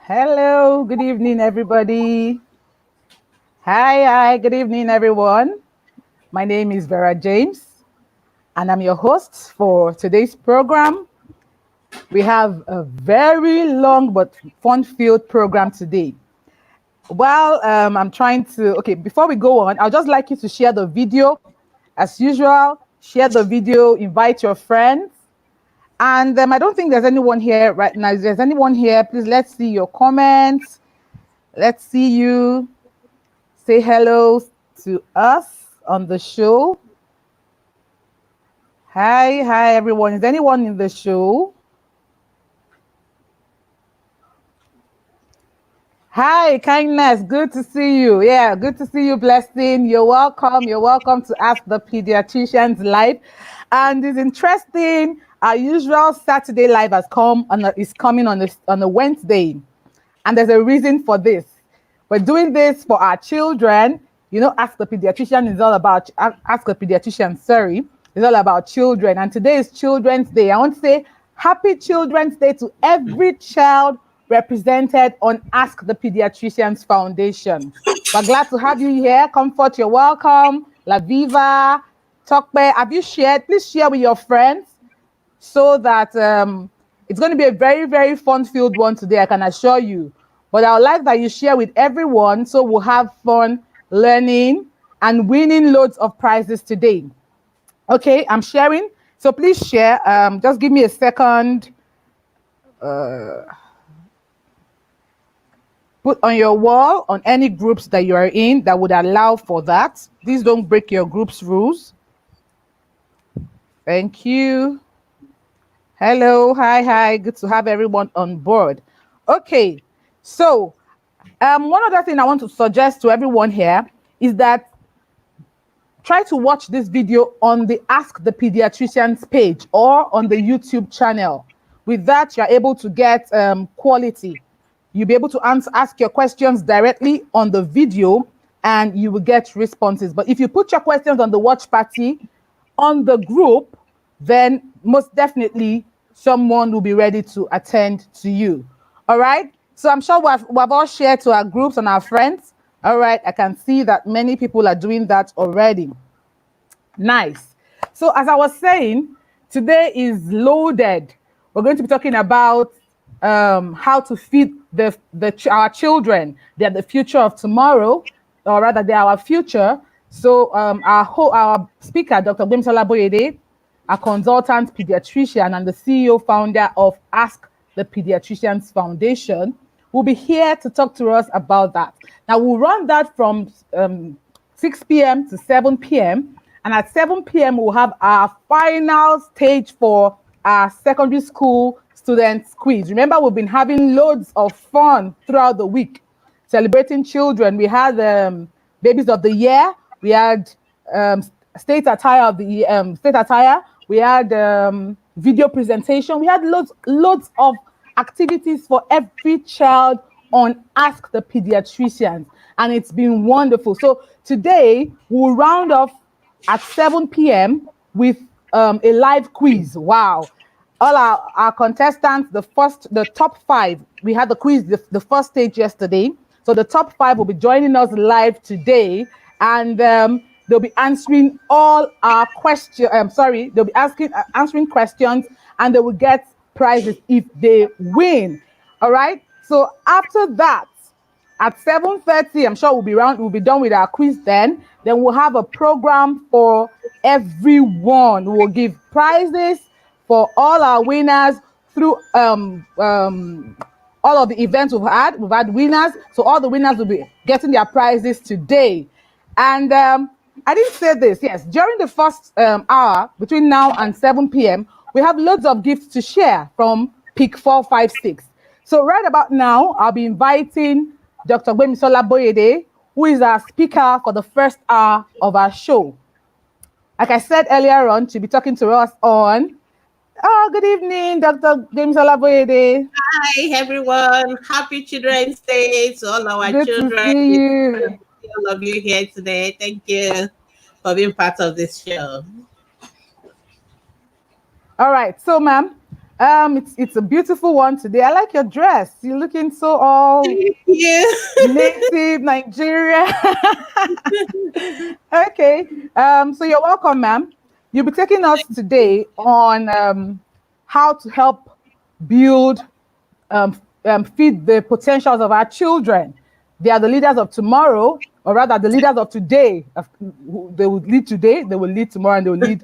Hello, good evening, everybody. Hi, good evening, everyone. My name is Vera James, and I'm your host for today's program. We have a very long but fun-filled program today. I'm trying to, okay, before we go on, I'd just like you to share the video. As usual, share the video, invite your friends. And I don't think there's anyone here right now. If there's anyone here, please let's see your comments. Let's see you. Say hello to us on the show. Hi, everyone. Is anyone in the show? Hi, kindness. Good to see you. Yeah, good to see you, Blessing. You're welcome. You're welcome to Ask the Pediatricians Live. And it's interesting. Our usual Saturday live is coming on a Wednesday. And there's a reason for this. We're doing this for our children. You know, Ask the Pediatrician is all about, Ask the Pediatrician, sorry, is all about children. And today is Children's Day. I want to say happy Children's Day to every child represented on Ask the Pediatricians Foundation. We're glad to have you here. Comfort, you're welcome. La Viva, Tokbe, have you shared? Please share with your friends so that it's going to be a very, very fun-filled one today, I can assure you. But I would like that you share with everyone so we'll have fun learning and winning loads of prizes today. Okay, I'm sharing. So please share. Just give me a second. Put on your wall on any groups that you are in that would allow for that. Please don't break your group's rules. Thank you. Hello, hi. Good to have everyone on board. Okay, so one other thing I want to suggest to everyone here is that try to watch this video on the Ask the Pediatricians page or on the YouTube channel. With that, you're able to get quality. You'll be able to ask your questions directly on the video and you will get responses. But if you put your questions on the watch party on the group, then most definitely someone will be ready to attend to you. All right. So I'm sure we've all shared to our groups and our friends. All right. I can see that many people are doing that already. Nice. So as I was saying, today is loaded. We're going to be talking about how to feed our children. They're the future of tomorrow, or rather, they're our future. So our speaker, Dr. Gbemisola Boyede, a consultant pediatrician and the CEO founder of Ask the Pediatricians Foundation, will be here to talk to us about that. Now, we'll run that from 6 p.m. to 7 p.m. And at 7 p.m., we'll have our final stage for our secondary school students quiz. Remember, we've been having loads of fun throughout the week, celebrating children. We had Babies of the Year. We had state attire of the state attire. We had video presentation. We had loads of activities for every child on Ask the Pediatricians, and it's been wonderful. So today we'll round off at 7 p.m. with a live quiz. Wow. All our contestants, the top 5, we had the quiz, the first stage yesterday. So the top 5 will be joining us live today, and they'll be answering all our questions. They'll be answering questions, and they will get prizes if they win. All right. So after that, at 7:30, I'm sure we'll be done with our quiz then. Then we'll have a program for everyone. We'll give prizes for all our winners through all of the events we've had. We've had winners, so all the winners will be getting their prizes today. And I didn't say this. Yes, during the first hour between now and 7 p.m., we have loads of gifts to share from Peak 456. So right about now, I'll be inviting Dr. Gbemisola Boyede, who is our speaker for the first hour of our show. Like I said earlier on, she'll be talking to us on. Oh, good evening, Dr. Gbemisola Boyede. Hi, everyone. Happy Children's Day to all our Good children. to see you. All of you here today. Thank you for being part of this show. All right. So, ma'am, It's a beautiful one today. I like your dress. You're looking so all Yeah. native Nigeria. Okay. So you're welcome, ma'am. You'll be taking us today on how to help build, feed the potentials of our children. They are the leaders of tomorrow, or rather, the leaders of today. They will lead today, they will lead tomorrow, and they will lead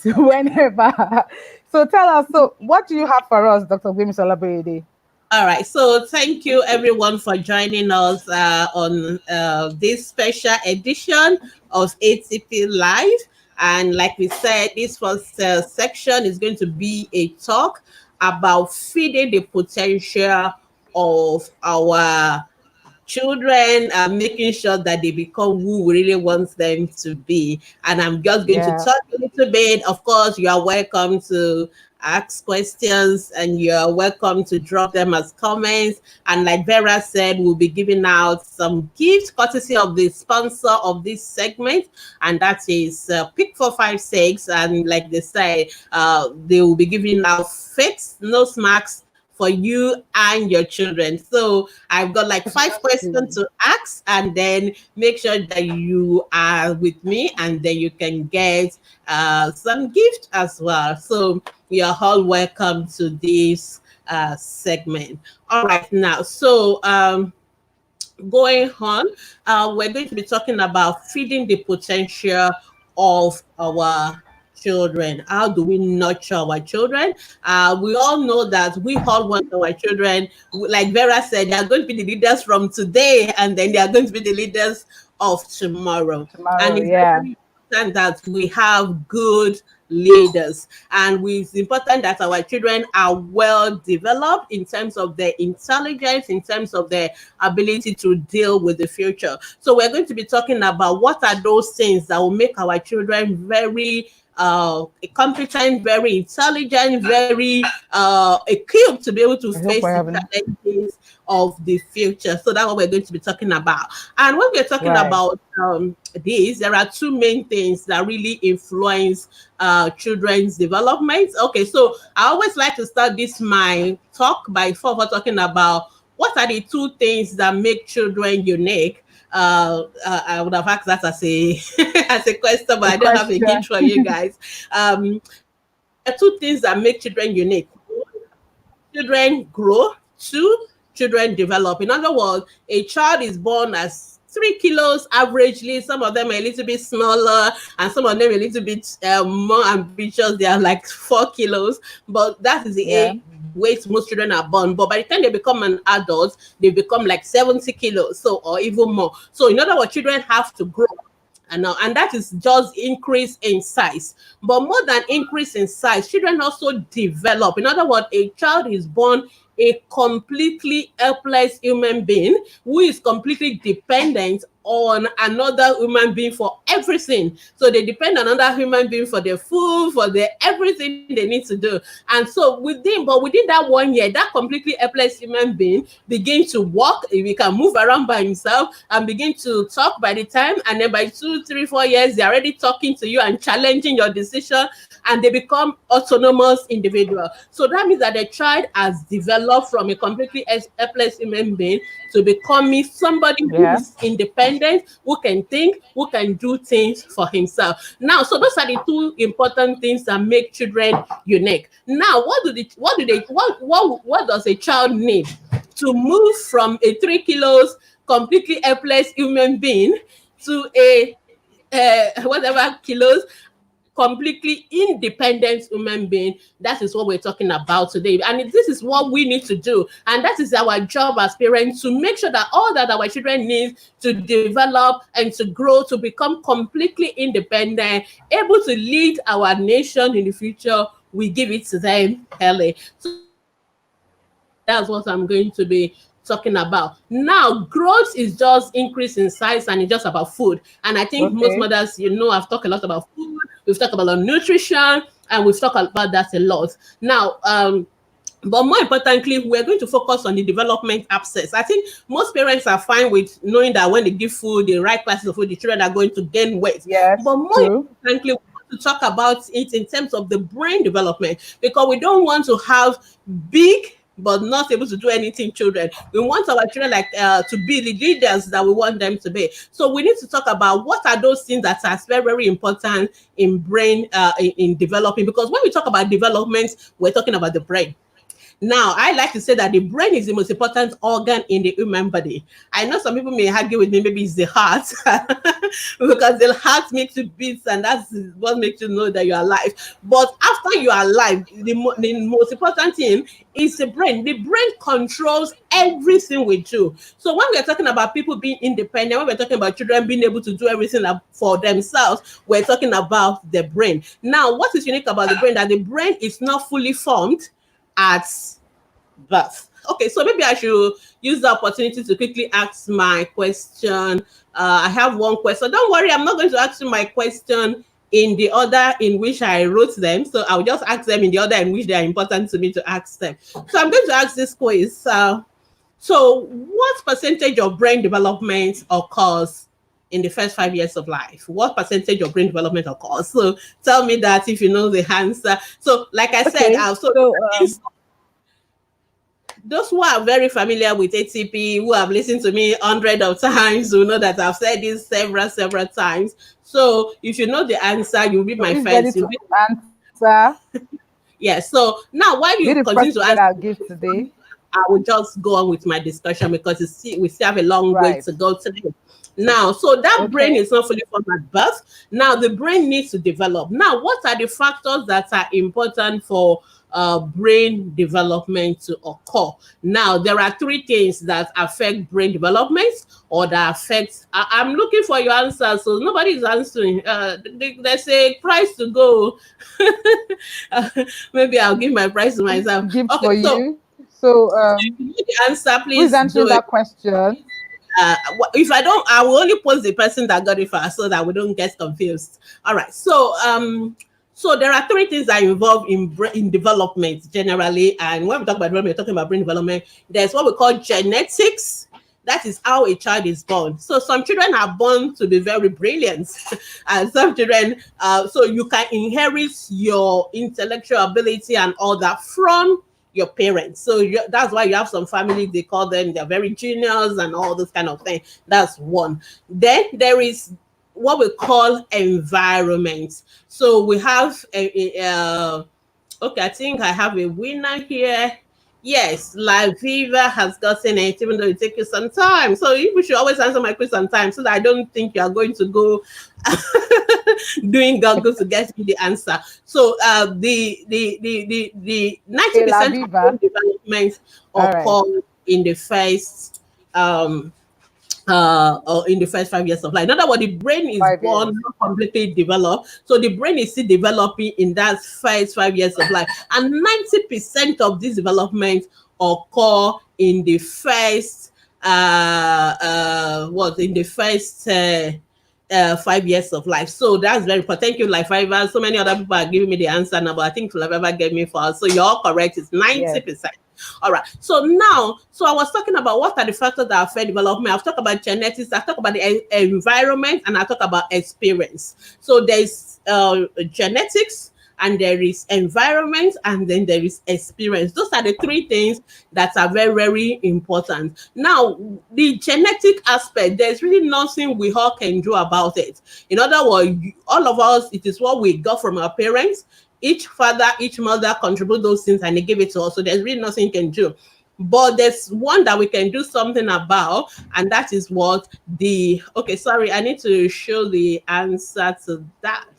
to whenever. So tell us. So, what do you have for us, Dr. Gwemi Salabayede? All right. So thank you everyone for joining us on this special edition of ATP Live. And like we said, this first section is going to be a talk about feeding the potential of our children, making sure that they become who we really want them to be. And I'm just going to Yeah. talk a little bit. Of course, you are welcome to ask questions and you're welcome to drop them as comments. And like Vera said, we'll be giving out some gifts courtesy of the sponsor of this segment, and that is Pick 456. And like they say, they will be giving out fixed nose marks for you and your children. So I've got like 5 questions to ask, and then make sure that you are with me, and then you can get some gift as well. So you're all welcome to this segment. All right, now, so going on, we're going to be talking about feeding the potential of our children. How do we nurture our children? We all know that we all want our children, like Vera said, they are going to be the leaders from today, and then they are going to be the leaders of tomorrow. And Tomorrow, it's yeah. very important that we have good leaders, and it's important that our children are well developed in terms of their intelligence, in terms of their ability to deal with the future. So we're going to be talking about what are those things that will make our children very competent, very intelligent, very equipped to be able to I hope face I the haven't. challenges of the future. So that's what we're going to be talking about. And when we're talking Right. about this, there are two main things that really influence children's development. Okay, so I always like to start this my talk by first talking about what are the two things that make children unique. I would have asked that as a as a question, but A I don't have a hint question. for you guys. There are two things that make children unique. Children grow, two, children develop. In other words, a child is born as 3 kilos averagely. Some of them are a little bit smaller, and some of them a little bit more ambitious. They are like 4 kilos, but that is the Yeah. age weight most children are born. But by the time they become an adult, they become like 70 kilos, so or even more. So in other words, children have to grow, and that is just increase in size. But more than increase in size, children also develop. In other words, a child is born a completely helpless human being who is completely dependent on another human being for everything. So they depend on another human being for their food, for their everything they need to do. And so within that 1 year, that completely helpless human being begin to walk, he can move around by himself and begin to talk by the time, and then by 2, 3, 4 years, they're already talking to you and challenging your decision, and they become autonomous individual. So that means that the child has developed from a completely helpless human being to becoming somebody who Yeah. is independent, who can think, who can do things for himself. Now, so those are the two important things that make children unique. Now, what does a child need to move from a 3 kilos completely helpless human being to a whatever kilos completely independent human being? That is what we're talking about today, and this is what we need to do, and that is our job as parents, to make sure that all that our children need to develop and to grow, to become completely independent, able to lead our nation in the future, we give it to them early. So that's what I'm going to be talking about. Now, growth is just increase in size, and it's just about food. And I think most Okay. mothers, I've talked a lot about food, we've talked about nutrition, and we've talked about that a lot. Now, but more importantly, we're going to focus on the development abscess. I think most parents are fine with knowing that when they give food, the right classes of food, the children are going to gain weight. Yes. But more True. importantly, to talk about it in terms of the brain development, because we don't want to have big but not able to do anything children. We want our children to be the leaders that we want them to be. So we need to talk about what are those things that are very, very important in brain in developing, because when we talk about development, we're talking about the brain. Now, I like to say that the brain is the most important organ in the human body. I know some people may argue with me, maybe it's the heart, because the heart makes you beat, and that's what makes you know that you're alive. But after you are alive, the most important thing is the brain. The brain controls everything we do. So when we're talking about people being independent, when we're talking about children being able to do everything for themselves, we're talking about the brain. Now, what is unique about the brain? That the brain is not fully formed at birth. Okay, so maybe I should use the opportunity to quickly ask my question. I have one question. Don't worry, I'm not going to ask you my question in the order in which I wrote them. So I'll just ask them in the order in which they are important to me to ask them. So I'm going to ask this quiz. So what percentage of brain development occurs in the first 5 years of life? What percentage of brain development occurs? So tell me that if you know the answer. So like I said, those who are very familiar with ATP, who have listened to me hundreds of times, will know that I've said this several times. So if you know the answer, you'll be my first. Ready to answer. Yes. So now, while you continue to answer, I'll give today. I will just go on with my discussion, because we still have a long way to go today. Now, so that brain is not fully formed at birth. Now, the brain needs to develop. Now, what are the factors that are important for brain development to occur? Now, there are three things that affect brain development, or that affect. I'm looking for your answer, so nobody is answering. There's a prize to go. Maybe I'll give my prize to myself. Give for you. So, the answer, please. Who's answering that question? If I don't, I will only post the person that got it first, so that we don't get confused. All right. So, so there are three things that are involved in development generally, and when we talk about development, we're talking about brain development. There's what we call genetics. That is how a child is born. So some children are born to be very brilliant, and some children, so you can inherit your intellectual ability and all that from your parents. So that's why you have some families, they call them, they're very genius and all this kind of thing. That's one. Then there is what we call environment. So we have okay, I think I have a winner here. Yes, La Viva has gotten it, even though it takes you some time. So you should always answer my question on time, so that I don't think you are going to go doing Google to get me the answer. So the 90% of development occur in the first or in the first 5 years of life. In other words, the brain is born not completely developed, so the brain is still developing in that first 5 years of life, and 90% of this development occur in the first 5 years of life. So that's very important. Thank you, Life Fiver. So many other people are giving me the answer now, but I think Life Fiver gave me first. So you're all correct. It's 90%. Yes. All right. So now, I was talking about what are the factors that affect development. I've talked about genetics. I talked about the environment, and I talk about experience. So there's genetics, and there is environment, and then there is experience. Those are the three things that are very, very important. Now, the genetic aspect, there's really nothing we all can do about it. In other words, all of us, it is what we got from our parents. Each father, each mother contribute those things, and they give it to us. So there's really nothing you can do. But there's one that we can do something about, and that is what I need to show the answer to that.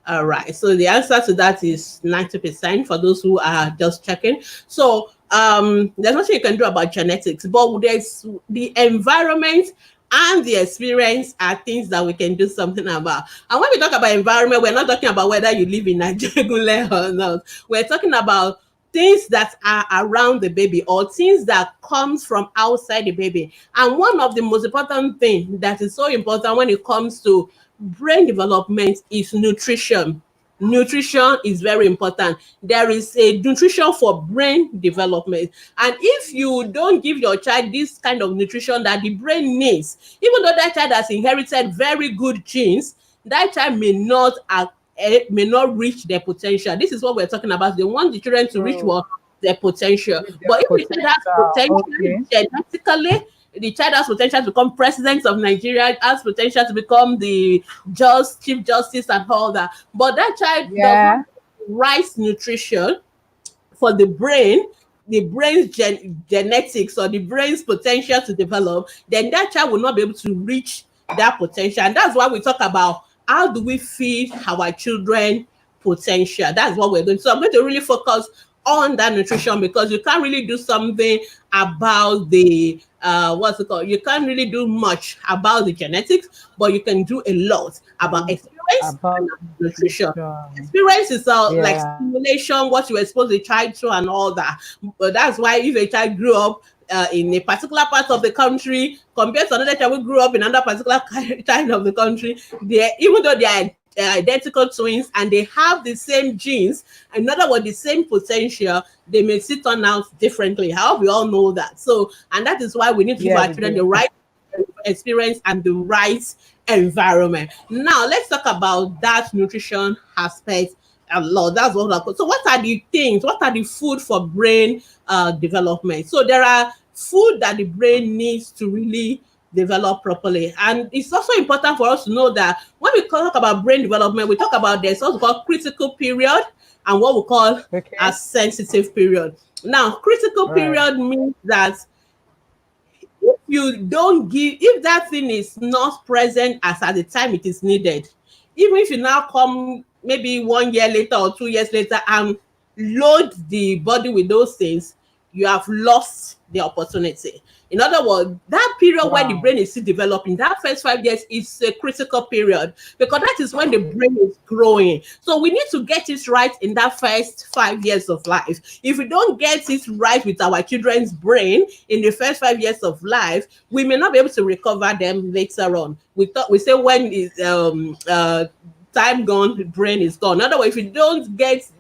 All right, so the answer to that is 90% for those who are just checking. So there's nothing you can do about genetics, but there's the environment and the experience are things that we can do something about. And when we talk about environment, we're not talking about whether you live in Nigeria or not. We're talking about things that are around the baby, or things that comes from outside the baby. And one of the most important things that is so important when it comes to brain development is nutrition. Nutrition is very important. There is a nutrition for brain development, and if you don't give your child this kind of nutrition that the brain needs, even though that child has inherited very good genes, that child may not may not reach their potential. This is what we're talking about. They want the children to reach Oh, what their potential. with their But if the child has potential. potential Okay. genetically, the child has potential to become president of Nigeria, has potential to become the chief justice and all that. But that child does not Yeah. get the right nutrition for the brain, the brain's genetics or the brain's potential to develop, then that child will not be able to reach that potential. And that's why we talk about how do we feed our children potential. That's what we're doing. So I'm going to really focus on that nutrition, because you can't really do something about the what's it called? You can't really do much about the genetics, but you can do a lot about experience and About nutrition. nutrition. Experience is like Yeah. stimulation, what you expose the child to, and all that. But that's why if a child grew up in a particular part of the country compared to another child who grew up in another particular kind of the country, they, even though they are identical twins and they have the same genes, in other words, the same potential, they may still turn out differently. How we all know that. So, and that is why we need to give Yeah, our we children do. the right experience and the right environment. Now, let's talk about that nutrition aspect a lot. That's what I so what are the things, what are the food for brain development? So there are food that the brain needs to really develop properly. And it's also important for us to know that when we talk about brain development, we talk about there's also called critical period and what we call a Okay. sensitive period. Now, critical Right. period means that if you don't give, if that thing is not present as at the time it is needed, even if you now come maybe 1 year later or 2 years later and load the body with those things, you have lost the opportunity. In other words, that period where the Wow. brain is still developing, that first 5 years is a critical period, because that is when the brain is growing. So we need to get it right in that first 5 years of life. If we don't get it right with our children's brain in the first 5 years of life, we may not be able to recover them later on. We say when is time gone, the brain is gone. In other words, if you don't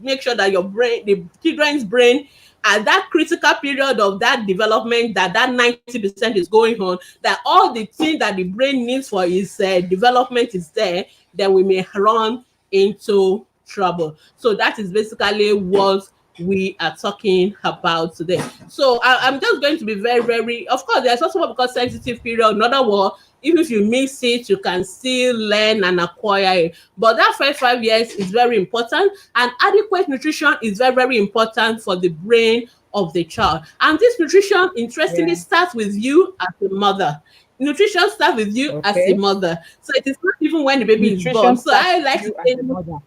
make sure that your brain, the children's brain, at that critical period of that development, that 90% is going on, that all the things that the brain needs for its development is there, then we may run into trouble. So that is basically what we are talking about today. So I'm just going to be very, very, of course, there's also what we call sensitive period. In other words, even if you miss it, you can still learn and acquire it. But that first 5 years is very important, and adequate nutrition is very, very important for the brain of the child. And this nutrition, interestingly, Yeah. starts with you as a mother. Nutrition starts with you as a Okay. mother. So it is not even when the baby is born. Nutrition So starts I with like to you as say, a mother.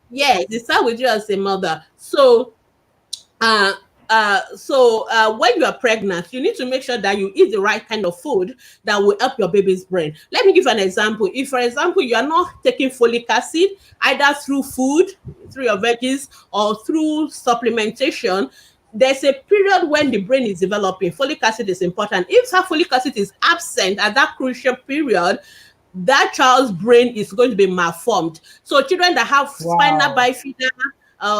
yes, it starts with you as a mother. So uh, when you are pregnant, you need to make sure that you eat the right kind of food that will help your baby's brain. Let me give an example. If, for example, you are not taking folic acid either through food, through your veggies, or through supplementation, there's a period when the brain is developing. Folic acid is important. If that folic acid is absent at that crucial period, that child's brain is going to be malformed. So children that have spinal Wow. bifida,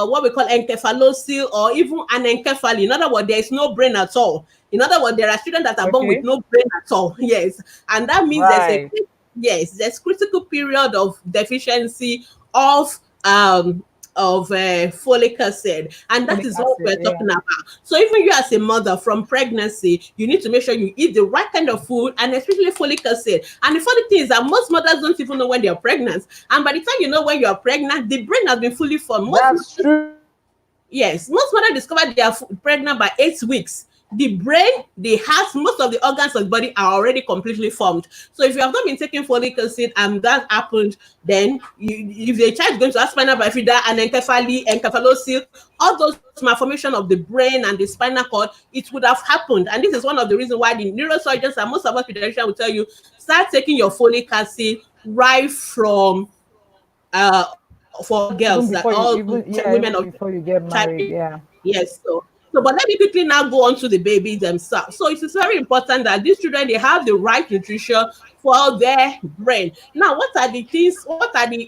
what we call encephalocele, or even anencephaly. In other words, there is no brain at all. In other words, there are children that are born with Okay. no brain at all. Yes, and that means Right. there's critical period of deficiency of um folic acid, and that Folic is what acid. we're Yeah. talking about. So even you as a mother from pregnancy, you need to make sure you eat the right kind of food, and especially folic acid. And the funny thing is that most mothers don't even know when they are pregnant, and by the time you know when you are pregnant, the brain has been fully formed. That's true. Yes, most mothers discover they are pregnant by 8 weeks. The brain, the heart, most of the organs of the body are already completely formed. So if you have not been taking folic acid and that happened, then if the child is going to have spinal bifida and encephalocele, all those malformation of the brain and the spinal cord, it would have happened. And this is one of the reasons why the neurosurgeons and most of us pediatricians will tell you, start taking your folic acid right from for all girls, Even that before you, all even yeah, women even of before you get child. married. Yeah. Yes, so but let me quickly now go on to the babies themselves. So it is very important that these children, they have the right nutrition for their brain. Now, what are the things? What we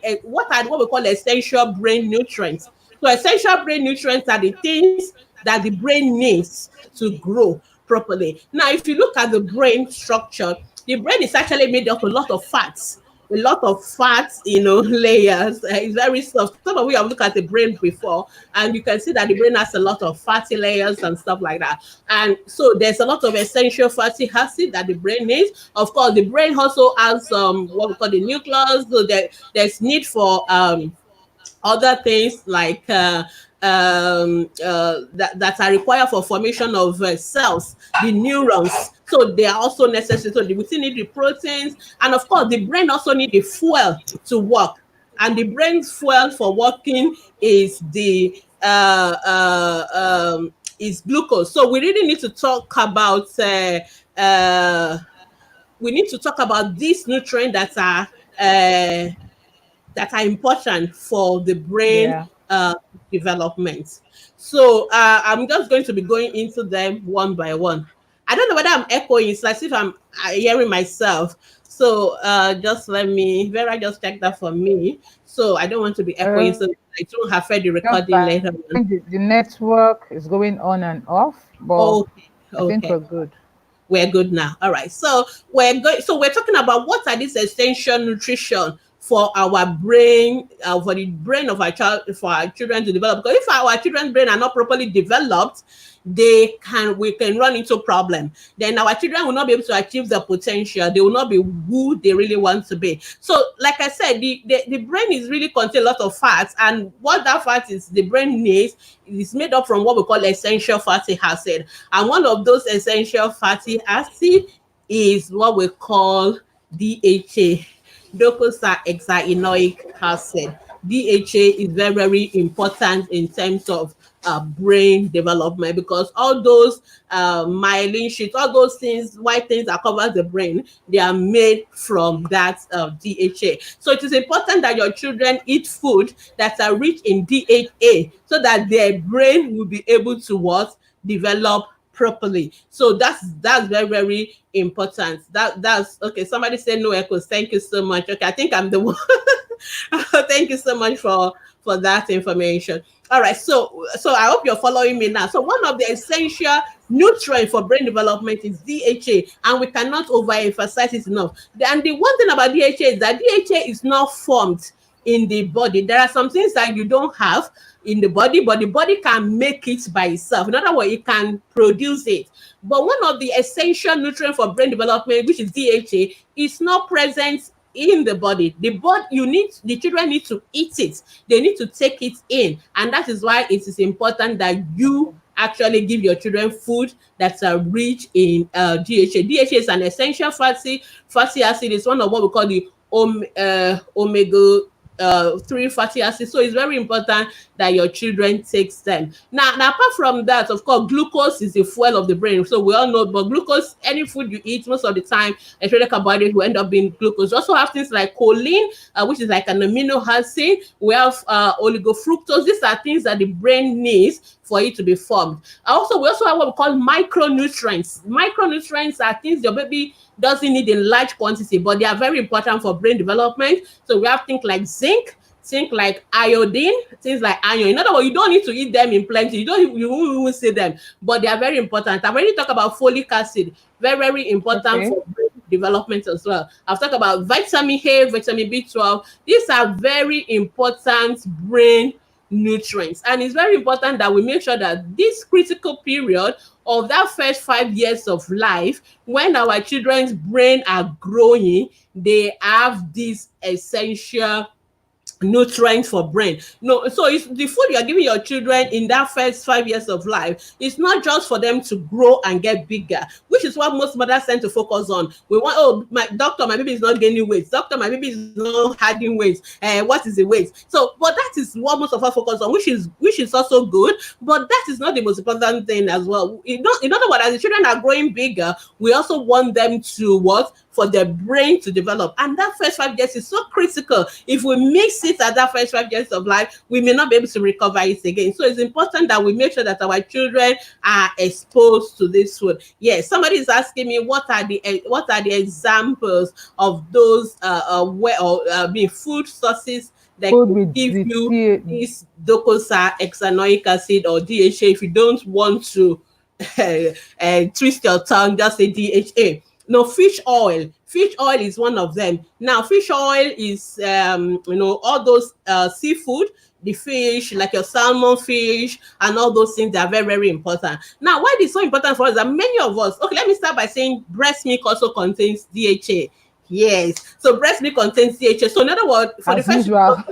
call essential brain nutrients? So essential brain nutrients are the things that the brain needs to grow properly. Now, if you look at the brain structure, the brain is actually made up of a lot of fats. a lot of fat, layers. It's very soft. Some of you have looked at the brain before, and you can see that the brain has a lot of fatty layers and stuff like that. And so there's a lot of essential fatty acid that the brain needs. Of course, the brain also has what we call the nucleus. So there's need for other things like that are required for formation of cells, the neurons. So they are also necessary. So we still need the proteins, and of course, the brain also need the fuel to work. And the brain's fuel for working is the is glucose. So we really need to talk about these nutrients that are important for the brain Yeah. development. So I'm just going to be going into them one by one. I don't know whether I'm echoing. It's as if I'm hearing myself. So just let me, Vera, just check that for me. So I don't want to be echoing, Uh, so I don't have heard the just recording fine. later I on. think the network is going on and off, but Okay, I think okay. we're good. We're good now. All right. So we're talking about what are these essential nutrition for our brain, for the brain of our child, for our children to develop. Because if our children's brain are not properly developed, we can run into problem. Then our children will not be able to achieve their potential. They will not be who they really want to be. So, like I said, the brain is really contain a lot of fats, and what that fat is the brain needs is made up from what we call essential fatty acid. And one of those essential fatty acid is what we call DHA, docosahexaenoic acid. DHA is very, very important in terms of brain development, because all those myelin sheets, all those things, white things that cover the brain, they are made from that DHA. So it is important that your children eat food that are rich in DHA, so that their brain will be able to what develop properly. So that's very, very important. That's okay. Somebody said no echoes. Thank you so much. Okay, I think I'm the one. Thank you so much for that information. All right, so I hope you're following me now. So one of the essential nutrients for brain development is DHA, and we cannot overemphasize it enough. And the one thing about DHA is that DHA is not formed in the body. There are some things that you don't have in the body, but the body can make it by itself. In other words, it can produce it. But one of the essential nutrients for brain development, which is DHA, is not present in the body. The children need to eat it. They need to take it in. And that is why it is important that you actually give your children food that are rich in DHA. DHA is an essential fatty acid. It's one of what we call the omega 3 fatty acids. So it's very important that your children takes them. Now, apart from that, of course, glucose is the fuel of the brain. So we all know, but glucose, any food you eat, most of the time, especially carbohydrate, will end up being glucose. We also have things like choline, which is like an amino acid. We have oligofructose. These are things that the brain needs for it to be formed. We also have what we call micronutrients. Micronutrients are things your baby doesn't need in large quantity, but they are very important for brain development. So we have things like zinc, things like iodine, things like iron. In other words, you don't need to eat them in plenty. You won't even see them, but they are very important. I've already talked about folic acid, very, very important Okay. for brain development as well. I've talked about vitamin A, vitamin B12. These are very important brain nutrients, and it's very important that we make sure that this critical period of that first 5 years of life, when our children's brain are growing, they have these essential nutrients for brain. No, so it's the food you're giving your children in that first 5 years of life. It's not just for them to grow and get bigger, which is what most mothers tend to focus on. We want, oh, my doctor, my baby is not gaining weight. Doctor, my baby is not adding weight. What is the weight? So, but that is what most of us focus on, which is also good, but that is not the most important thing as well. In other words, as the children are growing bigger, we also want them to what? For their brain to develop. And that first 5 years is so critical. If we miss it at that first 5 years of life, we may not be able to recover it again. So it's important that we make sure that our children are exposed to this food. Yes, somebody is asking me what are the examples of those food sources that Food could with give the you tea. this docosahexaenoic acid or DHA. If you don't want to twist your tongue, just say DHA. No, fish oil. Fish oil is one of them. Now, fish oil is all those seafood, the fish, like your salmon fish, and all those things that are very, very important. Now, why it is so important for us that many of us, okay, let me start by saying breast milk also contains DHA. Yes. So breast milk contains DHA. So in other words, for the As first usual.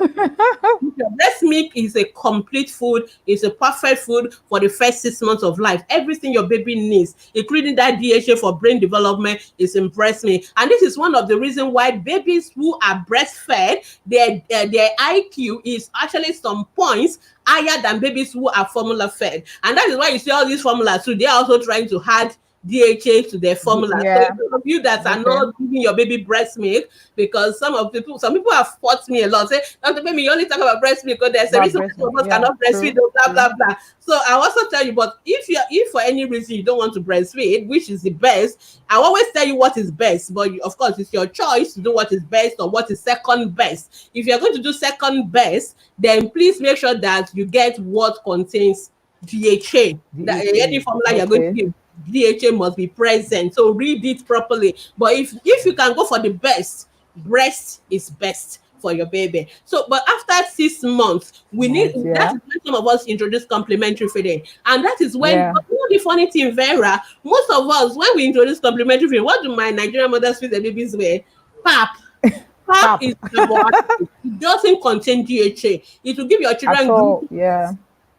breast milk is a complete food, is a perfect food for the first 6 months of life. Everything your baby needs, including that DHA for brain development, is in breast milk. And this is one of the reasons why babies who are breastfed, their IQ is actually some points higher than babies who are formula fed. And that is why you see all these formulas too. They are also trying to add DHA to their formula. So Yeah. those of you that are Okay. not giving your baby breast milk, because some people have fought me a lot, say, Dr. Baby, you only talk about breast milk, because there's a About reason breast why some milk. of us Yeah. cannot breastfeed, True. blah, True. blah, blah. So I also tell you, but if for any reason you don't want to breastfeed, which is the best, I always tell you what is best, but of course it's your choice to do what is best or what is second best. If you're going to do second best, then please make sure that you get what contains DHA. That any DHA. formula you're going to Okay. give, DHA must be present. So read it properly. But if you can go for the best, breast is best for your baby. So, but after 6 months, we need Months. that Yeah. is when some of us introduce complementary feeding, and that is when. Yeah. But you know the funny thing, Vera, most of us when we introduce complementary feeding, what do my Nigerian mothers feed their babies with? Pap. Pap Pap. is carbohydrate. It doesn't contain DHA. It will give your At children all. glucose, Yeah.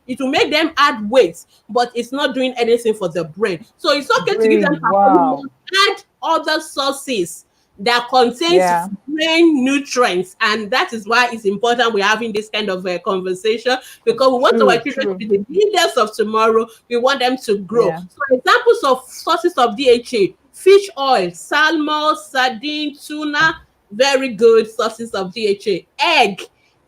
it will make them add weight, but it's not doing anything for the brain. So it's okay to give them Brain. pap, but you Wow. must add other sources that contains Yeah. brain nutrients, and that is why it's important we're having this kind of conversation, because we want our True. children to True. be the leaders of tomorrow. We want them to grow. Yeah. So examples of sources of DHA: fish oil, salmon, sardine, tuna, very good sources of DHA. Egg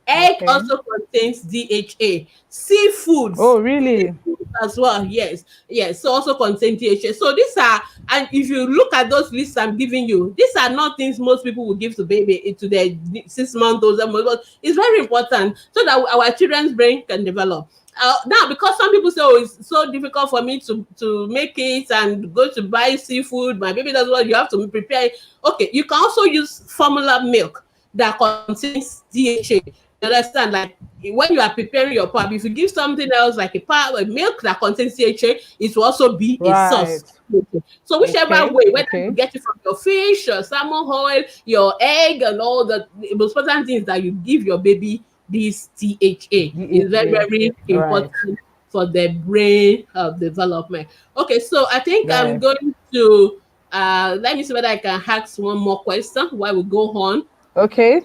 Okay. also contains DHA. Seafoods, Oh, really? as well, yes, yes, so also contain DHA. So these are, and if you look at those lists I'm giving you, these are not things most people will give to baby to their 6 month old, but it's very important so that our children's brain can develop. Now, because some people say, oh, it's so difficult for me to make it and go to buy seafood, my baby doesn't want, you have to prepare it. Okay, you can also use formula milk that contains DHA. You understand? Like when you are preparing your pap, if you give something else like a milk that contains DHA, it will also be a Right. source. So whichever Okay. way, whether you Okay. get it from your fish, your salmon oil, your egg, and all the most important things that you give your baby, this DHA is very, DHA. very Right. important for the brain development. Okay, so I think I'm Right. going to let me see whether I can ask one more question while we go on. Okay.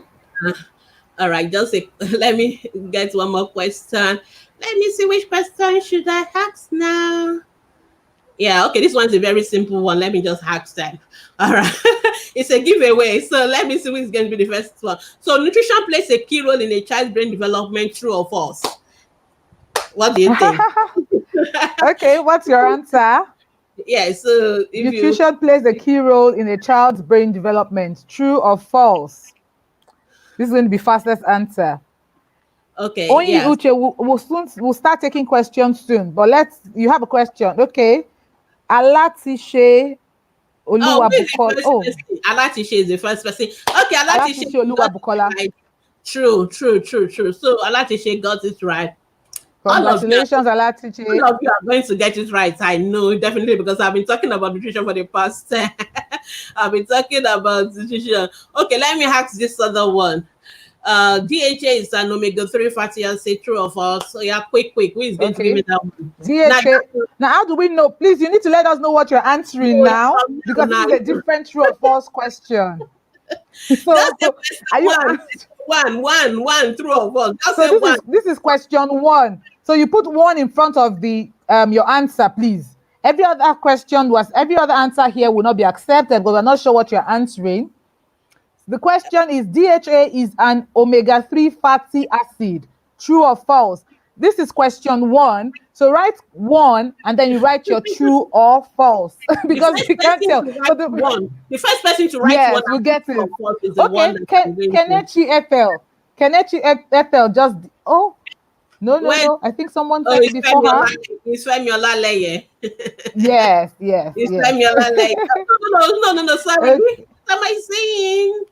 All right, let me get one more question. Let me see which question should I ask now. Yeah, okay, this one's a very simple one. Let me just ask them. All right, it's a giveaway. So let me see which is going to be the first one. So nutrition plays a key role in a child's brain development, true or false? What do you think? Okay. What's your answer? Yeah, so if you Nutrition plays a key role in a child's brain development. True or false? This is going to be fastest answer. okay, Only yes. Uche, we'll start taking questions soon. But you have a question. Okay. Alatishe Oh, who is the Oluwabukola. first Oh, person? Alatishe is the first person. Okay, Alatishe Alatishe got it Oluwabukola. right. True, true, true, true. So Alatishe got it right. All of you Congratulations, Alatishe. all of you are going to get it right. I know definitely because I've been talking about nutrition for the past. I've been talking about nutrition. Okay, let me ask this other one. DHA is an omega-3 fatty acid, true or false? So yeah, quick. Who is going to give me Okay. that one? Now, DHA. Now, how do we know? Please, you need to let us know what you're answering now, because this now, is a different true or false question. just So, say question are you? one. One, true or false. Just So say one. this is question one. So you put one in front of the your answer, please. Every other answer here will not be accepted because we're not sure what you're answering. The question is DHA is an omega-3 fatty acid. True or false? This is question one. So write one and then you write your true or false The because first we can't person tell. to So write the one, the first person to write one yes, we and put get true it. or false is the one Okay, that I'm going to. Kenechi FL. FL just oh When no. I think someone oh, said before her. It's Femi Olaleye. Yes. It's Femi Olaleye. No. Sorry. Okay. What am I saying?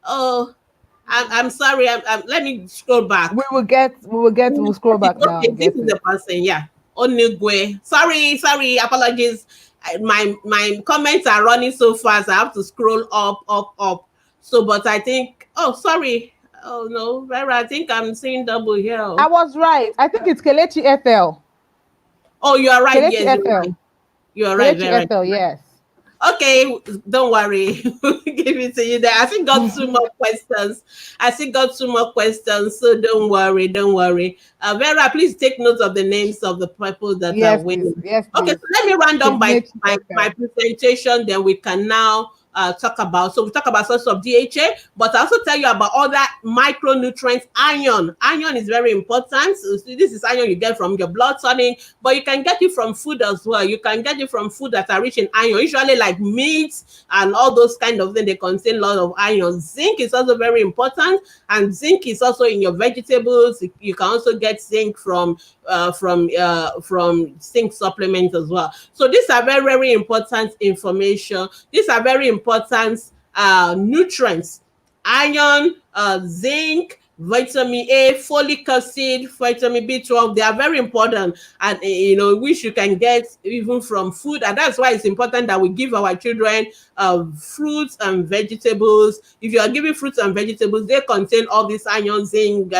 Oh, I'm sorry. let me scroll back. We'll scroll back now Okay, and this get is it. the person. Yeah, Onigwe. Sorry. Apologies. My comments are running so fast. I have to scroll up. So, but I think. Oh, sorry. Oh no, Vera. I think I'm seeing double here. I was right. I think it's Kelechi Ethel. Oh, you are right. Kelechi Yes, you're right. Ethel. You are right, Kelechi Vera. Ethel, yes. Okay, don't worry. Give it to you there. I still got two more questions. So don't worry. Vera, please take note of the names of the people that are Yes, please. winning. Yes, Okay, please. so let me run down Kelechi my Ethel. presentation, then we can now talk about. So we talk about source of DHA, but I also tell you about other micronutrients. Iron is very important. So this is iron you get from your blood tonic, but you can get it from food as well. You can get it from food that are rich in iron, usually like meat and all those kind of things. They contain a lot of iron. Zinc is also very important, and zinc is also in your vegetables. You can also get zinc from zinc supplements as well. So these are very important information. These are very important nutrients: iron, zinc, vitamin A, folic acid, vitamin B12. They are very important, and which you can get even from food. And that's why it's important that we give our children fruits and vegetables. If you are giving fruits and vegetables, they contain all these iron, zinc,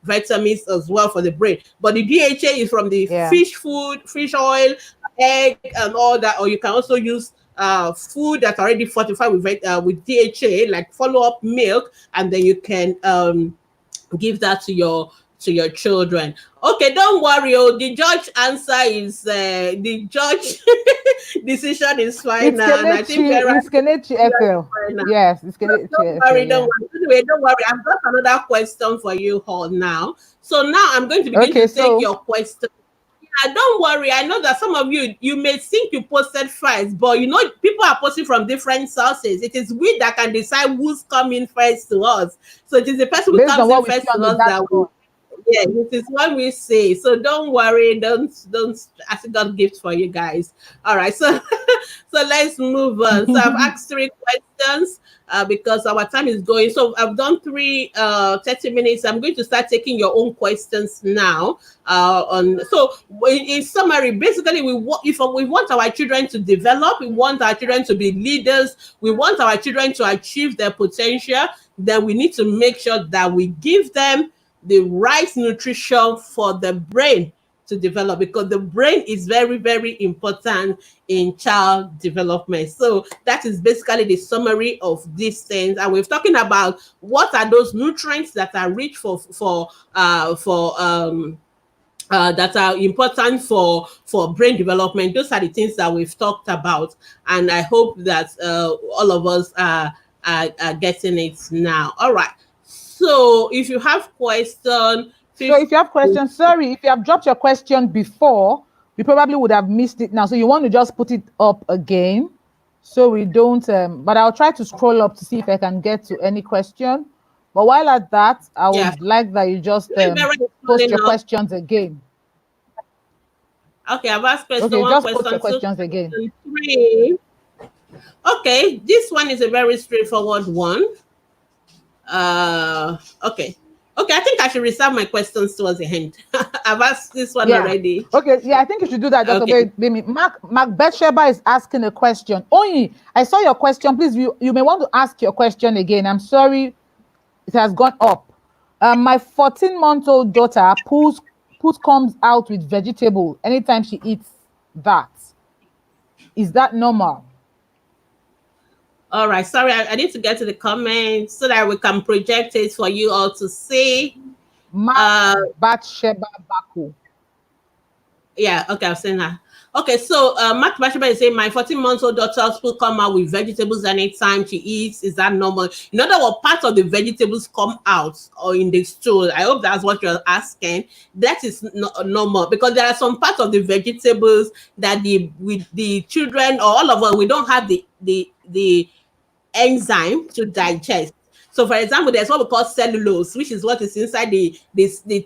vitamins as well for the brain. But the DHA is from the Yeah. fish food, fish oil, egg, and all that. Or you can also use food that's already fortified with DHA, like follow up milk, and then you can give that to your children. Okay, don't worry. Oh, the judge answer is the judge decision is It's final, and I think Kelechi. Vera It's Kelechi is Ethel. final. Yes, it's Don't Kelechi Ethel. worry, don't Yeah. worry. Anyway, don't worry. I've got another question for you all now. So now I'm going to begin Okay, to take so your question. Don't worry. I know that some of you may think you posted first, but people are posting from different sources. It is we that can decide who's coming first to us. So it is the person who based on comes in what we see first on to the us that we dashboard. yeah, it is what we say. So don't worry, don't I still got gifts for you guys. All right, so so let's move on. So I've asked three questions because our time is going. So I've done 30 minutes. I'm going to start taking your own questions now. On so in summary, basically if we want our children to develop, we want our children to be leaders, we want our children to achieve their potential, then we need to make sure that we give them the right nutrition for the brain to develop, because the brain is very important in child development. So that is basically the summary of these things, and we're talking about what are those nutrients that are rich for that are important for brain development. Those are the things that we've talked about, and I hope that all of us are getting it now. All right. So if you have question, So if you have questions, sorry, if you have dropped your question before, we probably would have missed it now. So you want to just put it up again, so we don't. But I'll try to scroll up to see if I can get to any question. But while at that, I yeah, would like that you just Vera is post calling your up. questions again. Okay, I've asked question Okay, one, just post your question two, questions again. question three. Okay, this one is a very straightforward one. Uh, okay. Okay, I think I should reserve my questions towards the end. I've asked this one Yeah. already. Okay. Yeah, I think you should do that. Just Okay. obey me. Mark Betsheba is asking a question. Only I saw your question. Please, you may want to ask your question again. I'm sorry, it has gone up. My 14-month-old daughter put comes out with vegetable anytime she eats that. Is that normal? All right. Sorry, I need to get to the comments so that we can project it for you all to see. Mark Uh, Batsheba Baku. yeah. Okay, I've seen her. Okay, so Mark Bashaba is saying my 14-month-old daughter will come out with vegetables anytime she eats. Is that normal? In other words, part of the vegetables come out or in the stool. I hope that's what you're asking. That is normal, because there are some parts of the vegetables that with the children or all of us, we don't have the enzyme to digest. So, for example, there's what we call cellulose, which is what is inside the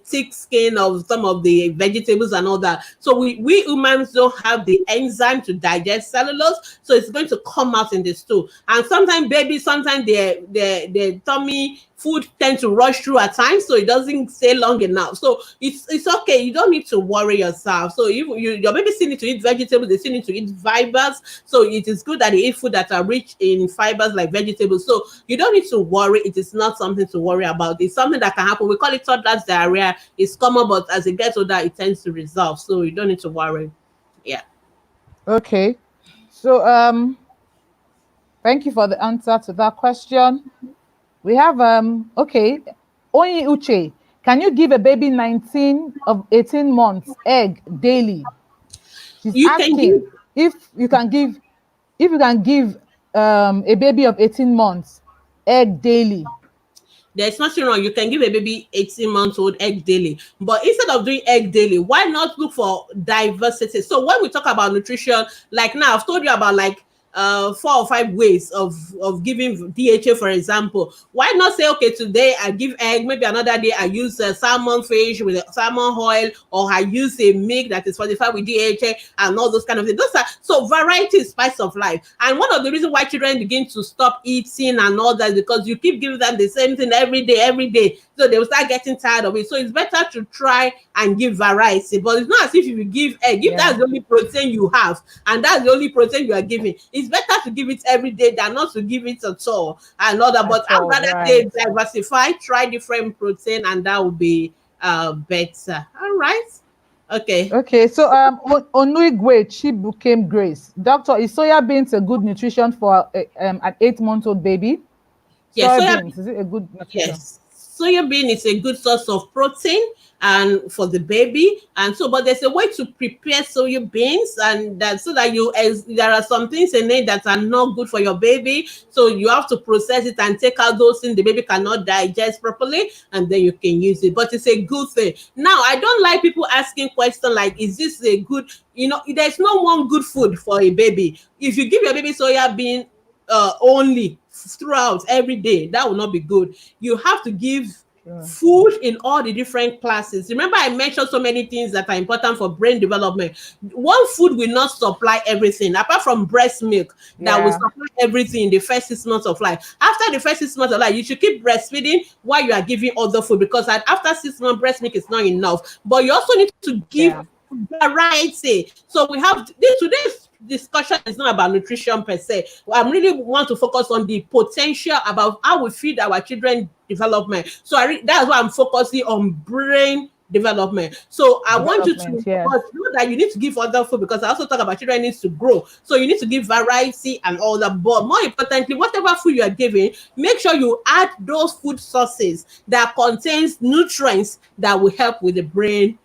thick skin of some of the vegetables and all that. So we humans don't have the enzyme to digest cellulose, so it's going to come out in the stool. And sometimes babies, sometimes their tummy food tend to rush through at times, so it doesn't stay long enough. So it's okay. You don't need to worry yourself. So your baby still need to eat vegetables, they still need to eat fibers. So it is good that they eat food that are rich in fibers like vegetables. So you don't need to worry. It is not something to worry about. It's something that can happen. We call it toddler's diarrhea. It's common, but as it gets older, it tends to resolve. So you don't need to worry. Yeah. Okay. So thank you for the answer to that question. We have okay, Onyi Uche, can you give a baby 19 of 18 months egg daily? She's You can give. asking if you can give a baby of 18 months egg daily. There's nothing wrong. You can give a baby 18-month-old egg daily. But instead of doing egg daily, why not look for diversity? So when we talk about nutrition, like now I've told you about like 4 or 5 ways of giving DHA, for example. Why not say, okay, today I give egg, maybe another day I use salmon fish with salmon oil, or I use a milk that is fortified with DHA and all those kind of things. Those are, so variety is spice of life. And one of the reasons why children begin to stop eating and all that is because you keep giving them the same thing every day. So they will start getting tired of it. So it's better to try and give variety. But it's not as if you give egg, if that's the only protein you have and that's the only protein you are giving, it's better to give it every day than not to give it at all and all that. But I'd rather they diversify, try different protein, and that will be better. All right. Okay. So Onuigwe Chibukem Grace, doctor, is soya beans a good nutrition for an 8-month-old baby? Yes, soya beans, is it a good nutrition? Yes, soya bean is a good source of protein and for the baby, and so, but there's a way to prepare soya beans, and that so that there are some things in it that are not good for your baby, so you have to process it and take out those things the baby cannot digest properly, and then you can use it. But it's a good thing. Now, I don't like people asking questions like, is this a good, there's no one good food for a baby. If you give your baby soya bean only throughout every day, that will not be good. You have to give food in all the different classes. Remember, I mentioned so many things that are important for brain development. One food will not supply everything, apart from breast milk that will supply everything in the first 6 months of life. After the first 6 months of life, you should keep breastfeeding while you are giving other food, because after 6 months, breast milk is not enough. But you also need to give variety. So we have today's discussion is not about nutrition per se. I really want to focus on the potential about how we feed our children development. So that's why I'm focusing on brain development. So I want you to know that you need to give other food, because I also talk about children needs to grow. So you need to give variety and all that. But more importantly, whatever food you are giving, make sure you add those food sources that contains nutrients that will help with the brain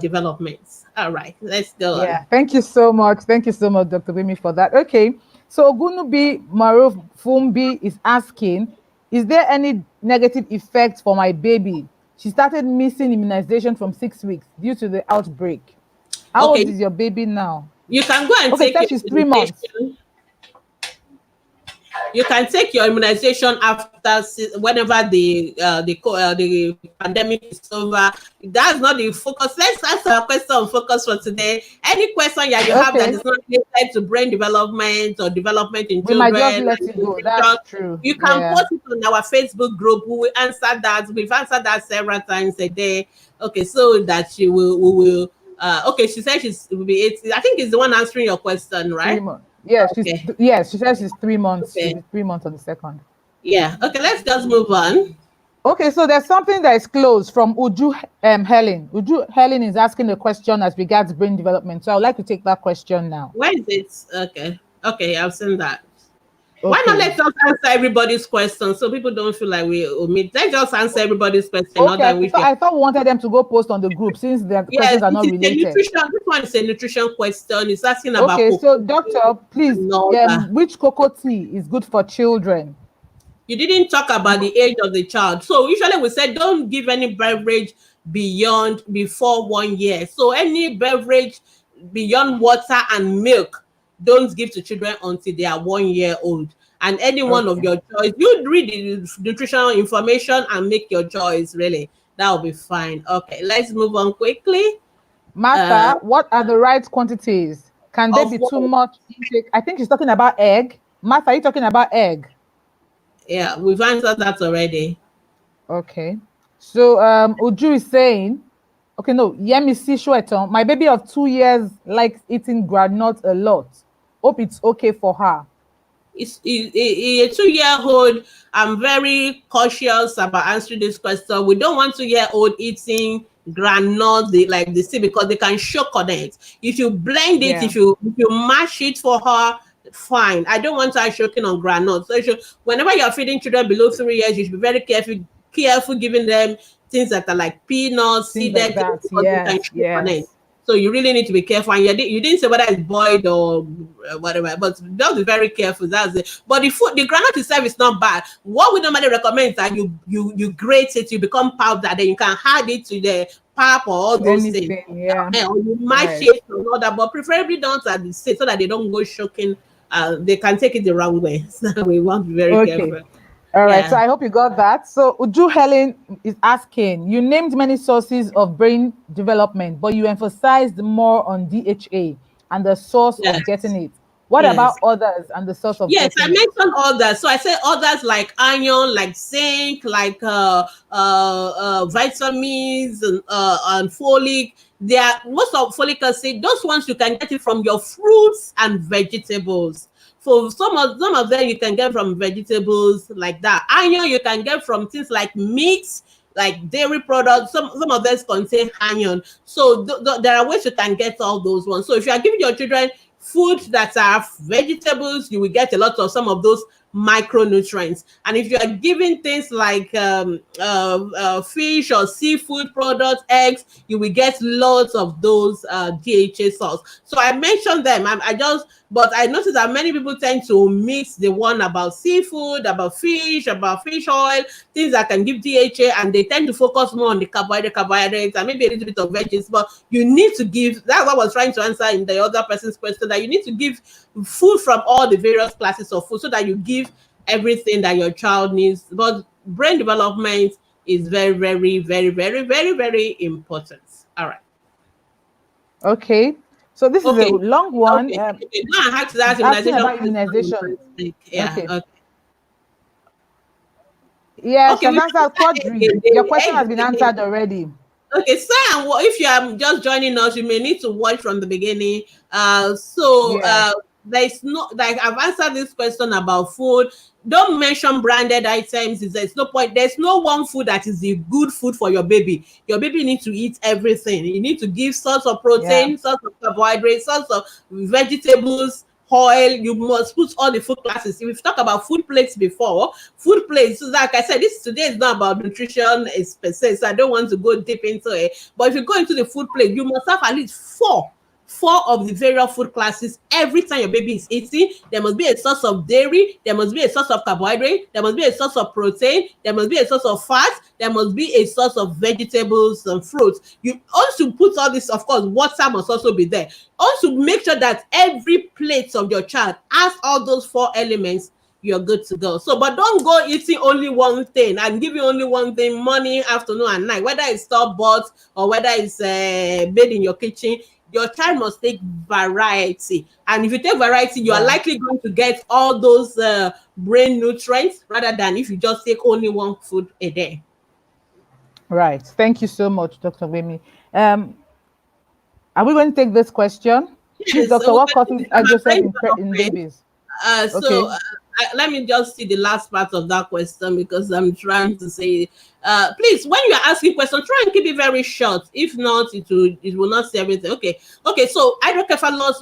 development. All right, let's go on. Thank you so much, Dr. Bimi, for that. Okay, so Ogunubi Maruf Fumbi is asking, is there any negative effect for my baby? She started missing immunization from 6 weeks due to the outbreak. How old is your baby now? You can go and take she's 3 months. You can take your immunization after whenever the pandemic is over. That's not the focus. Let's answer a question on focus for today. Any question you have that is not related to brain development or development in children, we might just let it go. That's true. You can post it on our Facebook group. We will answer that. We've answered that several times a day. Okay, so that we will. Okay, she said she will be 8. I think it's the one answering your question, right? 3 months. Yeah, she says she's 3 months. Okay. She's 3 months on the second. Yeah. Okay, let's just move on. Okay, so there's something that is closed from Uju Helen. Uju Helen is asking a question as regards brain development. So I would like to take that question now. Where is it? Okay, I've seen that. Okay. Why not let's just answer everybody's questions so people don't feel like we omit? Let's just answer everybody's question. Okay, I thought we wanted them to go post on the group since the questions are not related. This one is a nutrition question. It's asking about cocoa. So doctor, please, which cocoa tea is good for children? You didn't talk about the age of the child. So usually we said don't give any beverage before 1 year. So any beverage beyond water and milk, don't give to children until they are 1 year old. and any one of Okay. your choice. You read the nutritional information and make your choice. Really, that will be fine. Okay, let's move on quickly. Uh, Martha, what are the right quantities? Can they of be what? too much intake? I think she's talking about egg. Martha, are you talking about egg? Yeah, we've answered that already. Okay. So Uju is saying, okay, no, Yemi Sishweton, my baby of 2 years likes eating granite a lot. Hope it's okay for her. A 2-year-old. I'm very cautious about answering this question. We don't want 2-year-old eating granola like the seed because they can choke on it. If you blend it, Yeah. if you mash it for her, fine. I don't want her choking on granola. So whenever you're feeding children below 3 years, you should be very careful giving them things that are like peanuts, Things like seeded things that. because they can Yes, choke on it. yes. So you really need to be careful. And you didn't say whether it's boiled or whatever, but just be very careful. That's it. But the food, the granite itself is not bad. What we normally recommend is that you grate it, you become powder, then you can add it to the pap or all those things. Anything, yeah. Or you mash Right. it and all that, but preferably don't at the state so that they don't go shocking. They can take it the wrong way. So we want to be very Okay. careful. All right, so Yeah. I hope you got that. So Uju Helen is asking, you named many sources of brain development, but you emphasized more on DHA and the source of getting Yes. it. What Yes. about others and the source of Yes, I getting it? mentioned others. So I said others like iron, like zinc, like vitamins and folic. They are most of folic acid. Those ones you can get it from your fruits and vegetables. For some of them you can get from vegetables like that. Iron you can get from things like meats, like dairy products. Some of them contain iron. So there are ways you can get all those ones. So if you are giving your children food that are vegetables, you will get a lot of some of those micronutrients. And if you are giving things like fish or seafood products, eggs, you will get lots of those DHA salts. So I mentioned them. But I noticed that many people tend to mix the one about seafood, about fish oil, things that can give DHA, and they tend to focus more on the carbohydrates, and maybe a little bit of veggies. But you need to give, that's what I was trying to answer in the other person's question, that you need to give food from all the various classes of food so that you give everything that your child needs. But brain development is very, very, very, very, very, very important. All right. Okay. So this is a Okay. long one. Okay. Now I have to that It's asking immunization about question. immunization. Yeah. Okay. Okay. Yes, Okay. she has We answered Quadri. Your question has been answered already. Okay, so if you are just joining us, you may need to watch from the beginning. So Yes. there's no, like, I've answered this question about food. Don't mention branded items. There's no point. There's no one food that is the good food for your baby. Your baby needs to eat everything. You need to give source of Yeah. protein, source of carbohydrates, source of vegetables, oil. You must put all the food classes. We've talked about food plates before. Food plates, so like I said, this today is not about nutrition per se, so I don't want to go deep into it. But if you go into the food plate, you must have at least four of the various food classes every time your baby is eating. There must be a source of dairy, there must be a source of carbohydrate, there must be a source of protein, there must be a source of fat, there must be a source of vegetables and fruits. You also put all this, of course, water must also be there. Also make sure that every plate of your child has all those four elements. You're good to go. So, but don't go eating only one thing and give you only one thing morning, afternoon, and night, whether it's store bought or whether it's made in your kitchen. Your child must take variety, and if you take variety, you are Yeah. likely going to get all those brain nutrients rather than if you just take only one food a day. Right. Thank you so much, Dr. Wemi. Are we going to take this question? Please, So doctor, what causes my hydrocephalus brain in development. babies? So Okay. let me just see the last part of that question because I'm trying to say, please, when you are asking questions, try and keep it very short. If not, it will not say everything. Okay. So hydrocephalus,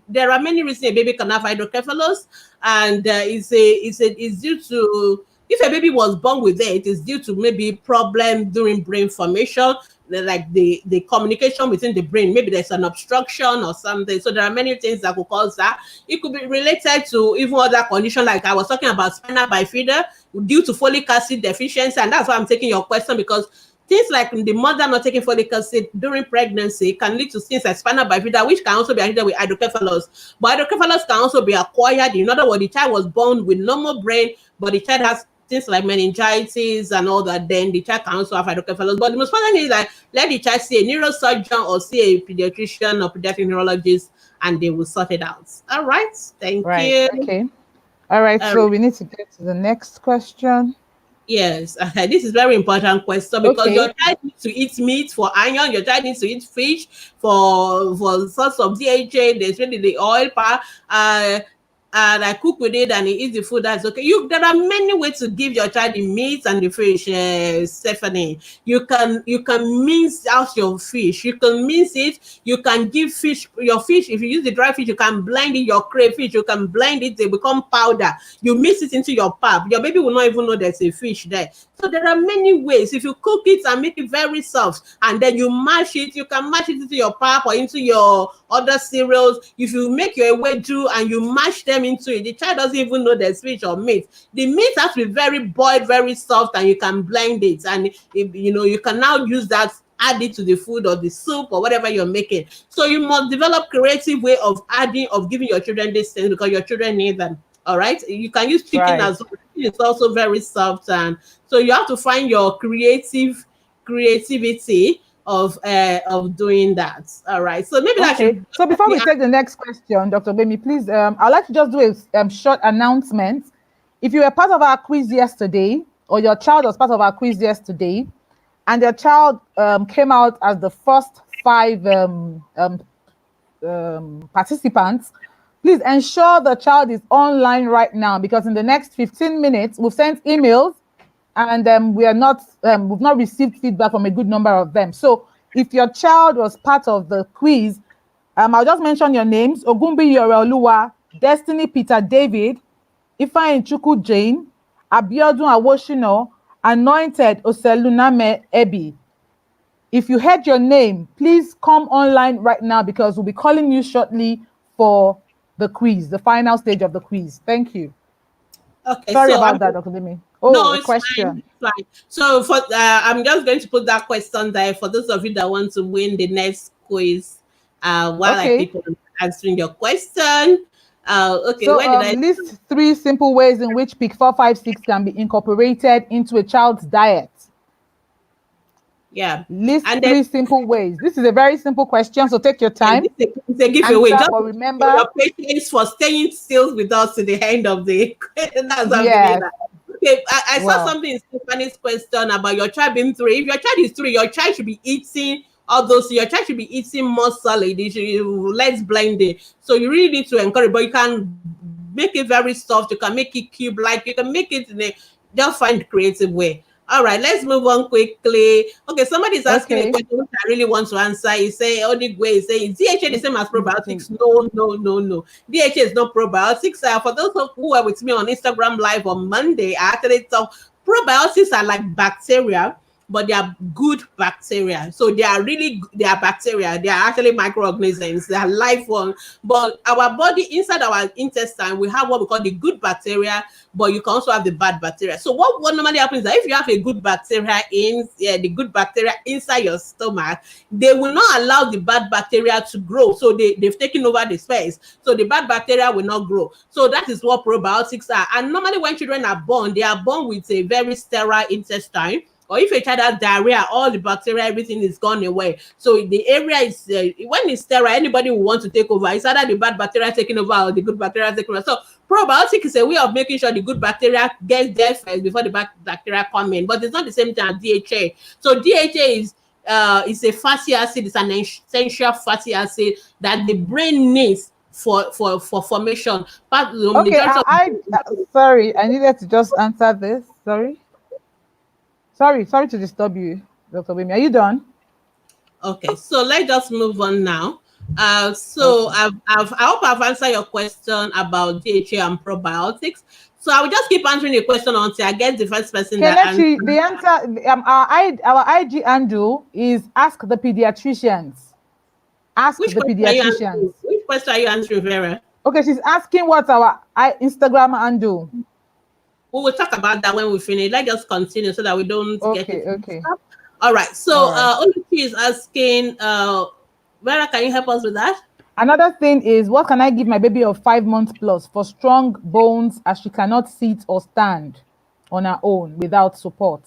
there are many reasons a baby can have hydrocephalus, and it's due to, if a baby was born with it is due to maybe problem during brain formation, like the communication within the brain. Maybe there's an obstruction or something. So there are many things that could cause that. It could be related to even other conditions, like I was talking about spinal bifida due to folic acid deficiency, and that's why I'm taking your question, because Things like the mother not taking folic acid during pregnancy can lead to things like spinal bifida, which can also be associated with hydrocephalus. But hydrocephalus can also be acquired. In other words, the child was born with normal brain, but the child has things like meningitis and all that. Then the child can also have hydrocephalus. But the most important thing is that let the child see a neurosurgeon or see a pediatrician or pediatric neurologist, and they will sort it out. All right. Thank Right. you. Okay. All right. So we need to get to the next question. Yes, this is very important question because your Okay. child needs to eat meat for iron. Your child needs to eat fish for source of DHA. There's really the oil part. And I cook with it and he eats the food. That's okay. There are many ways to give your child the meat and the fish. Stephanie, you can mince out your fish. You can mince it. You can give your fish. If you use the dry fish, you can blend it. Your crayfish, you can blend it. They become powder. You mix it into your pap. Your baby will not even know there's a fish there. So there are many ways. If you cook it and make it very soft, and then you mash it, you can mash it into your pap or into your other cereals. If you make your ewedu and you mash them into it, the child doesn't even know there's fish or meat. The meat has to be very boiled, very soft, and you can blend it. And you can now use that, add it to the food or the soup or whatever you're making. So you must develop creative way of giving your children these things because your children need them. All right. You can use chicken Right. as well. It's also very soft, and so you have to find your creativity of doing that. All right. So maybe that Okay. should So before we take the next question, Dr. Bemi, please, I'd like to just do a short announcement. If you were part of our quiz yesterday, or your child was part of our quiz yesterday, and your child came out as the first 5 participants, please ensure the child is online right now, because in the next 15 minutes, we've sent emails and we've not received feedback from a good number of them. So if your child was part of the quiz, I'll just mention your names: Ogumbi Yoreoluwa, Destiny Peter David, Ifeanyi Chukwu Jane, Abiodun Awoshino, Anointed Oseluname Ebi. If you heard your name, please come online right now, because we'll be calling you shortly for the quiz, the final stage of the quiz. Thank you. Okay, Sorry so about that, Dr. Demi. no, A it's fine. question. It's fine. So I'm just going to put that question there for those of you that want to win the next quiz. While I Okay. keep on answering your question. Okay, So where did I? list 3 simple ways in which PIC 456 can be incorporated into a child's diet. Yeah, List and then 3 simple ways. This is a very simple question, so take your time. it's a giveaway. Answer, Just but for remember, your patience for staying still with us to the end of the. That's what I'm giving you yes, that. Okay, I saw well, something in Stephanie's question about your child being 3. If your child is 3, your child should be eating all those. Your child should be eating more solid. Let's blend it. So you really need to encourage, but you can make it very soft. You can make it cube like. You can make it in a just find creative way. All right, let's move on quickly. Okay, somebody is asking a okay. question which I really want to answer. You say, Odigwe is saying, DHA the same as probiotics? No, no, no, no. DHA is not probiotics. For those who were with me on Instagram Live on Monday, I actually thought probiotics are like bacteria, but they are good bacteria. So they are bacteria. They are actually microorganisms. They are life form. But our body, inside our intestine, we have what we call the good bacteria, but you can also have the bad bacteria. So what normally happens is that if you have a good bacteria the good bacteria inside your stomach, they will not allow the bad bacteria to grow. So they've taken over the space. So the bad bacteria will not grow. So that is what probiotics are. And normally when children are born, they are born with a very sterile intestine. Or if a child has diarrhea, all the bacteria, everything is gone away. So the area is, when it's sterile, anybody will want to take over. It's either the bad bacteria taking over or the good bacteria taking over. So probiotic is a way of making sure the good bacteria gets there first before the bad bacteria come in. But it's not the same thing as DHA. So DHA is a fatty acid. It's an essential fatty acid that the brain needs for formation. But Okay, sorry, I needed to just answer this. Sorry to disturb you, Dr. Bimi. Are you done? Okay, so let's just move on now. I hope I've answered your question about DHA and probiotics. So I will just keep answering the question until I get the first person that answers. The answer, our IG handle is Ask the Pediatricians. Ask the Pediatricians. Which question are you answering, Vera? Okay, she's asking what's our Instagram handle. We will talk about that when we finish. Let's just continue so that we don't get it. Okay. All right. All So right. Oluchi is asking, Vera, can you help us with that? Another thing is, what can I give my baby of 5 months plus for strong bones as she cannot sit or stand on her own without support?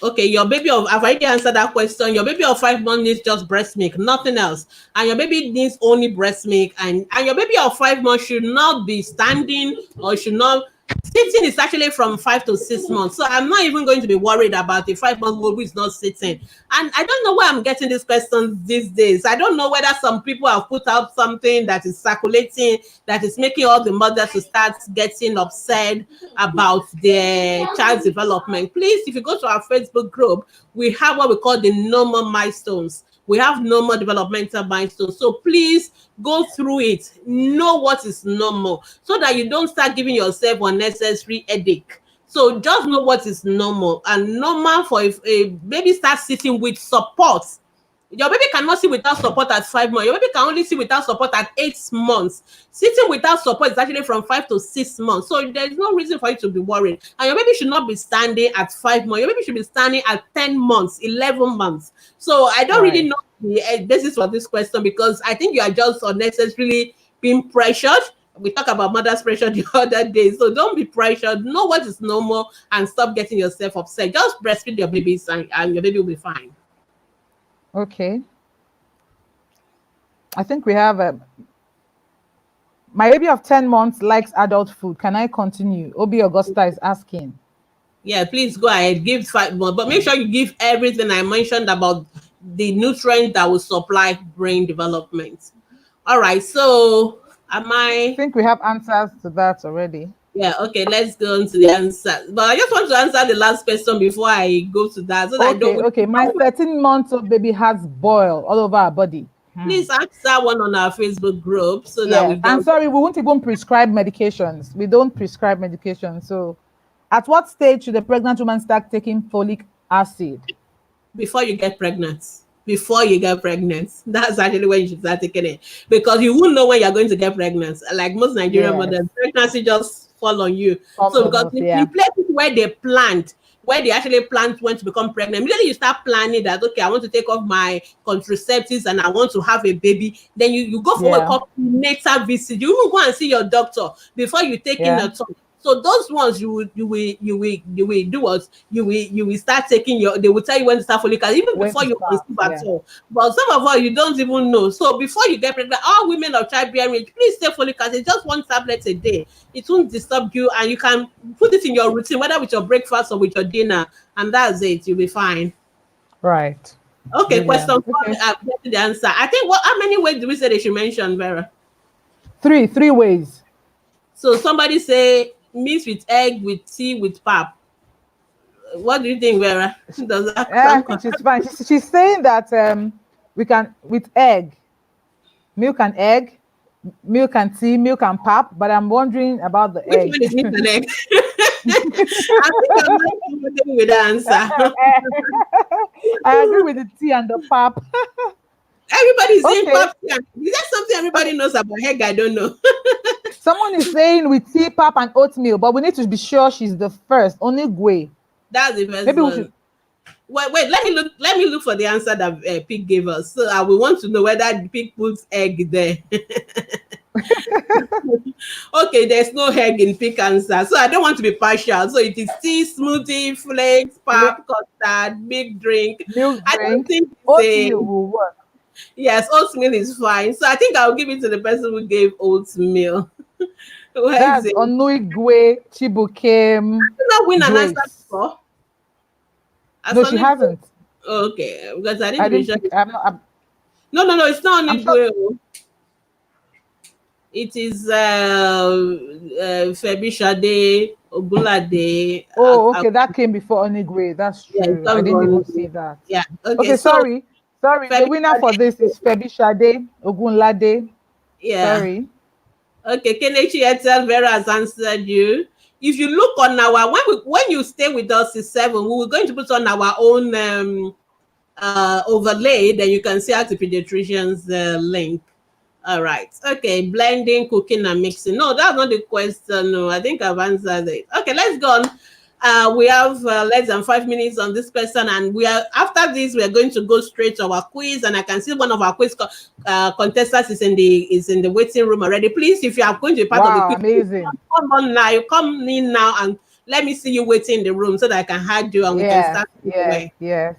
Okay, your baby of I've already answered that question. Your baby of 5 months needs just breast milk, nothing else. And your baby needs only breast milk. And your baby of 5 months should not be standing or should not sitting is actually from 5 to 6 months. So I'm not even going to be worried about the 5 month old who is not sitting. And I don't know why I'm getting these questions these days. I don't know whether some people have put out something that is circulating that is making all the mothers to start getting upset about their child's development. Please, if you go to our Facebook group, we have what we call the normal milestones. We have normal developmental milestones. So please go through it. Know what is normal so that you don't start giving yourself unnecessary headache. So just know what is normal. And normal for if a baby starts sitting with support. Your baby cannot sit without support at 5 months. Your baby can only sit without support at 8 months. Sitting without support is actually from 5 to 6 months. So there's no reason for you to be worried. And your baby should not be standing at 5 months. Your baby should be standing at 10 months, 11 months. So I don't really Right. know the basis for this question because I think you are just unnecessarily being pressured. We talked about mother's pressure the other day. So don't be pressured. Know what is normal and stop getting yourself upset. Just breastfeed your babies and your baby will be fine. Okay. I think we have a. My baby of 10 months likes adult food. Can I continue? Obi Augusta is asking. Yeah, please go ahead. Give 5 more, but make sure you give everything I mentioned about the nutrients that will supply brain development. All right. So, am I I? think we have answers to that already. Yeah. Okay. Let's go on to the answer. But I just want to answer the last question before I go to that, so that I Okay, don't. okay. My 13 months old baby has boil all over her body. Please ask that one on our Facebook group so that we Yes. And don't. sorry, we won't even prescribe medications. We don't prescribe medications. So, at what stage should a pregnant woman start taking folic acid? Before you get pregnant. Before you get pregnant, that's actually when you should start taking it because you won't know when you're going to get pregnant. Like most Nigerian Yes. mothers, pregnancy just fall on you. Comes So on because us, in yeah. places where they planned, where they actually planned when to become pregnant, immediately you start planning that okay, I want to take off my contraceptives and I want to have a baby. Then you go for what we Yeah. call prenatal visit. You even go and see your doctor before you take in Yeah. a talk. So those ones you will do what you will start taking your they will tell you when to start folic acid even When before to you start. conceive at Yeah. all. But some of us you don't even know. So before you get pregnant, all women of childbearing age, please take folic acid, just one tablet a day. It won't disturb you and you can put it in your routine, whether with your breakfast or with your dinner, and that's it. You'll be fine. Right. Okay, question Brilliant. four. Okay. Get to the answer. I think what how many ways do we say they should mention, Vera? Three ways. So somebody say mix with egg, with tea, with pap. What do you think, Vera? Does that Yeah, I sound think correct? she's fine. She's saying that we can with egg, milk and egg, milk and tea, milk and pap, but I'm wondering about the Which egg. one is mix and egg? I think I'm not comfortable with the answer. I agree with the tea and the pap. Everybody is saying Okay. pap. Is that something everybody Okay. knows about egg? I don't know. Someone is saying with tea, pap, and oatmeal, but we need to be sure she's the first. Only Gwe. That's the first Maybe we one. should. Wait. Let me look. Let me look for the answer that Pig gave us. So I will want to know whether the pig puts egg there. Okay, there's no egg in pig answer, so I don't want to be partial. So it is tea, smoothie, flakes, pap, custard, big drink. Milk I don't drink. think it's Oatmeal a will work. yes. Oatmeal is fine. So I think I'll give it to the person who gave oatmeal. Where is That's it? Onui Chibukem Did not win an answer Grace. before. As No, she only hasn't. okay, because I need I to be didn't sure. pick. I'm not. No, it's not I'm only sure. Igwe. It is Febi Sade, Ogunlade. Oh, okay. That came before Onigwe. That's Yeah, it's true. I not didn't even only see that. yeah. Okay, Okay, so sorry. Sorry. The Febi winner for this Sade, is Febi Shade Ogunlade. yeah. Sorry. Okay, Kelechi Etel Vera has answered you. If you look on our when you stay with us is 7, we were going to put on our own overlay, then you can see how to pediatricians link. All right. Okay. Blending, cooking, and mixing. No, that's not the question. No, I think I've answered it. Okay, let's go on. We have less than 5 minutes on this question, and we are after this we are going to go straight to our quiz. And I can see one of our quiz contestants is in the waiting room already. Please, if you are going to be part of the Wow, quiz, amazing. come on now. You come in now and let me see you waiting in the room so that I can hide you and we can Yes, start right yes, away. yes.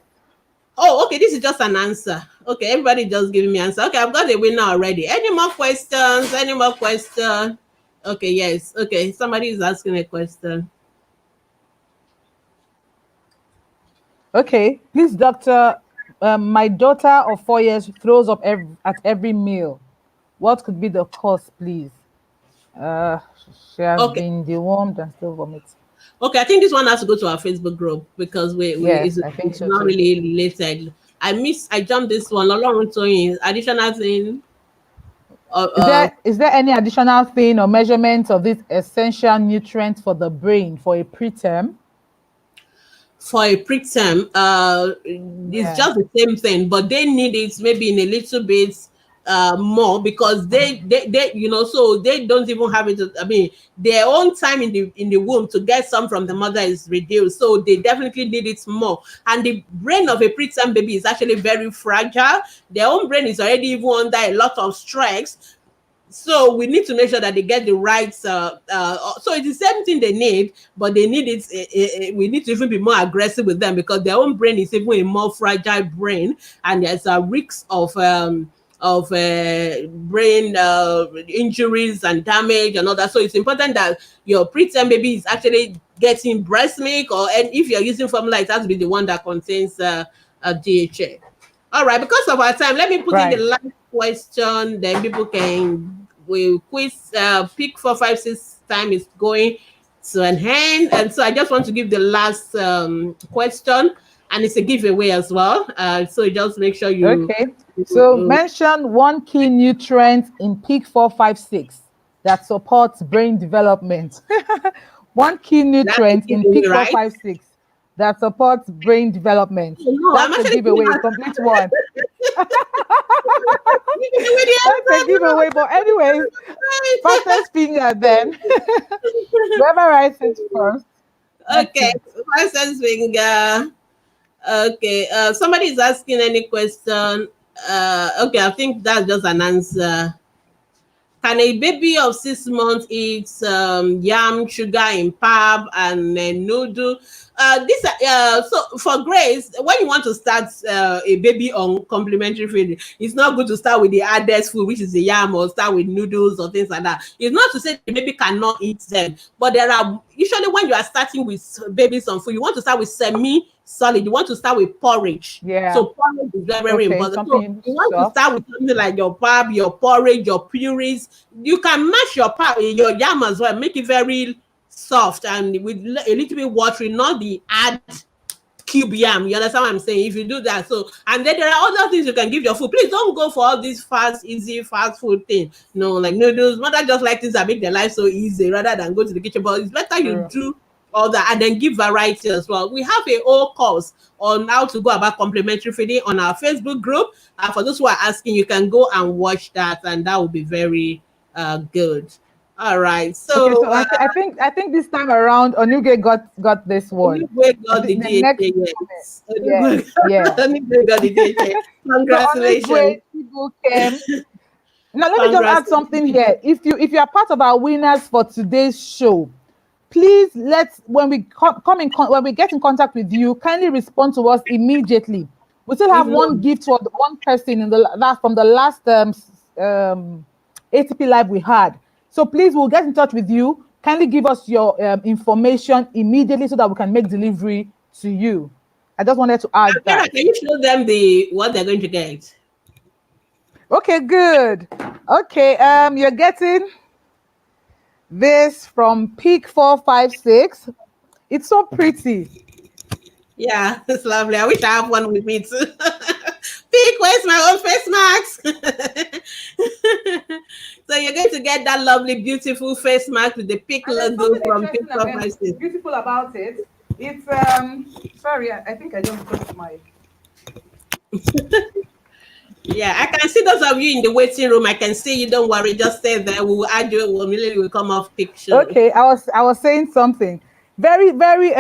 Oh, okay. This is just an answer. Okay, everybody just giving me answer. Okay, I've got a winner already. Any more questions? Any more questions? Okay, yes. Okay, somebody is asking a question. Okay, please, doctor. My daughter of 4 years throws up at every meal. What could be the cause, please? Uh, she has Okay, been dewormed and still vomits. okay. I think this one has to go to our Facebook group because we Yes, I think it's so not too. really related. I jumped this one. Olorun Toyin, additional thing. Uh, Is uh, there any additional thing or measurement of this essential nutrient for the brain for a preterm? for a preterm, it's Yeah. just the same thing, but they need it maybe in a little bit more because they so they don't even have it. I mean, their own time in the womb to get some from the mother is reduced, so they definitely need it more. And the brain of a preterm baby is actually very fragile. Their own brain is already even under a lot of stress, so we need to make sure that they get the right so it's the same thing they need, but they need it we need to even be more aggressive with them because their own brain is even a more fragile brain, and there's a risk of brain injuries and damage and all that. So it's important that your preterm baby is actually getting breast milk, or and if you're using formula, it has to be the one that contains a DHA. All right, because of our time, let me put in the Right. last question. Then people can we quiz pick 456 time is going to an end, and so I just want to give the last question, and it's a giveaway as well. So just make sure Okay. So you mention one key nutrient in Peak 456 that supports brain development. One key that's a nutrient in giveaway, Peak right? 456 that supports brain development. Oh, no, I'm That's a actually giving giveaway, a out complete one. giving away the That's a giveaway. But anyways, fastest finger then. answer. Whoever writes it first gets Okay, it. license finger. Okay, somebody is asking any question. Okay, I think that's just an answer. Can a baby of 6 months eat yam, sugar in pap, and noodle? So for Grace, when you want to start a baby on complementary feeding, it's not good to start with the hardest food, which is the yam, or start with noodles or things like that. It's not to say the baby cannot eat them, but there are usually when you are starting with babies on food, you want to start with semi solid. You want to start with porridge. Yeah. So porridge is very, very Okay. important. So Something you want to soft. start with something like your pap, your porridge, your purees. You can mash your pap, your yam as well, make it very soft and with a little bit watery, not the hard cube yam. You understand what I'm saying? If you do that, so and then there are other things you can give your food. Please don't go for all these fast, easy, fast food things. No, like noodles. Mother just like things that make their life so easy rather than go to the kitchen. But it's better you True. do all that and then give variety as well. We have a whole course on how to go about complementary feeding on our Facebook group. For those who are asking, you can go and watch that, and that will be very good. All right. Okay, So so I think this time around Onuge got this one. Onigwe I got the think the next DHA, comment. yes. Yes, yes. Onigwe got the DHA. So Onugwe Congratulations. people came. Now let me just add something Congratulations. here. If you are part of our winners for today's show, please let's when we when we get in contact with you, kindly respond to us immediately. We still If have not, one gift for the one person in the last from the last ATP live we had. So please, we'll get in touch with you. Kindly give us your information immediately so that we can make delivery to you. I just wanted to add Vera, that. can you show them the what they're going to get? Okay, good. Okay, you're getting this from Peak 456. It's so pretty. Yeah, it's lovely. I wish I have one with me too. Pick, where's my own face mask? So you're going to get that lovely, beautiful face mask with the pick And there's logo something from interesting Pick and 456. beautiful about it. It's sorry, I think I just got my Yeah, I can see those of you in the waiting room. I can see you. Don't worry, just stay there. We will add you. We'll immediately will come off picture. okay. I was saying something. very, very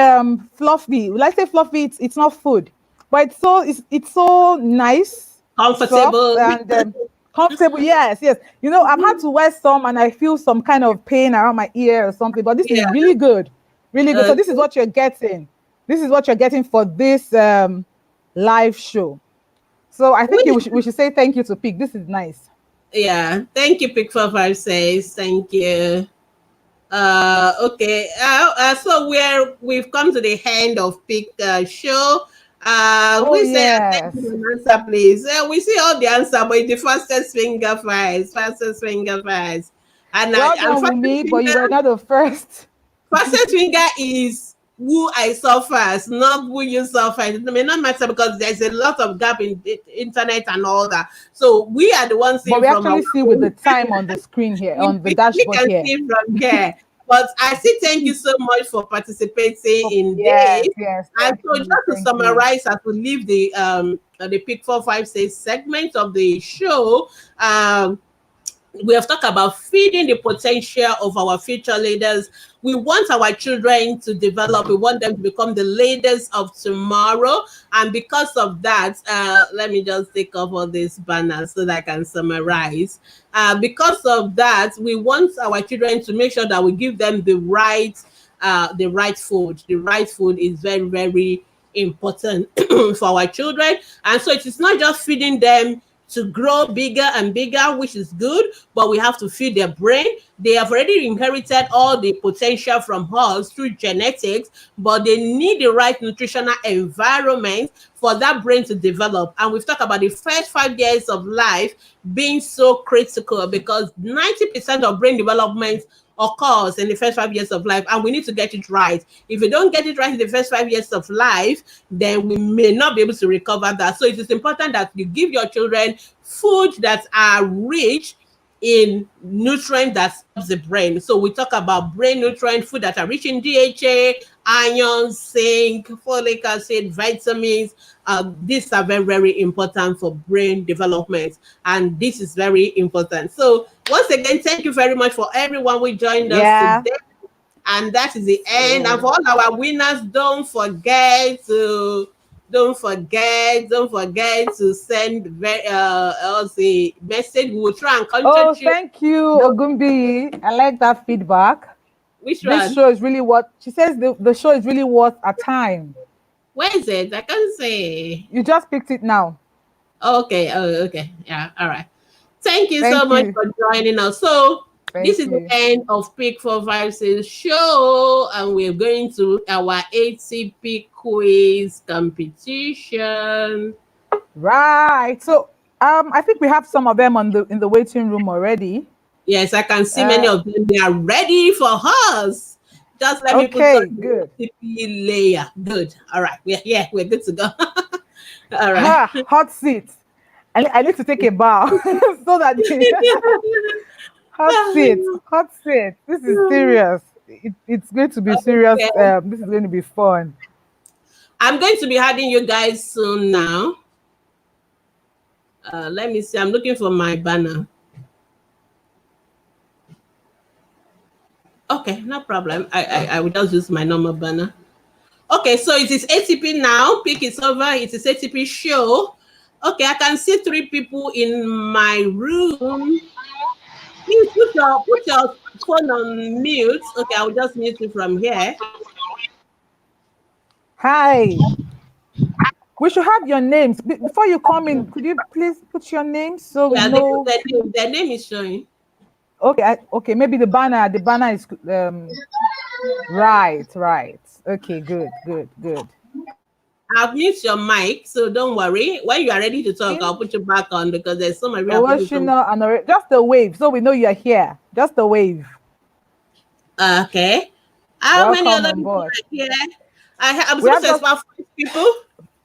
fluffy. Will I say fluffy? It's not food, but it's so nice, soft, Comfortable. and comfortable. Yes, yes. You know, I've had to wear some, and I feel some kind of pain around my ear or something. But this is Yeah. really good, really good. So Uh, this is what you're getting. This is what you're getting for this live show. So I think which, we should say thank you to Pig. This is nice. yeah. Thank you, Pick456. Thank you. Okay. So we've come to the end of Pick Show. Oh We say thank yes. you for an answer, please. We see all the answer, but the fastest finger first. Fastest finger first. Well And done with me, but you were not the first. fastest finger is who I saw first, not who you saw first. It may not matter because there's a lot of gap in the internet and all that. So we are the ones But seeing we from our actually see with the own. time on the screen here, on the We dashboard can here. see from here. But I still thank you so much for participating Oh, in yes, this. yes, And thank so just you, to thank you. summarize, as we leave the Pick 456 segment of the show, we have talked about feeding the potential of our future leaders. We want our children to develop. We want them to become the leaders of tomorrow. And because of that, let me just take off all these banners so that I can summarize. Because of that, we want our children to make sure that we give them the right food. The right food is very, very important for our children. And so it is not just feeding them to grow bigger and bigger, which is good, but we have to feed their brain. They have already inherited all the potential from us through genetics, but they need the right nutritional environment for that brain to develop. And we've talked about the first 5 years of life being so critical because 90% of brain development occurs in the first 5 years of life, and we need to get it right. If we don't get it right in the first 5 years of life, then we may not be able to recover that. So it is important that you give your children food that are rich in nutrient that helps the brain. So we talk about brain nutrient food that are rich in DHA, iron, zinc, folic acid, vitamins. These are very, very important for brain development, and this is very important. So once again, thank you very much for everyone who joined us Yeah. today. And that is the end. And So, for all our winners, don't forget to send us a message. We will try and oh, contact you. thank you, Don't- Ogumbi. I like that feedback. Which This one? show is really what she says. The show is really worth our time. Where is it? I can't say. You just picked it now. Okay. Oh, okay. Yeah. All right. Thank you so Thank much you. for joining us. So this Thank is the you. end of Pick 456 show, and we're going to our ATP quiz competition. Right. So, I think we have some of them on the in the waiting room already. Yes, I can see many Uh, of them. They are ready for us. Just let me put on okay, the good. ATP layer. Good. All right. We're good to go. All right. Ha, hot seat. I need to take a bow so that hot seat, hot seat. This is serious. It's going to be serious. Okay. This is going to be fun. I'm going to be adding you guys soon now. Let me see. I'm looking for my banner. Okay, no problem. I will just use my normal banner. Okay, so it is ATP now. Pick is over. It is ATP show. Okay, I can see 3 people in my room. Please put your phone on mute. Okay, I'll just mute you from here. Hi. We should have your names before you come in. Could you please put your names so we Yeah, know? their name is showing. Okay, okay. Maybe the banner is right, right. Okay, good, good, good. I'll mute your mic, so don't worry. When you are ready to talk, I'll In put you back on because there's so many people. Owoshina and just a wave, so we know you're here. Just a wave. Okay. How many Welcome other on people board. are here? I'm We supposed have to just expect 5 people,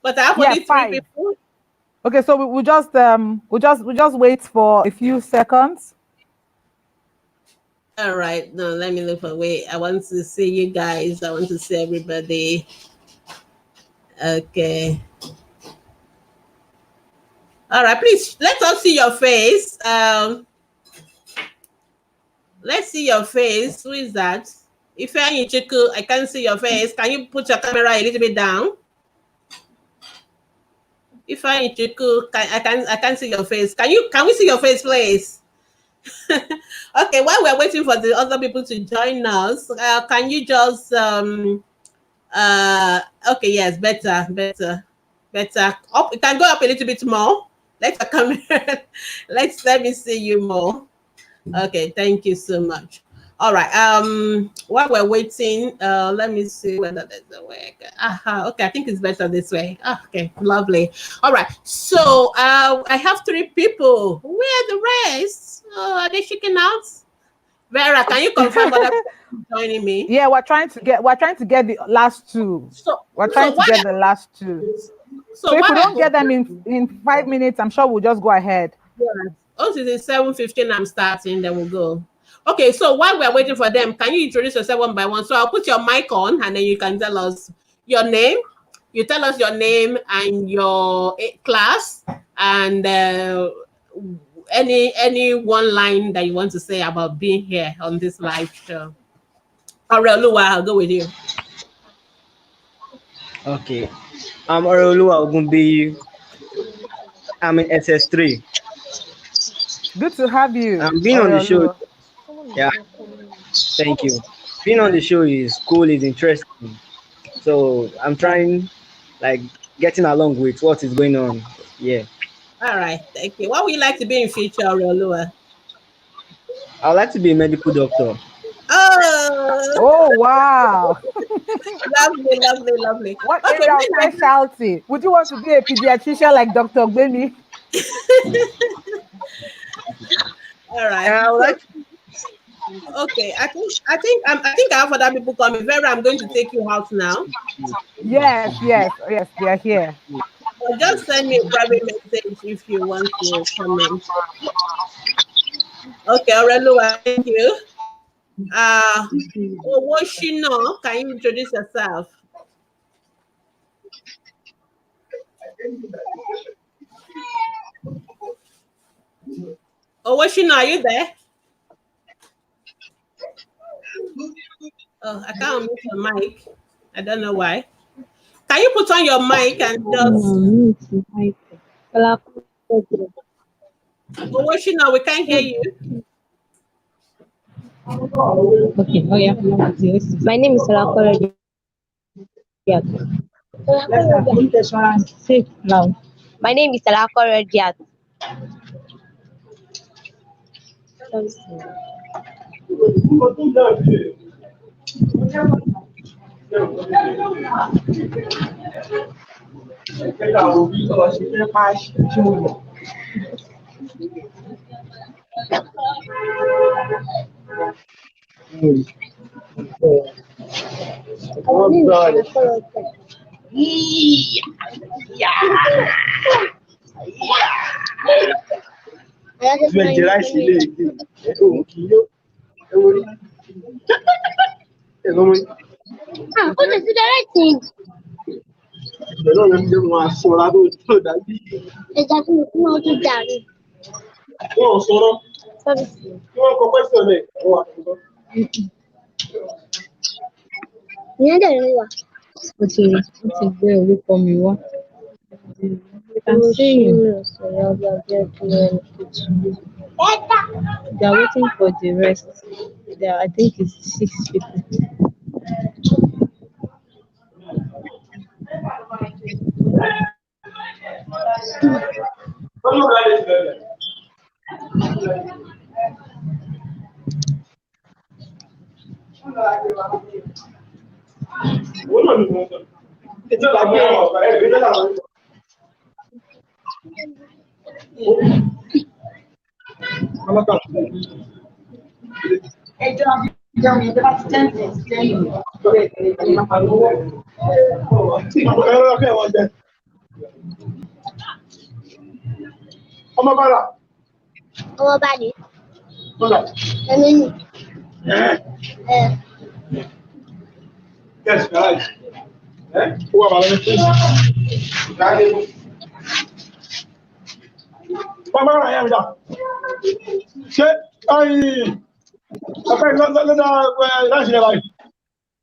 but I have yeah only 3 5. people. Okay, so we'll just wait for a few seconds. All right. No, let me look for wait. I want to see you guys. I want to see everybody. Okay. All right. Please let us see your face. Let's see your face. Who is that? Ifeanyi Chiku, I can't see your face. Can you put your camera a little bit down? Ifeanyi Chiku, I can see your face. Can we see your face, please? Okay, while we're waiting for the other people to join us, can you just okay, yes, better. Up, you can go up a little bit more. Let the camera let me see you more. Okay, thank you so much. All right. While we're waiting, let me see whether there's a way. Okay, I think it's better this way. Okay, lovely. All right. So I have 3 people. Where are the rest? Oh, are they shaking out? Vera, can you confirm whether joining me? Yeah, we're trying to get the last 2. So We're so trying to why get the last 2. so So if why we are don't get them in 5 minutes, I'm sure we'll just go ahead. once it's 7:15, I'm starting, then we'll go. Okay, so while we're waiting for them, can you introduce yourself one by one? So I'll put your mic on and then you can tell us your name. You tell us your name and your class and any one line that you want to say about being here on this live show. Aureluwa, I'll go with you. Okay. I'm Arolua Ogunbiyi. I'm in SS3. Good to have you, Being on the show, Oreoluwa. yeah, thank you. Being on the show is cool, is interesting. So I'm trying, like, getting along with what is going on. Yeah. All right, thank you. What would you like to be in future, Aureluwa? I would like to be a medical doctor. Oh, Oh wow. lovely. What Okay, area of specialty? Would you want to be a pediatrician like Dr. Gbemi? all And right. I would So, like okay, I think I have other people coming. Vera, I'm going to take you out now. Yes, they are here. Or just send me a private message if you want to comment. Okay, Aureluwa, thank you. Uh, Owoshino, can you introduce yourself? Owoshino, are you there? Oh, I can't mute your mic. I don't know why. Can you put on your mic and just Owoshino, we can't hear you. Okay, oh yeah. My name is Salakoro Diat. Say it loud. My name is Salakoro Diat. Ó ti gbé orúkọ mi wá. I can see you. They are waiting for the rest. There, I think it's 6 people.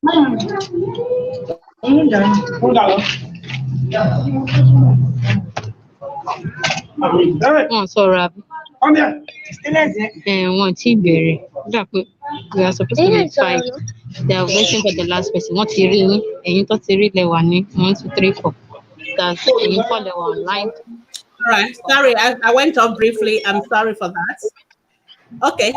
Wọ́n sọ̀rọ̀ àbí? Wọ́n ti bẹ̀rẹ̀. Ó dà pé we are supposed to be 5. They are waiting for the last person. Wọ́n ti rí yín. Ẹ̀yin tó ti rí lẹ wà ní 1, 2, 3, 4. That's ẹ̀yin kọ́ lẹ wà online. All right. Sorry, I went off briefly. I'm sorry for that. Okay.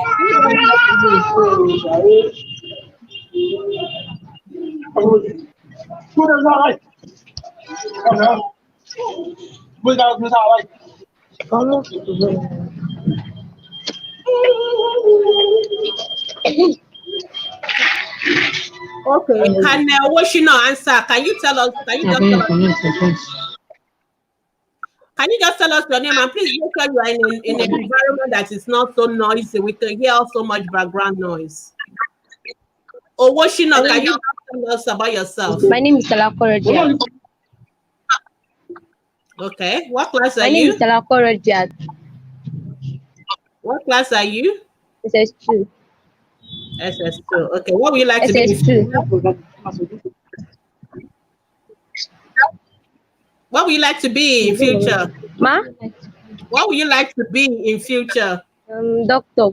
Okay. Can Woshino answer? Can you tell us? Can you just tell us your name, and please make sure you are in an environment that is not so noisy. We can hear so much background noise. Woshino, can you tell us about yourself? My name is Salakorodia. Okay. What class are My you? name is Salakorodia. What class are you? SS2. SS2. Okay. What would you like to be? What would you like to be in future? Ma? What would you like to be in future? Doctor.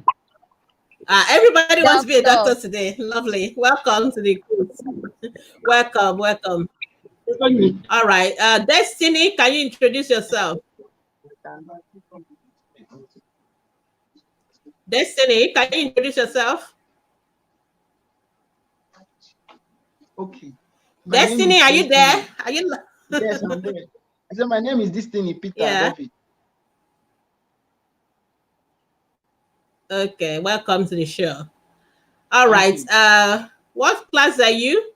Everybody wants to be a doctor today. Lovely. Welcome to the course. Welcome. All right. Destiny, can you introduce yourself? Destiny, can you introduce yourself? Okay. Destiny, are you there? Are you? Yes, I'm there. I said my name is Destiny Peter. Yeah. David. Okay, welcome to the show. All right. What class are you?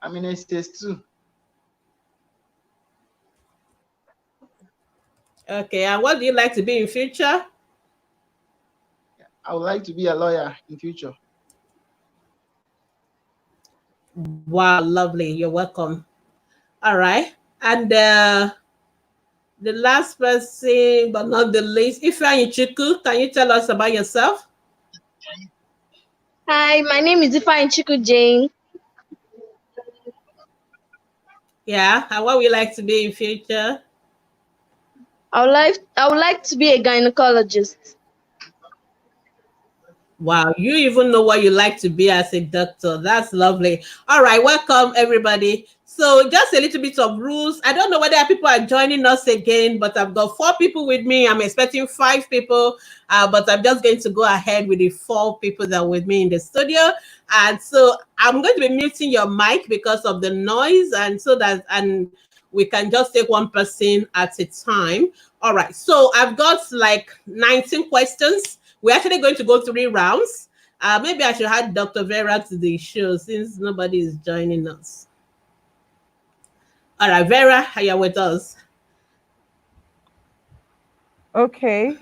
I'm in SS2. Okay, and what do you like to be in future? I would like to be a lawyer in future. Wow, lovely. You're welcome. All right. And the last person, but not the least, Ifeanyi Chukwu, can you tell us about yourself? Hi, my name is Ifeanyi Chukwu Jane. Yeah, and what would you like to be in future? I would like to be a gynecologist. Wow, you even know what you like to be as a doctor. That's lovely. All right, welcome everybody. So just a little bit of rules. I don't know whether people are joining us again, but I've got 4 people with me. I'm expecting 5 people, but I'm just going to go ahead with the 4 people that are with me in the studio. And so I'm going to be muting your mic because of the noise, and so that we can just take one person at a time. All right, so I've got like 19 questions. We're actually going to go 3 rounds. Maybe I should add Dr. Vera to the show since nobody is joining us. All right, Vera, are you with us? Okay.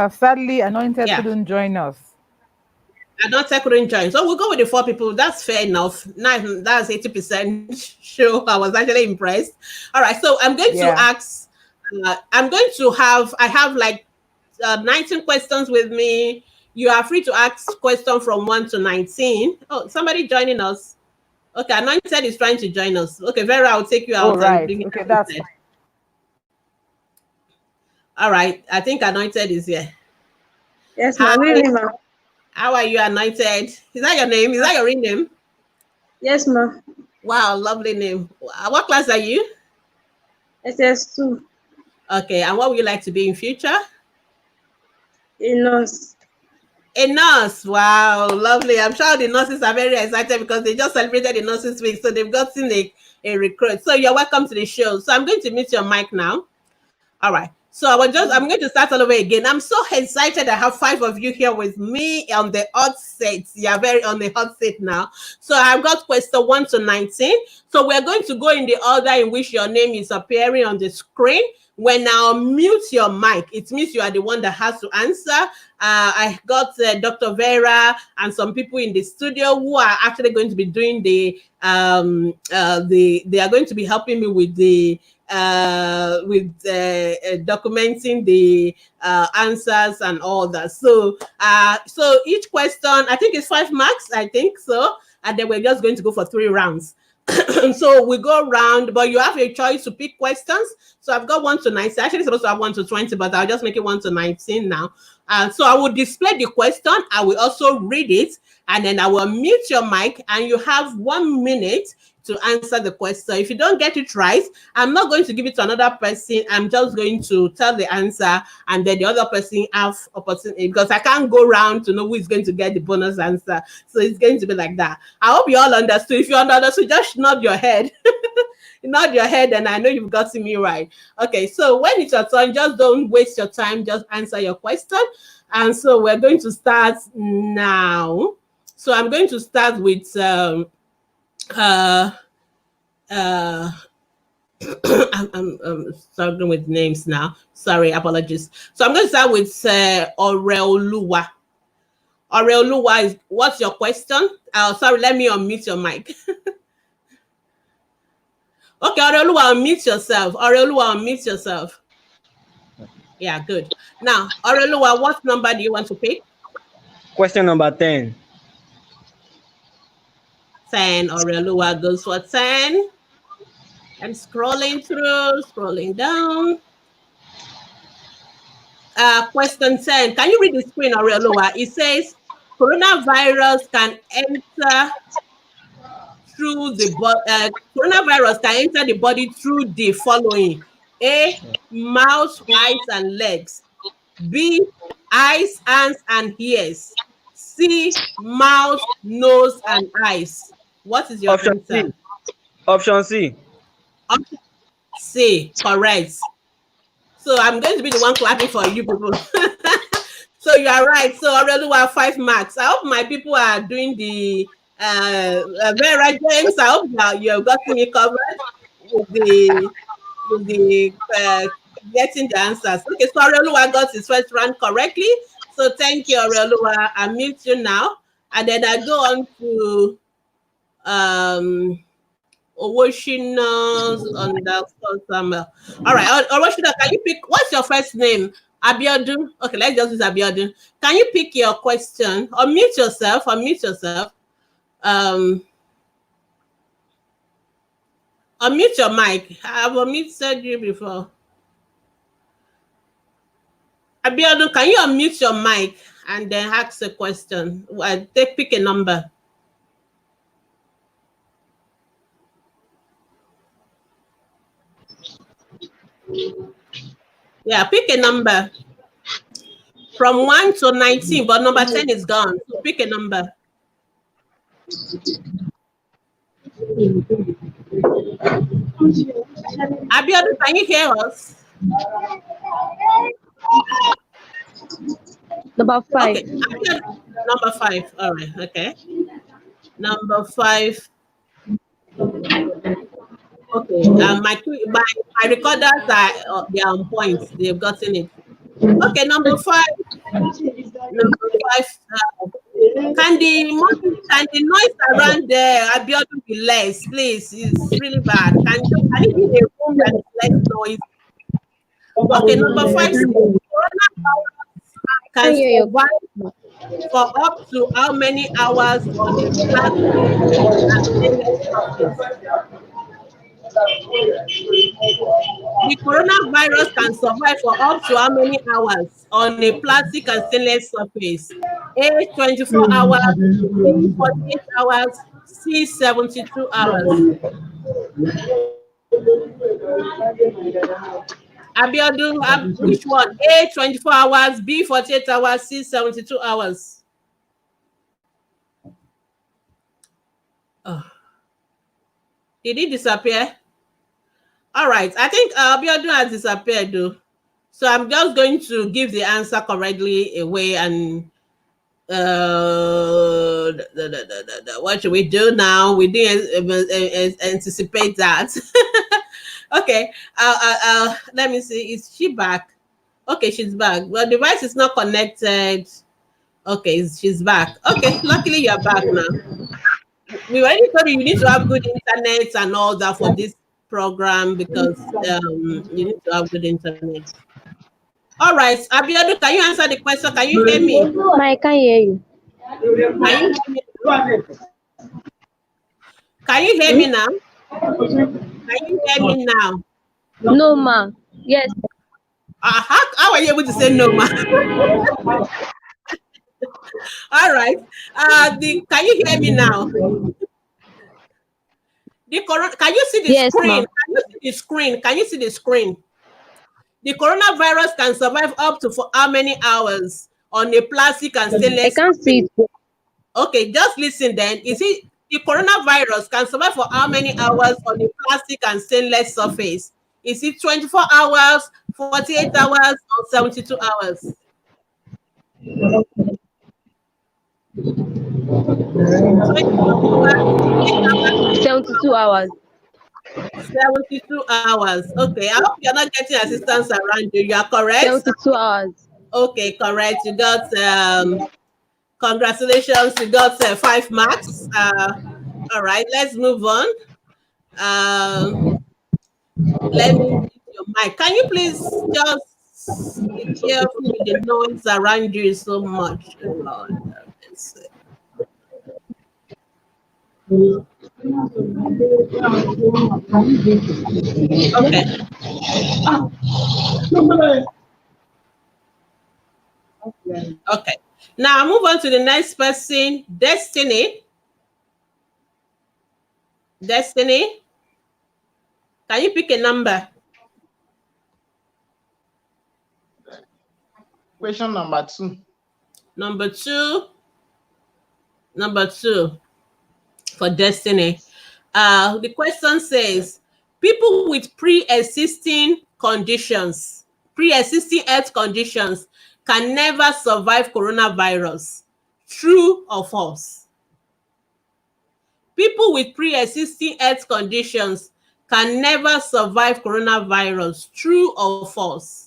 Sadly, Anointed couldn't join us. Anointed couldn't join. So we'll go with the 4 people. That's fair enough. That's 80% sure. I was actually impressed. All right, so I'm going to ask, I have like 19 questions with me. You are free to ask questions from 1 to 19. Oh, somebody joining us. Okay, Anointed is trying to join us. Okay, Vera, I'll take you out. Oh, right. Okay, that's fine. All right, I think Anointed is here. Yes, ma'am. Really, ma'am. How are you, Anointed? Is that your name? Is that your real name? Yes, ma'am. Wow, lovely name. What class are you? SS2. Okay, and what would you like to be in future? A nurse. A nurse. Wow, lovely. I'm sure the nurses are very excited because they just celebrated the Nurses Week, so they've gotten a recruit. So you're welcome to the show. So I'm going to mute your mic now. All right. So I'm going to start all over again. I'm so excited. I have 5 of you here with me on the hot seat. You're very on the hot seat now. So I've got question 1 to 19. So we're going to go in the order in which your name is appearing on the screen. When I mute your mic, it means you are the one that has to answer. I got Dr. Vera and some people in the studio who are actually going to be doing they are going to be helping me with the documenting the answers and all that. So so each question, I think it's 5 marks, I think so. and then we're just going to go for 3 rounds. So we go round, but you have a choice to pick questions. So I've got 1 to 19. Actually, supposed to have 1 to 20, but I'll just make it 1 to 19 now. So I will display the question. I will also read it, and then I will mute your mic, and you have 1 minute to answer the question. If you don't get it right, I'm not going to give it to another person. I'm just going to tell the answer, and then the other person have opportunity, because I can't go around to know who is going to get the bonus answer. So it's going to be like that. I hope you all understood. If you understood, just nod your head. Nod your head, and I know you've gotten me right. Okay, so when it's your turn, just don't waste your time. Just answer your question. And so we're going to start now. So I'm going to start with I'm struggling with names now. Sorry, apologies. So I'm going to start with Oreoluwa. Oreoluwa, what's your question? Sorry, let me unmute your mic. Okay, Oreoluwa, unmute yourself. Oreoluwa, unmute yourself. Yeah, good. Now, Oreoluwa, what number do you want to pick? Question number 10. 10. Oreoluwa goes for 10. I'm scrolling through, scrolling down. Question 10. Can you read the screen, Oreoluwa? It says, coronavirus can enter through the body. Coronavirus can enter the body through the following: A, mouth, eyes, and legs. B, eyes, hands, and ears. C, mouth, nose, and eyes. What is your Option answer? C. Option C. Option C, correct. So I'm going to be the one clapping for you people. So you are right. So Oreoluwa, 5 marks. I hope my people are doing the Vera James. I hope you've gotten me covered with the getting the answers. Okay, so Oreoluwa got his first round correctly. So thank you, Oreoluwa. I mute you now, and then I go on to Owoshina's underscore Samuel. All right, Owoshina, can you pick? What's your first name? Abiodun. Okay, let's just use Abiodun. Can you pick your question? Unmute yourself. Unmute yourself. Unmute your mic. I've unmuted you before. Abiodun, can you unmute your mic and then ask a question? Pick a number. Yeah, pick a number. From 1 to 19, but number 10 is gone. So pick a number. Abiodun, can you hear us? Number 5. Okay, Abiodun, number 5. All right, okay. Number 5. Okay, my recorders are they are on point. They've gotten it. Okay, number 5. Number 5. Can the noise around there, Abiodun, be less, please? It's really bad. Can it be a room that is less noise? Okay, number 5. Coronavirus can survive for up to how many hours on a plastic and stainless surface? The coronavirus can survive for up to how many hours on a plastic and stainless surface? A, 24 hours, B, 48 hours, C, 72 hours. Abiodun, which one? A, 24 hours, B, 48 hours, C, 72 hours. Oh. Did it disappear? All right, I think Abiodun has disappeared though. So I'm just going to give the answer correctly away, and what should we do now? We didn't anticipate that. Okay, let me see. Is she back? Okay, she's back. Well, the device is not connected. Okay, she's back. Okay, luckily you're back now. We already told you need to have good internet and all that for this program, because you need to have good internet. All right, Abiodun, can you answer the question? Can you hear me? I can't hear you. Can you hear me? Can you hear me now? Can you hear me now? No, ma. Yes. How are you able to say no, ma? All right. Can you hear me now? Can you see the Yes, screen? ma. Can you see the screen? Can you see the screen? The coronavirus can survive up to for how many hours on a plastic and I stainless can't see surface? it. Okay, just listen then. You see, the coronavirus can survive for how many hours on a plastic and stainless surface? Is it 24 hours, 48 hours, or 72 hours? 72 hours. 72 hours. Okay, I hope you're not getting assistance around you. You are correct? 72 hours. Okay, correct. You got, congratulations, you got 5 marks. All right, let's move on. Let me mute your mic. Can you please just be careful with the noise around you so much? Oh, Lord. Okay. Okay. Now move on to the next person, Destiny. Destiny, can you pick a number? Question number 2. Number two for Destiny. The question says, people with pre-existing health conditions can never survive coronavirus. True or false? People with pre-existing health conditions can never survive coronavirus. True or false?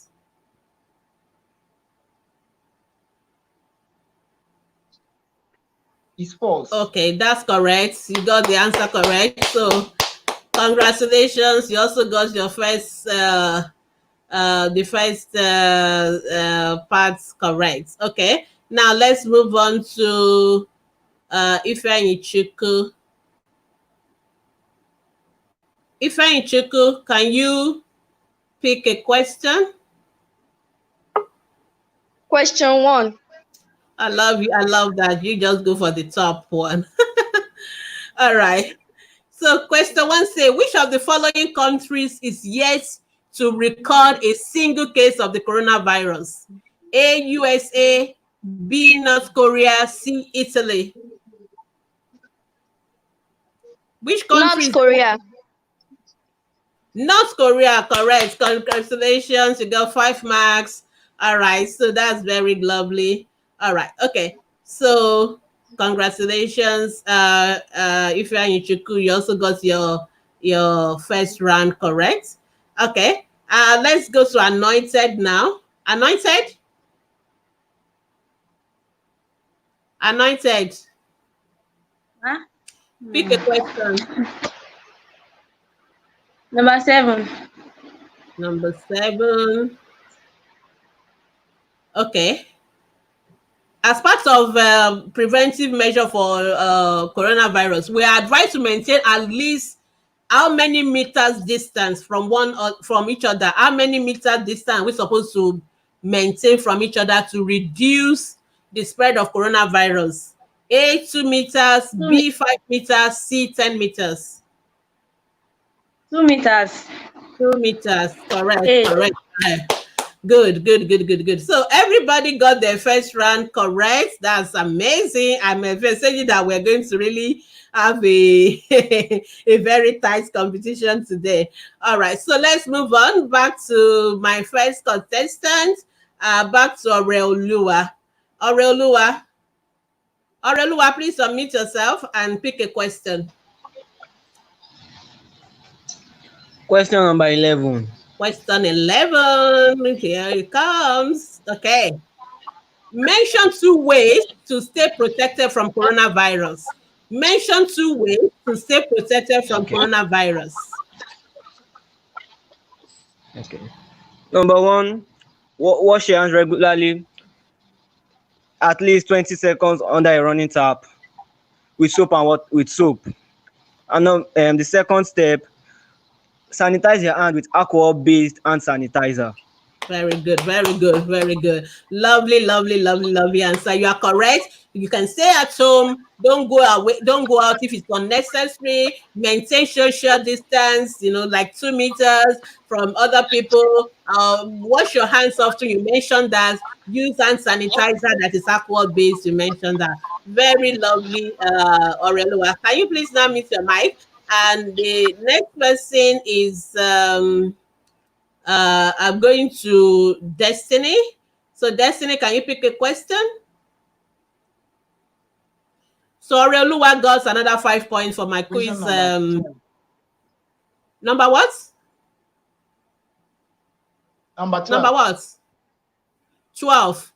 It's false. Okay, that's correct. You got the answer correct. So congratulations. You also got your first parts correct. Okay. Now let's move on to Ifeanyi Chukwu. Ifeanyi Chukwu, can you pick a question? Question 1. I love you. I love that. You just go for the top one. All right. So question 1 say, which of the following countries is yet to record a single case of the coronavirus? A, USA, B, North Korea, C, Italy. Which country? North Korea. North Korea, correct. Congratulations, you got 5 marks. All right, so that's very lovely. All right, okay. So congratulations, Ifeanyi Chukwu, you also got your first round correct. Okay, let's go to Anointed now. Anointed? Anointed. Huh? Pick a question. Number 7. Number 7. Okay. As part of preventive measure for coronavirus, we are advised to maintain at least how many meters distance from each other? How many meters distance we're supposed to maintain from each other to reduce the spread of coronavirus? A, 2 meters, B, 5 meters, C, 10 meters. 2 meters. 2 meters, correct, 8. correct. Good. So everybody got their first round correct. That's amazing. I'm saying that we're going to really have a a very tight competition today. All right, so let's move on back to my first contestant. Back to Oreoluwa. Oreoluwa, please unmute yourself and pick a question. Question number 11. Question 11. Here it comes. Okay. Mention 2 ways to stay protected from coronavirus. Mention 2 ways to stay protected from coronavirus. Okay. Number 1, wash your hands regularly, at least 20 seconds under a running tap with soap and with soap. And the second step, sanitize your hand with alcohol-based hand sanitizer. Very good, very good, very good. Lovely, lovely, lovely, lovely answer. You are correct. You can stay at home. Don't go away. Don't go out if it's unnecessary. Maintain social distance. Like 2 meters from other people. Wash your hands often. You mentioned that. Use hand sanitizer that is alcohol based. You mentioned that. Very lovely, Aurelia. Can you please now mute your mic? And the next person is I'm going to Destiny. So Destiny, can you pick a question? So Aureoluwa got another 5 points for my quiz. Number what? Number 12. Number what? 12.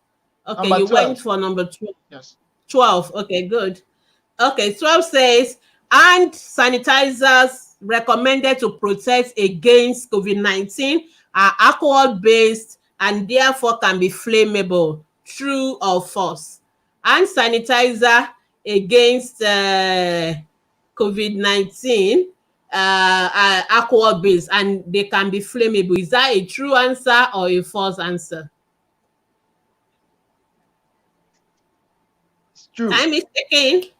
Okay, Number you 12. went for number 12. Yes. 12. Okay, good. Okay, 12 says, hand sanitizers recommended to protect against COVID-19 are alcohol-based and therefore can be flammable. True or false? Hand sanitizer against COVID-19 are alcohol-based and they can be flammable. Is that a true answer or a false answer? It's true. Time is ticking.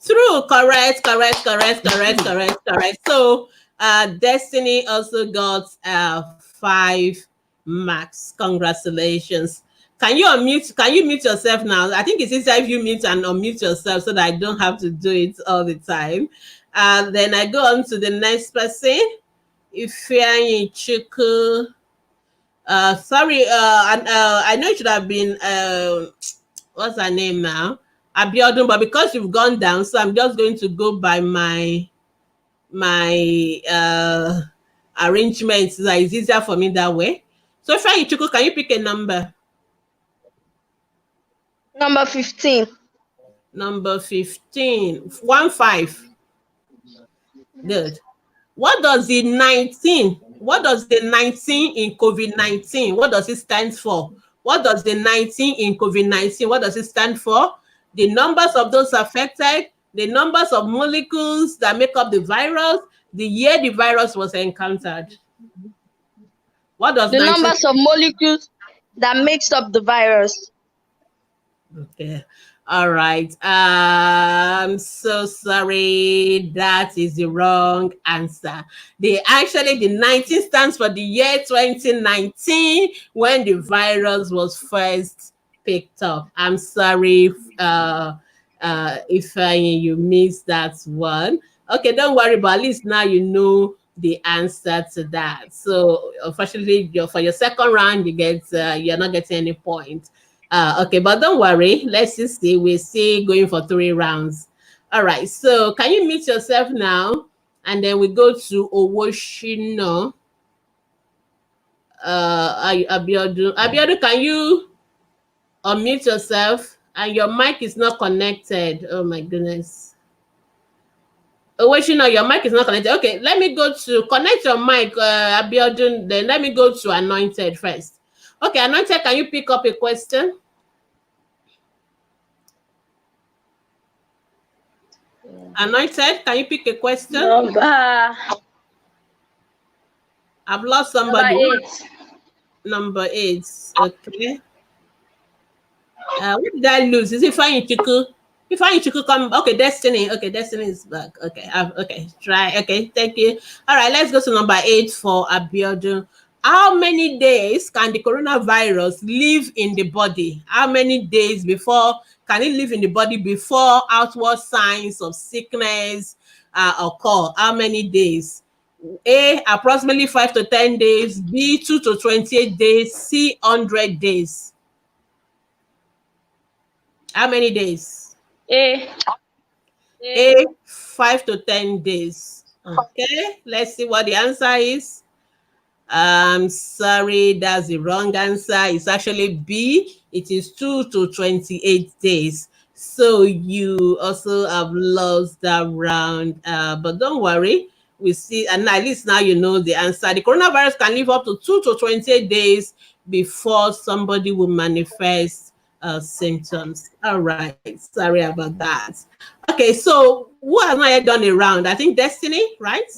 True, correct. So Destiny also got 5 marks. Congratulations. Can you mute yourself now? I think it's easier if you mute and unmute yourself so that I don't have to do it all the time. Then I go on to the next person. Ifeanyi Chuku. Sorry, I know it should have been what's her name now? Abiodun, but because you've gone down, so I'm just going to go by my arrangements. That is easier for me that way. So Ifeanyi Chuku, can you pick a number? Number 15. Number 15. 15. Good. What does the 19 in COVID-19, what does it stand for? What does the 19 in COVID-19, what does it stand for? The numbers of those affected, the numbers of molecules that make up the virus, the year the virus was encountered. What does The numbers of molecules that makes up the virus. Okay. All right. I'm so sorry. That is the wrong answer. The 19 stands for the year 2019 when the virus was first picked up. I'm sorry if you missed that one. Okay, don't worry, but at least now you know the answer to that. So unfortunately, for your second round, you're not getting any point. Okay, but don't worry. Let's just see. We're still going for 3 rounds. All right. So can you mute yourself now? And then we go to Owoshino. Abiodun. Abiodun, can you unmute yourself? And your mic is not connected. Oh my goodness. Owoshino, your mic is not connected. Okay, let me go to connect your mic, Abiodun. Then let me go to Anointed first. Okay, Anointed, can you pick up a question? Anointed, can you pick a question? I've lost somebody. Number 8. Okay. What did I lose? Is it Ifeanyi Chuku? Ifeanyi Chuku come. Okay, Destiny. Okay, Destiny is back. Okay, okay. Try. Okay, thank you. All right, let's go to number 8 for Abiodun. How many days can the coronavirus live in the body? How many days can it live in the body before outward signs of sickness occur? How many days? A, approximately 5 to 10 days. B, 2 to 28 days. C, 100 days. How many days? A, 5 to 10 days. Okay, let's see what the answer is. I'm sorry, that's the wrong answer. It's actually B. It is 2 to 28 days. So you also have lost that round. But don't worry. We see, and at least now you know the answer. The coronavirus can live up to 2 to 28 days before somebody will manifest symptoms. All right, sorry about that. Okay, so who has not yet done a round? I think Destiny, right?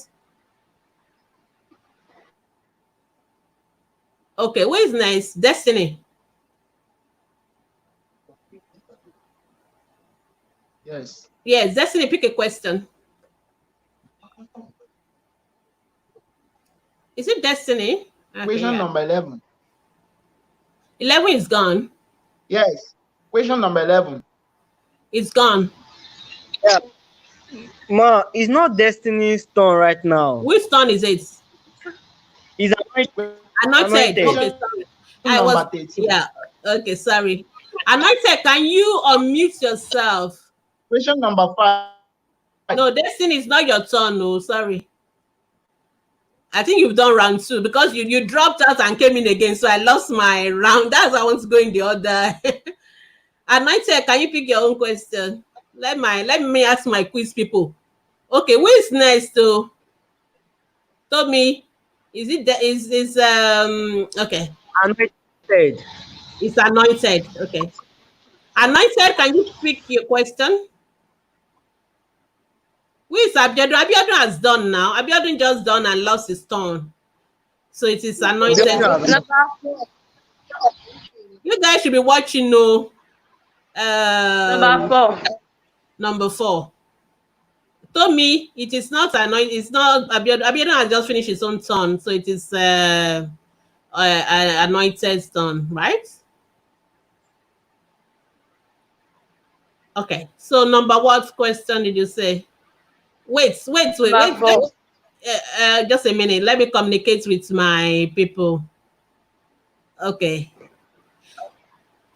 Okay, who is next? Destiny. Yes. Yes, Destiny, pick a question. Is it Destiny? Okay, Question yeah. number 11. 11 is gone. Yes. Question number 11. It's gone. Yeah. Ma, it's not Destiny's turn right now. Which turn is it? It's Anointed. anointed. Okay, sorry. I was, Number 13. yeah. Okay, sorry. Anointed, can you unmute yourself? Question number 5. No, Destiny is not your turn. No, sorry. I think you've done round 2 because you dropped out and came in again. So I lost my round. That's why I want to go in the other. Anointed, can you pick your own question? Let me ask my quiz people. Okay, who is next? To me, is it okay? Anointed. It's anointed. Okay, anointed. Can you pick your question? Who is Abiodun? Abiodun has done now. Abiodun just done and lost his turn. So it is anointed. Number 4. You guys should be watching. No. Number 4. Number 4. Tommy, it is not anointed. It's not Abiodun. Abiodun has just finished his own turn, so it is anointed turn, right? Okay. So number what question did you say? Wait. Number 4. Just a minute. Let me communicate with my people. Okay.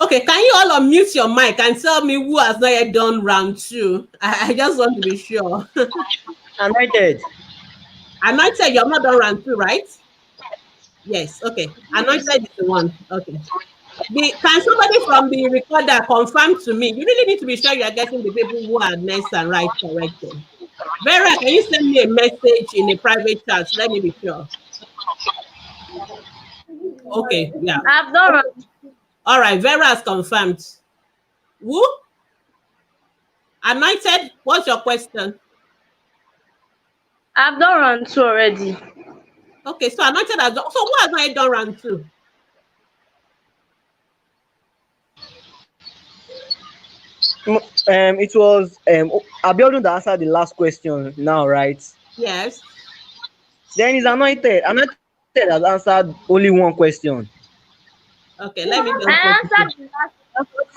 Okay, can you all unmute your mic and tell me who has not yet done round 2? I just want to be sure. Anointed. Anointed, you have not done round 2, right? Yes, okay. Anointed is the one. Okay. Can somebody from the recorder confirm to me? You really need to be sure you are getting the people who are next and right correctly. Vera, can you send me a message in a private chat? Let me be sure. Okay, yeah. I've done round. All right, Vera has confirmed. Who? Anointed, what's your question? I've done round 2 already. Okay, so Anointed has done. So who has not done round 2? It was Abiodun that answered the last question now, right? Yes. Then is anointed. Anointed has answered only one question. Okay, let me just go I to see. answered the last.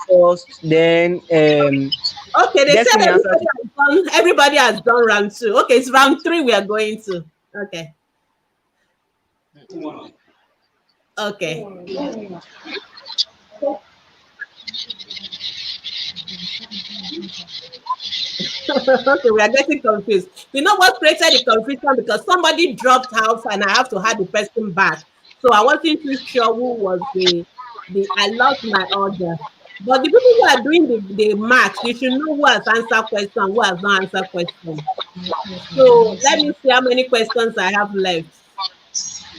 First, then Okay, they said Destiny answered. everybody has done round 2. Okay, it's round 3 we are going to. Okay. Okay. Okay, we are getting confused. You know what created the confusion? Because somebody dropped out and I have to add the person back. So I wasn't too sure who was I lost my order. But the people who are doing the marks, you should know who has answered question, who has not answered question. So let me see how many questions I have left.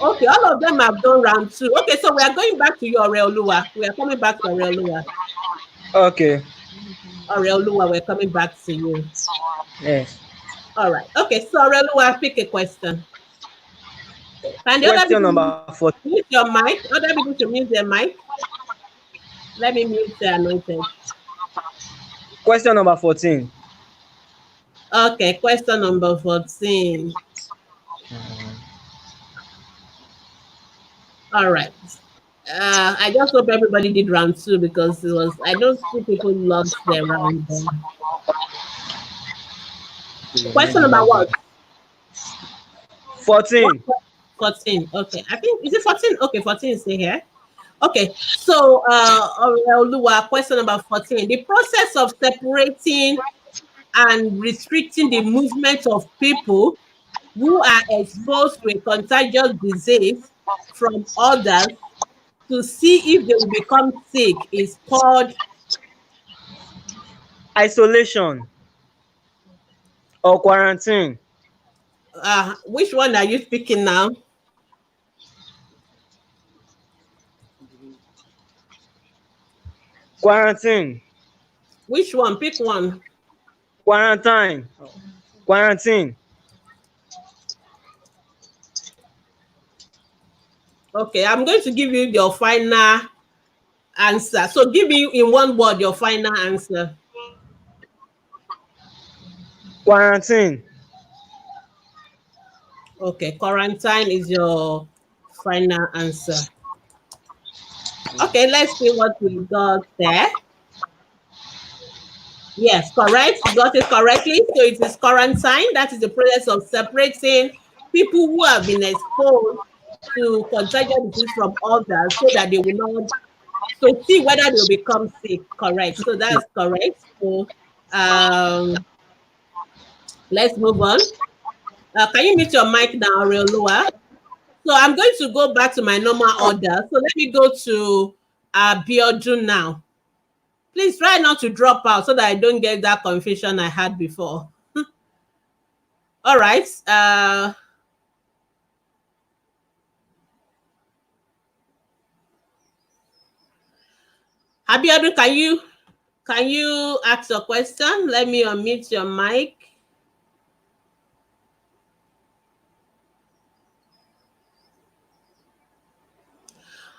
Okay, all of them have done round 2. Okay, so we are going back to you, Oreoluwa. We are coming back to Oreoluwa. Okay. Oreoluwa, we're coming back to you. Yes. All right. Okay, so Oreoluwa, pick a question. Can the other Question people number 4. mute your mic? Other people should mute their mic. Let me mute the anointed. Question number 14. Okay, question number 14. All right. I just hope everybody did round 2 because I don't see people lost their round. Question number what? 14. 14. Okay. I think, is it 14? Okay, 14 is still here. Okay. So, Oluwa, question number 14. The process of separating and restricting the movement of people who are exposed to a contagious disease from others to see if they will become sick is called Isolation or quarantine. which one are you speaking now? Quarantine. Which one? Pick one. Quarantine. Quarantine. Okay, I'm going to give you your final answer. So give me in one word your final answer. Quarantine. Okay, quarantine is your final answer. Okay, let's see what we got there. Yes, correct. You got it correctly. So it is quarantine. That is the process of separating people who have been exposed to contagious disease from others so that they will not, so see whether they will become sick. Correct. So that's correct. So let's move on. Can you mute your mic now, Reolua? So I'm going to go back to my normal order. So let me go to Biodun now. Please try not to drop out so that I don't get that confusion I had before. All right. Abiodun, can you ask your question? Let me unmute your mic.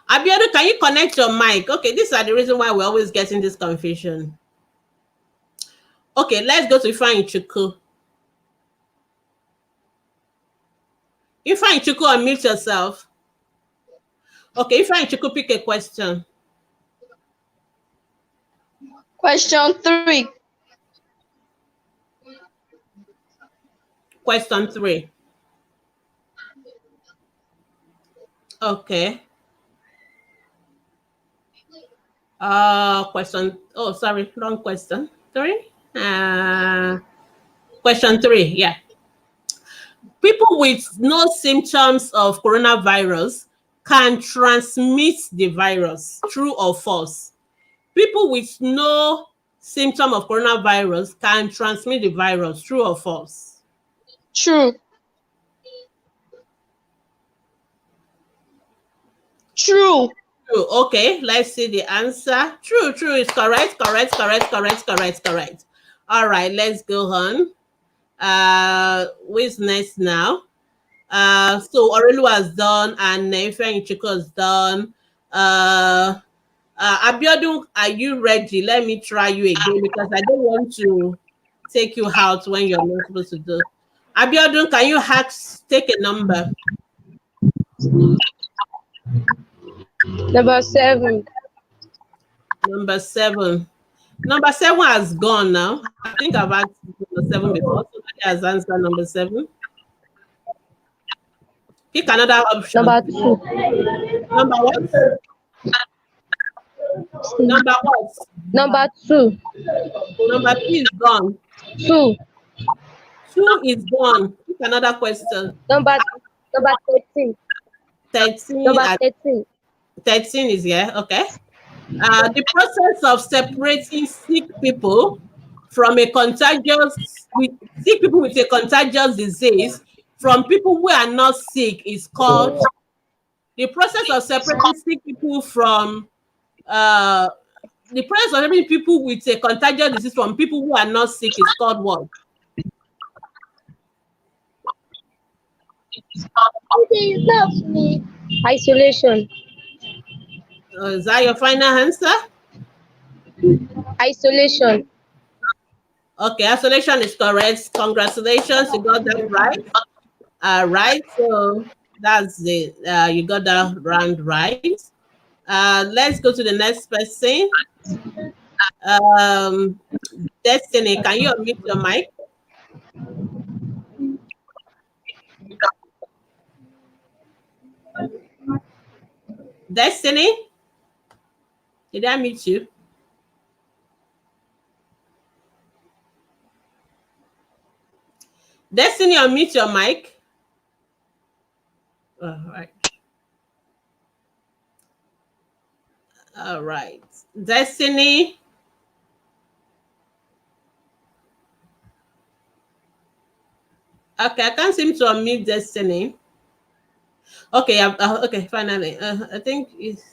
Abiodun, can you connect your mic? Okay, these are the reason why we're always getting this confusion. Okay, let's go to Ifeanyi Chukwu. Ifeanyi Chukwu, unmute yourself. Okay, Ifeanyi Chukwu, pick a question. Question 3. Question 3. Okay. Question. Oh, sorry, wrong question. 3. Question 3. Yeah. People with no symptoms of coronavirus can transmit the virus. True or false? People with no symptom of coronavirus can transmit the virus. True or false? True. True. True. Okay, let's see the answer. True is correct. Correct. All right, let's go on. Who's next now? So Orelu has done and Ifeanyi Chukwu has done. Abiodun, are you ready? Let me try you again because I don't want to take you out when you're not supposed to do. Abiodun, can you take a number? Number 7. Number 7. Number 7 has gone now. I think I've asked number 7 before. Somebody has answered number 7. Pick another option. Number 2. Number what? Number what? Number 2. Number 2 is gone. 2. 2 is gone. Pick another question. Number 13. 13. Number 13. 13 is here. Okay. The process of separating sick people from sick people with a contagious disease from people who are not sick is called. The process of separating sick people from the process of separating people with a contagious disease from people who are not sick is called what? Isolation. Is that your final answer? Isolation. Okay, isolation is correct. Congratulations, you got that right. All right, so that's it. You got that round right. Let's go to the next person. Destiny, can you unmute your mic? Destiny, did I meet you? Destiny, unmute your mic. All right. All right. Destiny. Okay, I can't seem to unmute Destiny. Okay, okay, finally. I think it's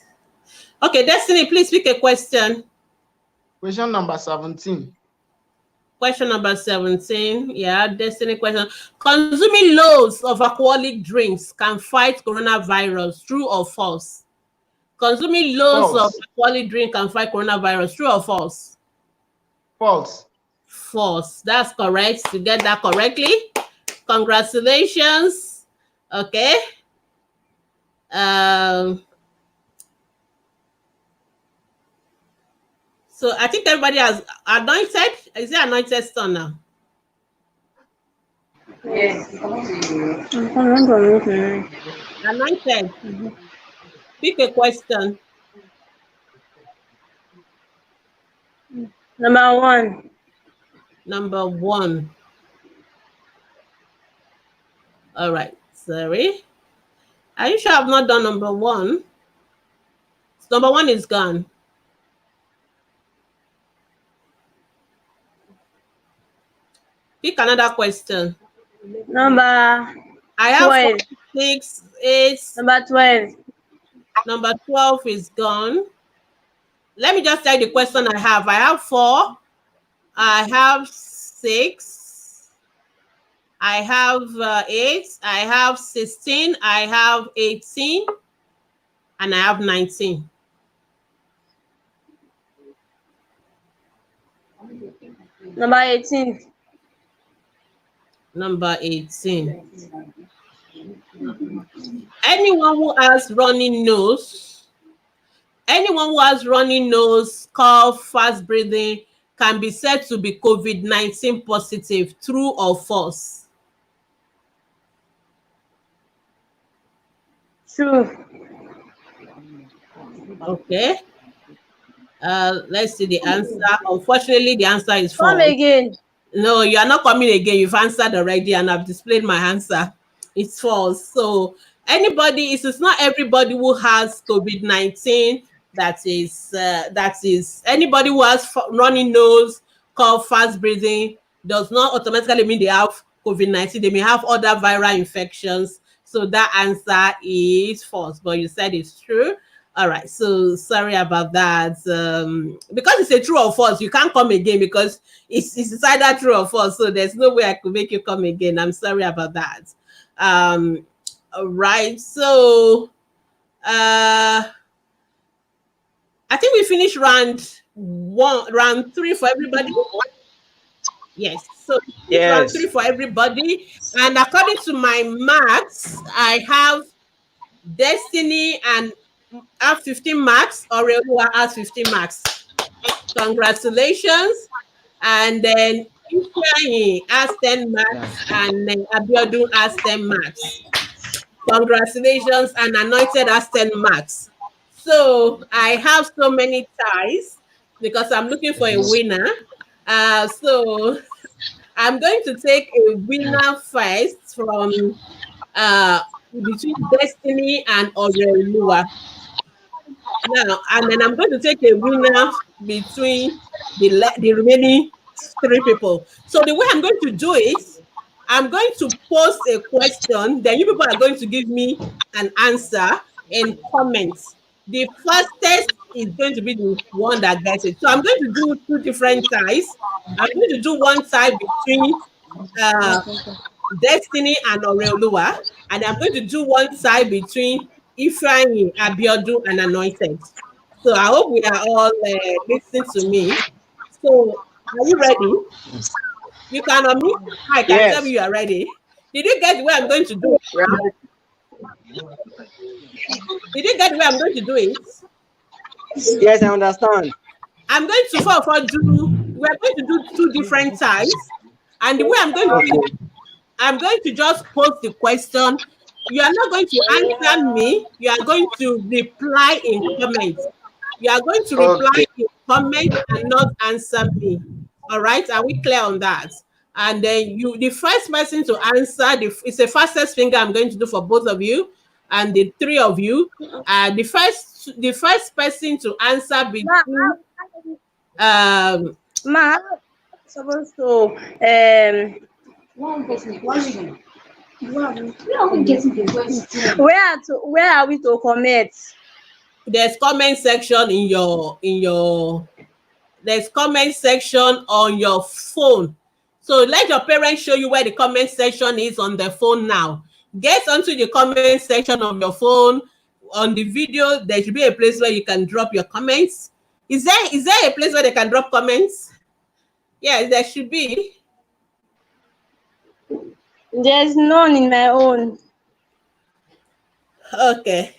okay. Destiny, please pick a question. Question number 17. Question number 17. Yeah, destiny question. Consuming loads of alcoholic drinks can fight coronavirus. True or false? Consuming loads of False. alcoholic drink can fight coronavirus. True or false? False. False. That's correct. You get that correctly. Congratulations. Okay. So I think everybody has anointed. Is it anointed stone now? Yes. Anointed. Pick a question. Number 1. Number 1. All right. Sorry. Are you sure I've not done number 1? Number 1 is gone. Pick another question. Number I have 12. 4, 6, 8. Number 12. Number 12 is gone. Let me just tell you the question I have. I have 4. I have 6. I have 8. I have 16. I have 18. And I have 19. Number 18. Number 18. Anyone who has runny nose, cough, fast breathing, can be said to be COVID-19 positive. True or false? True. Okay. Let's see the answer. Unfortunately, the answer is false. Come again. No, you are not coming again. You've answered already, and I've displayed my answer. It's false. So anybody, it's not everybody who has COVID-19. That is anybody who has runny nose, cough, fast breathing does not automatically mean they have COVID-19. They may have other viral infections. So that answer is false. But you said it's true. All right, so sorry about that. Because it's a true or false, you can't come again because it's either true or false. So there's no way I could make you come again. I'm sorry about that. All right, so I think we finished round 3 for everybody. Yes, so Yes. round 3 for everybody. And according to my maths, I have Destiny and have 15 marks, or Rewa has 15 marks. Congratulations. And then Ifeanyi has 10 marks, and then Abiodun has 10 marks. Congratulations, and Anointed has 10 marks. So I have so many ties because I'm looking for a winner. So I'm going to take a winner first from between Destiny and Oreoluwa. Now, and then I'm going to take a winner between the remaining 3 people. So the way I'm going to do it, I'm going to post a question, then you people are going to give me an answer in comments. The fastest is going to be the one that gets it. So I'm going to do 2 different ties. I'm going to do one tie between Destiny and Oreoluwa, and I'm going to do one side between Ifeanyi, Abiodun, and Anointed. So I hope we are all listening to me. So are you ready? You can unmute. I can tell you are ready. Did you get the way I'm going to do it? Did you get the way I'm going to do it? Yes, I understand. I'm going to we're going to do 2 different ties. And the way I'm going to do it, I'm going to just post the question. You are not going to answer me. You are going to reply in comments. You are going to reply in comments and not answer me. All right? Are we clear on that? And then the first person to answer, it's the fastest finger I'm going to do for both of you and the 3 of you. The first person to answer between Ma, supposed to where are we to comment? There's comment section in your there's comment section on your phone. So let your parents show you where the comment section is on the phone now. Get onto the comment section of your phone. On the video, there should be a place where you can drop your comments. Is there a place where they can drop comments? Yes, there should be. There's none in my own. Okay.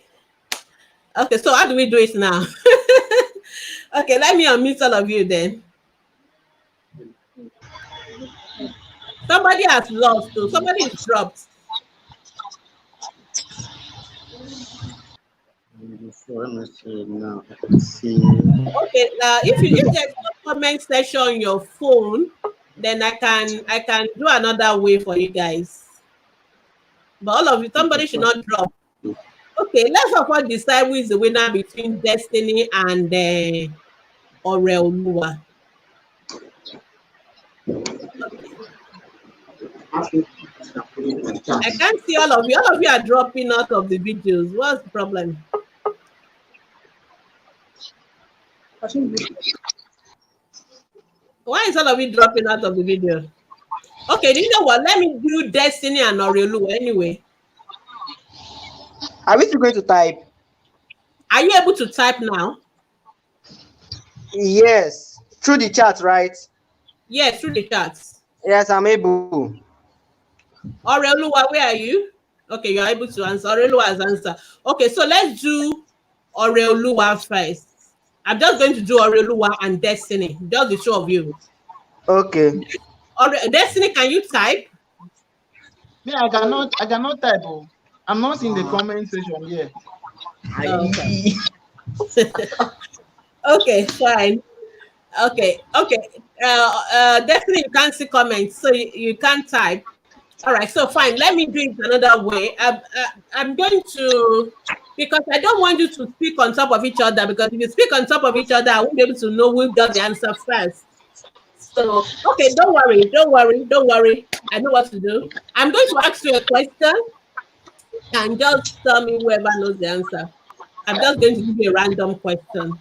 Okay, so how do we do it now? Okay, let me unmute all of you then. Somebody has lost too. Somebody is dropped. Let me see now. Let's see. Okay, if there's no comment section on your phone, then I can do another way for you guys. But all of you, somebody should not drop. Okay, let's of course decide who is the winner between Destiny and Oreoluwa. I can't see all of you. All of you are dropping out of the videos. What's the problem? Why is all of you dropping out of the video? Okay, do you know what? Let me do Destiny and Oreoluwa anyway. Are we still going to type? Are you able to type now? Yes. Through the chat, right? Yes, through the chats. Yes, I'm able. Oreoluwa, where are you? Okay, you're able to answer. Oreoluwa has answered. Okay, so let's do Oreoluwa first. I'm just going to do Oreoluwa and Destiny. Just the two of you. Okay. Destiny, can you type? Yeah, I cannot type. Oh. I'm not in the comment section here. Okay. Okay, fine. Okay. Destiny, you can't see comments, so you can't type. All right, so fine. Let me do it another way. I'm going to, because I don't want you to speak on top of each other, because if you speak on top of each other, I won't be able to know who got the answer first. So, okay, don't worry. I know what to do. I'm going to ask you a question and just tell me whoever knows the answer. I'm just going to give you a random question.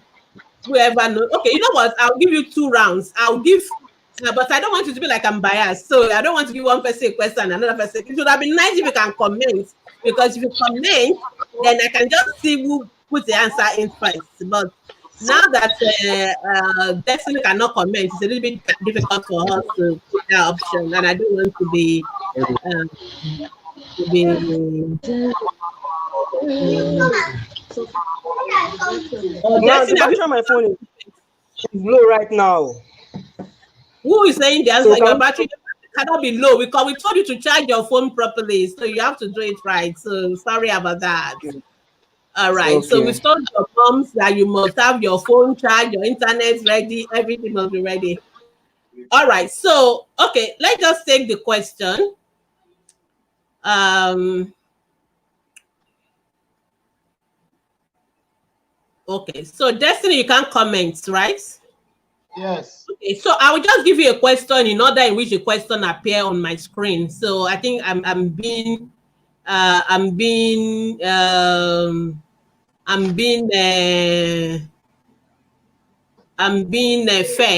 Whoever knows. Okay, you know what? I'll give you 2 rounds. But I don't want you to be like I'm biased. So I don't want to give one person a question and another person. It would have been nice if you can comment, because if you comment, then I can just see who put the answer in first. But now that Destiny cannot comment, it's a little bit difficult for us to put that option, and I don't want to be. Destiny, the battery on my phone is low right now. Who is saying the answer? So Your battery cannot be low, because we told you to charge your phone properly, so you have to do it right. So sorry about that. All right. Okay. So we told your moms that you must have your phone charged, your internet ready, everything must be ready. All right. So okay, let's just take the question. Okay. So Destiny, you can't comment, right? Yes. Okay, so I will just give you a question in order in which the question appear on my screen. So I think I'm being fair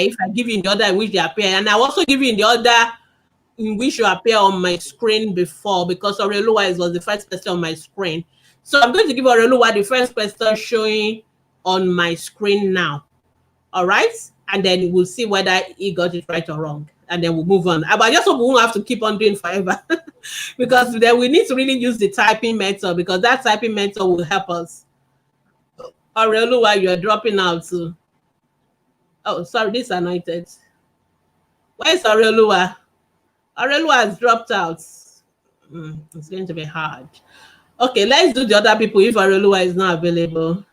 if I give you in the order in which they appear, and I also give you in the order in which you appear on my screen before, because Oreoluwa was the first person on my screen. So I'm going to give Oreoluwa the first person showing on my screen now. All right, and then we'll see whether he got it right or wrong, and then we'll move on. But I just hope we won't have to keep on doing forever, because then we need to really use the typing method, because that typing method will help us. Oreoluwa, you're dropping out too. Oh, sorry, this is anointed. Where's Oreoluwa? Oreoluwa has dropped out. It's going to be hard. Okay, let's do the other people if Oreoluwa is not available.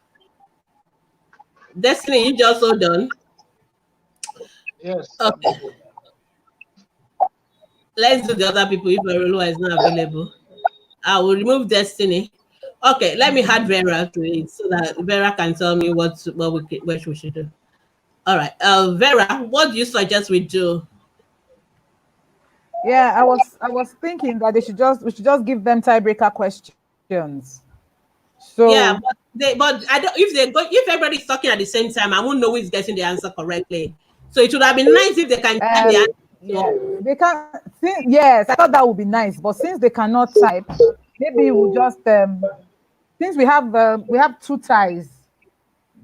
Destiny, you just hold on. Yes. Okay. Let's do the other people if Oreoluwa is not available. I will remove Destiny. Okay, let me add Vera to it so that Vera can tell me what we should do. All right, Vera, what do you suggest we do? Yeah, I was thinking that we should just give them tiebreaker questions. So yeah, but I don't. If everybody's talking at the same time, I won't know who is getting the answer correctly. So it would have been nice if they can type the answer. Yeah, they can. Yes, I thought that would be nice, but since they cannot type, maybe we'll just since we have two ties,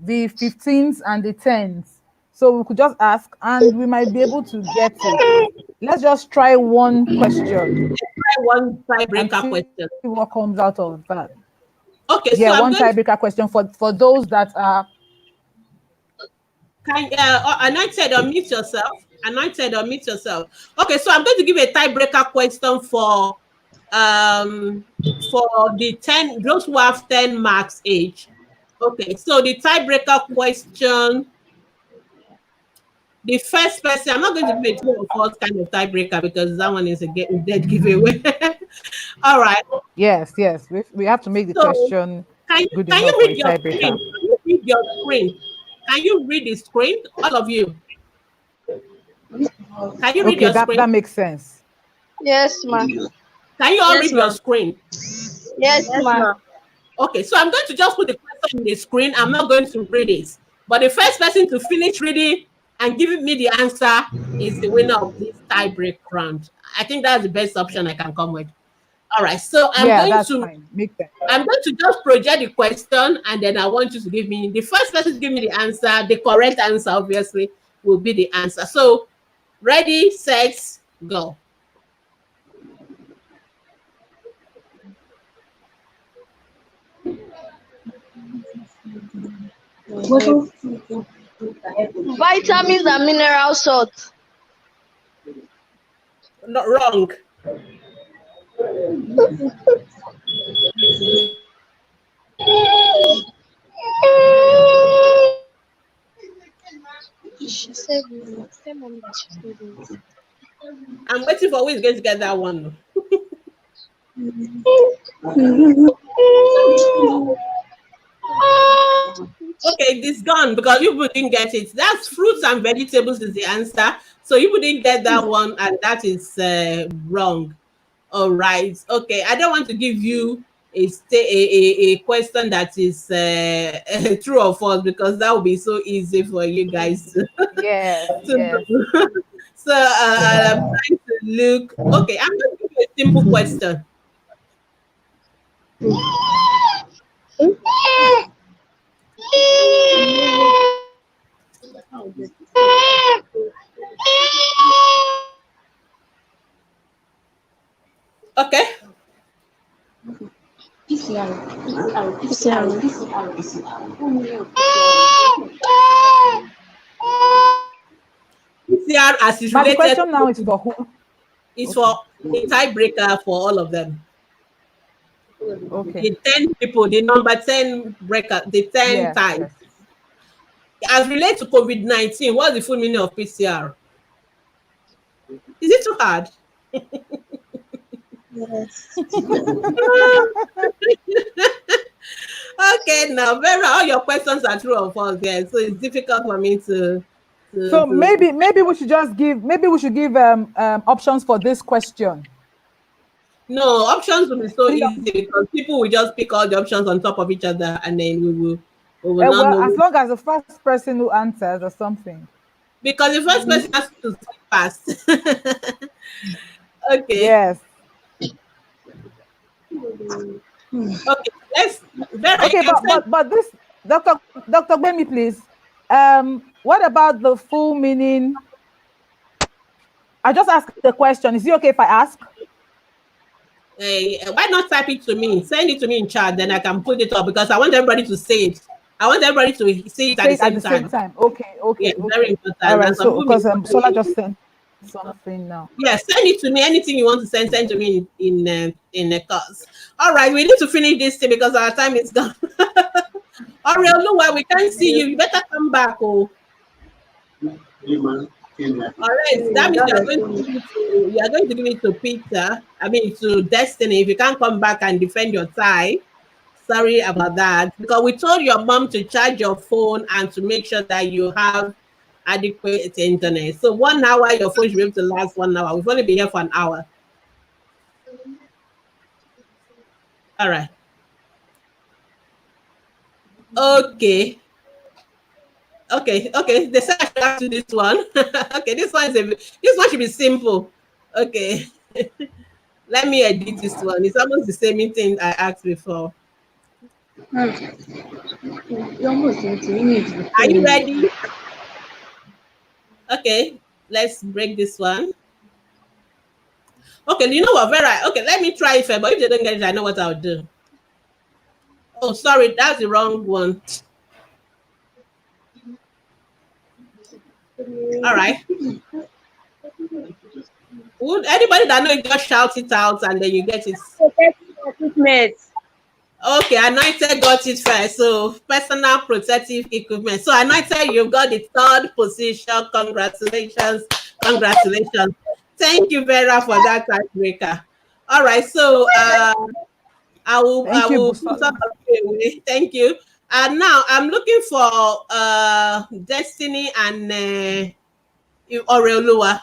the 15s and the 10s, so we could just ask, and we might be able to get it. Let's just try one question Try one and tiebreaker see question. what comes out of that. Okay, so Yeah, I'm one going to tiebreaker question for those that are. Anointed, unmute yourself. Anointed, unmute yourself. Okay, so I'm going to give a tiebreaker question for the 10, those who have 10 marks each. Okay, so the tiebreaker question, the first person, I'm not going to give a true or false kind of tiebreaker because that one is a dead giveaway. All right. Yes, we have to make the So question good can you enough for a read your screen? tiebreaker. Can you read your screen? Can you read the screen? All of you. Can you read Okay, your that screen? makes sense. Yes, ma. Can you all Yes, read your ma. screen? Yes, ma. Okay, so I'm going to just put the question in the screen. I'm not going to read it. But the first person to finish reading and giving me the answer is the winner of this tiebreak round. I think that's the best option I can come with. All right, so Yeah, that's fine. Makes sense. I'm going to just project the question, and then I want you to give me the first person to give me the answer. The correct answer, obviously, will be the answer. So, ready, set, go. Vitamins and mineral salt. Not wrong. She said, tell mommy that she said it. I'm waiting for who is going to get that one. Okay, it's gone because you didn't get it. That's fruits and vegetables is the answer. So you didn't get that one, and that is wrong. All right. Okay, I don't want to give you a question that is true or false because that would be so easy for you guys Yes, to yes. know. So I'm trying to look. Okay, I'm going to give you a simple question. Okay. PCR as is But the related question now is for who? is Okay, for a tiebreaker for all of them. okay. The 10 people, the number 10 breaker, the 10 Yes, ties. yes. As related to COVID-19, what's the full meaning of PCR? Is it too hard? Yes. Okay, now Vera, all your questions are true or false, yeah. So it's difficult for me to So maybe we should just give options for this question. no, options will be so Three easy because people will just pick all the options on top of each other and then we will not well, know as long as the first person who answers or something. because the first person has to speak fast. Okay. Yes. Okay, let's Vera, you Okay, can send but this Dr. Gbemi, please. What about the full meaning? I just asked the question. Is it okay if I ask? why not type it to me? Send it to me in chat, then I can put it up because I want everybody to see it. I want everybody to see it at Say the it at same the same time. time. Okay, Yeah, okay, it's very okay. All important. right. And some So people may because not Sola see it. just sent something now. Yeah, send it to me. Anything you want to send to me in the course. All right, we need to finish this thing because our time is gone. Orioluwa, we can't see you. You better come back. Oh, all right. That means you are going to give it to Peter. I mean to Destiny. If you can't come back and defend your tie, sorry about that. Because we told your mom to charge your phone and to make sure that you have adequate internet. So 1 hour, your phone should be able to last 1 hour. We've only been here for an hour. All right. Okay. Okay, okay. They said I should ask you this one. Okay, this one should be simple. Okay. Let me edit this one. It's almost the same thing I asked before. Are you ready? Okay, let's break this one. Okay, you know what, Vera? Okay, let me try it first, but if they don't get it, I know what I'll do. Oh, sorry, that's the wrong one. All right. Would anybody that know it just shout it out and then you get it? Okay, Anointed got it first. So personal protective equipment. So Anointed, you've got the third position. Congratulations. Congratulations. Thank you, Vera, for that tiebreaker. All right, so I will put that away. Thank you. And now I'm looking for Destiny and Oreolua.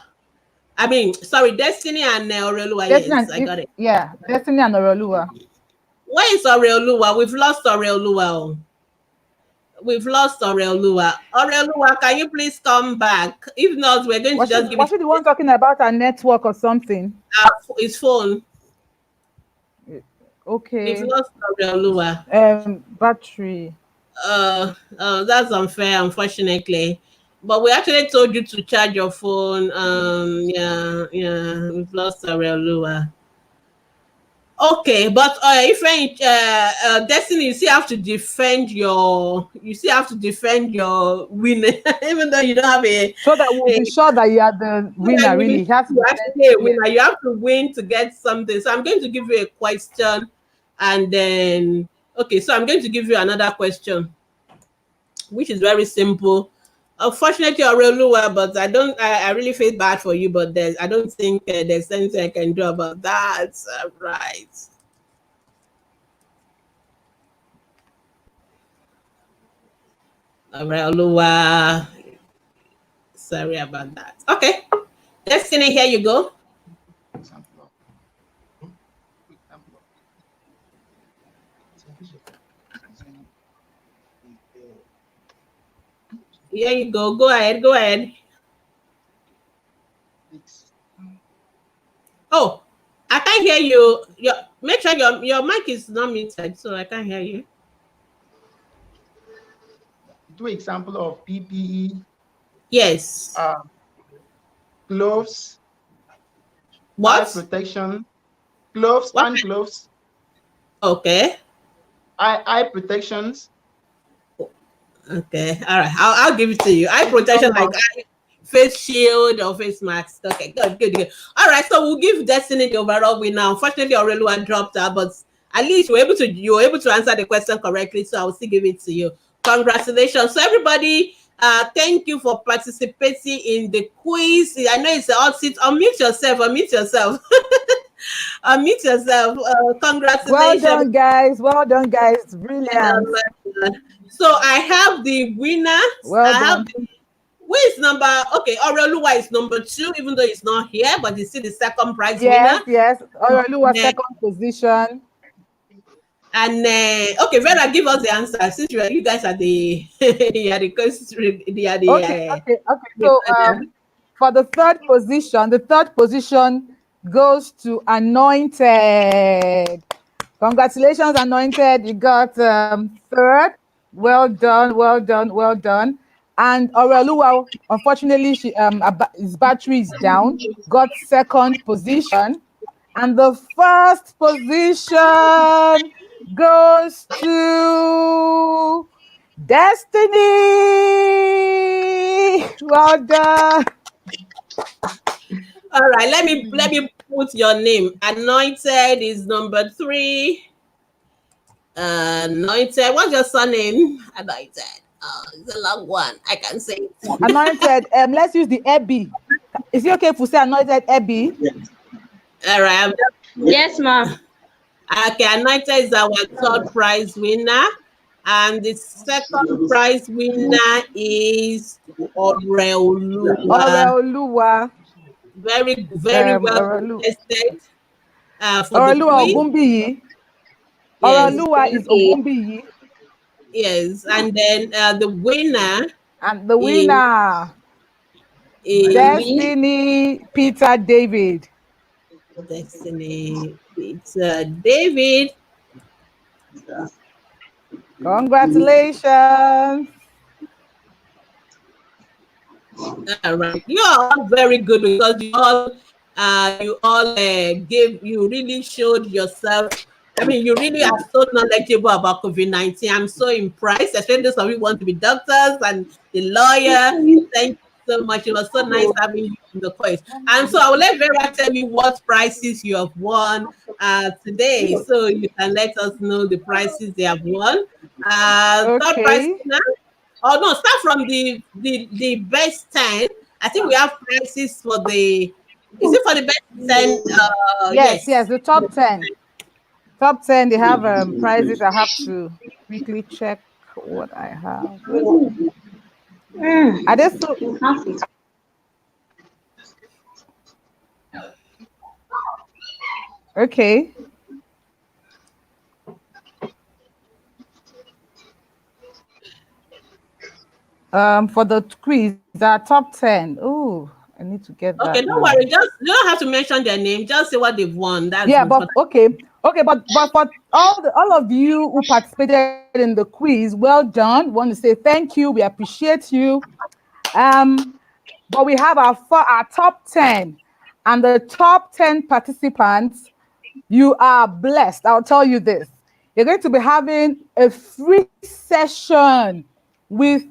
I mean, sorry, Destiny and Oreolua. Yes, I got it. Yeah, Destiny and Oreolua. Where is Oreolua? We've lost Oreolua. We've lost Oreolua. Oreolua, can you please come back? If not, we're going to just give it. Was it the one talking about a network or something? His phone. Okay. We've lost Oreolua. Battery. That's unfair, unfortunately. But we actually told you to charge your phone. Yeah, we've lost Oreolua. Okay, but if Destiny, you still have to defend your winner, even though you don't have a. So that we'll be sure that you are the winner. Really, you have to win to get something. So I'm going to give you a question, and then so I'm going to give you another question, which is very simple. Unfortunately, Oreolua, but I really feel bad for you, but I don't think there's anything I can do about that. Right. Oreolua. Sorry about that. Okay. Destiny, here you go. Here you go. Go ahead. Go ahead. Oh, I can't hear you. Make sure your mic is not muted, so I can't hear you. Do example of PPE. Yes. Gloves. What? Eye protection. Gloves what? and gloves. Okay. Eye protections. Okay. All right. I'll give it to you. Eye protection, like face shield or face mask. Okay. Good. All right. So we'll give Destiny the overall winner. Unfortunately, Oreolua dropped out, but at least you were able to answer the question correctly. So I will still give it to you. Congratulations. So everybody, thank you for participating in the quiz. I know it's a hot seat. Unmute yourself. Unmute yourself. Congratulations. Well done, guys. Brilliant. So I have the winner. Who is number? Okay, Oreolua is number 2, even though he's not here, but he's still the second prize winner. Yes. Oreolua second position. And okay, Vera, give us the answer since you guys are the Okay. So for the third position goes to Anointed. Congratulations, Anointed. You got third. Well done. And Oreolua, unfortunately, his battery is down. Got second position. And the first position goes to Destiny. Well done. All right, let me put your name. Anointed is number 3. Anointed, what's your surname? Anointed. Oh, it's a long one. I can say it. Anointed. Let's use the Abby. Is it okay if we say Anointed Abby? Yes. All right. Yes, ma'am. Okay, Anointed is our third prize winner. And the second prize winner is Oreolua. Very well tested. Oreolua Ogumbiyi. Oreolua is Ogumbiyi. Yes, and then the winner And the is, winner, Destiny Peter David. Destiny Peter David. Congratulations. All right, you are all very good because you really showed yourself. I mean, you really are so knowledgeable about COVID-19. I'm so impressed, especially those of you who want to be doctors and the lawyer. Thank you so much. It was so nice having you in the quiz. And so I will let Vera tell you what prizes you have won today, so you can let us know the prizes they have won. Third prize Okay. winner. Oh no, start from the best 10. I think we have prices for the. Is it for the best 10? Yes, Yes. yes, the top 10. Top 10, they have prizes. I have to quickly check what I have. Are they so, okay. For the quiz, the top 10. Oh, I need to get Okay, that don't now. worry. Just you don't have to mention their name. Just say what they've won. That's Yeah, good for but okay, okay, but for all of you who participated in the quiz, well done. Want to say thank you. We appreciate you. But we have our top 10, and the top 10 participants. You are blessed. I'll tell you this. You're going to be having a free session with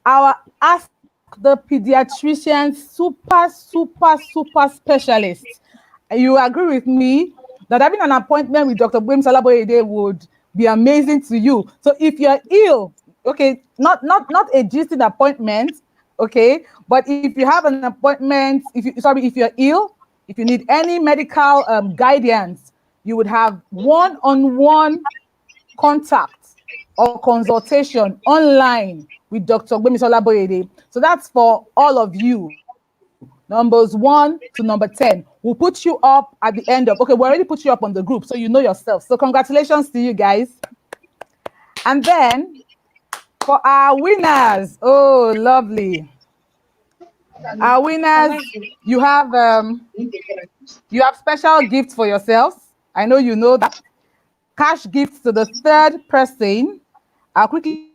our Ask the Pediatrician super specialists. You agree with me that having an appointment with Dr. Bwim Salaboyede would be amazing to you. So if you're ill, okay, not a gisting appointment, okay, but if you have an appointment, if you're ill, if you need any medical guidance, you would have one-on-one contact or consultation online with Dr. Gbemisola Boyede. So that's for all of you, numbers 1 to number 10. We'll put you up at the end of, okay, we already put you up on the group, so you know yourself. So congratulations to you guys. And then for our winners, oh, lovely. Our winners, you have special gifts for yourselves. I know you know that. Cash gifts to the third person. I'll quickly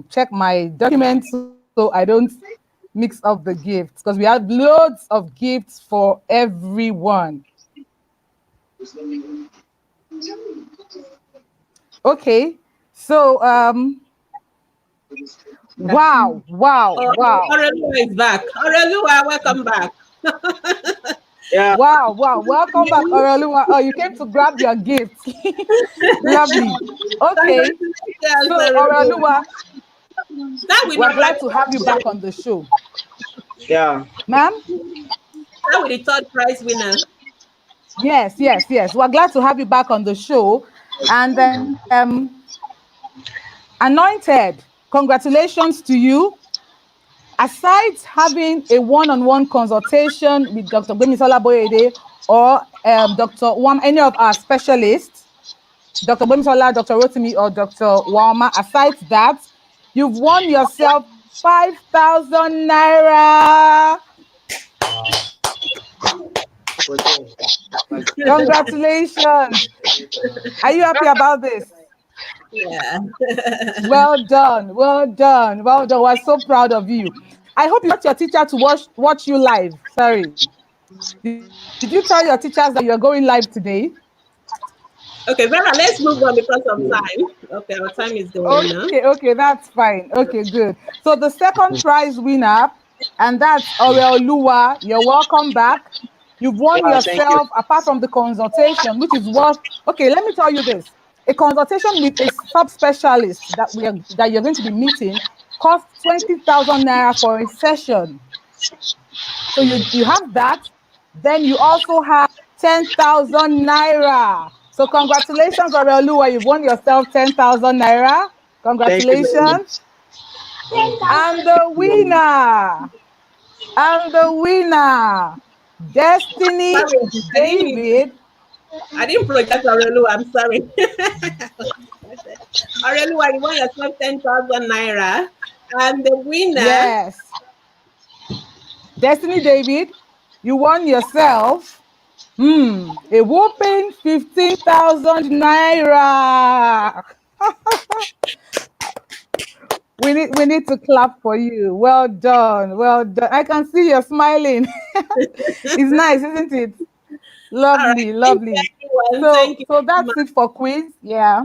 check my documents so I don't mix up the gifts, because we have loads of gifts for everyone. Okay, so wow. Aurelia is back. Aurelia, welcome back. Yeah. Wow. Welcome back, Orolua. Oh, you came to grab your gift. Lovely. Okay. Congratulations, So, Aurelia. Orolua, Start with we're number glad to have you back on the show. Yeah. Ma'am? start with the third prize winner. Yes. We're glad to have you back on the show. And Anointed, congratulations to you. Aside having a one-on-one consultation with Dr. Gbemisola Boyede or Dr. Wam, any of our specialists, Dr. Gbemisola, Dr. Rotimi, or Dr. Wama, aside that, you've won yourself 5,000 naira. Congratulations. Are you happy about this? Yeah. Well done. We're so proud of you. I hope you got your teacher to watch you live. Sorry. Did you tell your teachers that you're going live today? Okay, Vera, let's move on because of time. Okay, our time is going now. Okay, that's fine. Okay, good. So the second prize winner, and that's Oreoluwa. You're welcome back. You've won Wow, thank you. yourself, apart from the consultation, which is worth. Okay, let me tell you this: a consultation with a subspecialist that you're going to be meeting costs 20,000 naira for a session. So you have that. Then you also have 10,000 naira. So congratulations, Oreoluwa. You've won yourself 10,000 naira. Thank you very much. Congratulations. And the winner, Destiny Sorry, David. I didn't project Aurelu. I'm sorry. Aurelu, you won yourself 10,000 naira. And the winner, Yes. Destiny David, you won yourself a whopping 15,000 naira. We need to clap for you. Well done. Well done. I can see you're smiling. It's nice, isn't it? all right, Lovely, thank you lovely. everyone. So Thank you so so that's much. it for quiz. Yeah.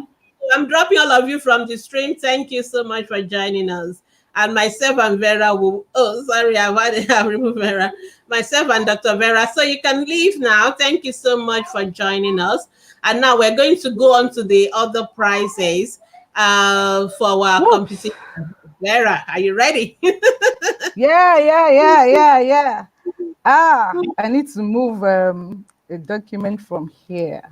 I'm dropping all of you from the stream. Thank you so much for joining us. And myself and Vera will, oh, sorry, I've removed Vera. Myself and Dr. Vera. So you can leave now. Thank you so much for joining us. And now we're going to go on to the other prizes for our Whoops. competition. Vera, are you ready? Yeah. I need to move a document from here.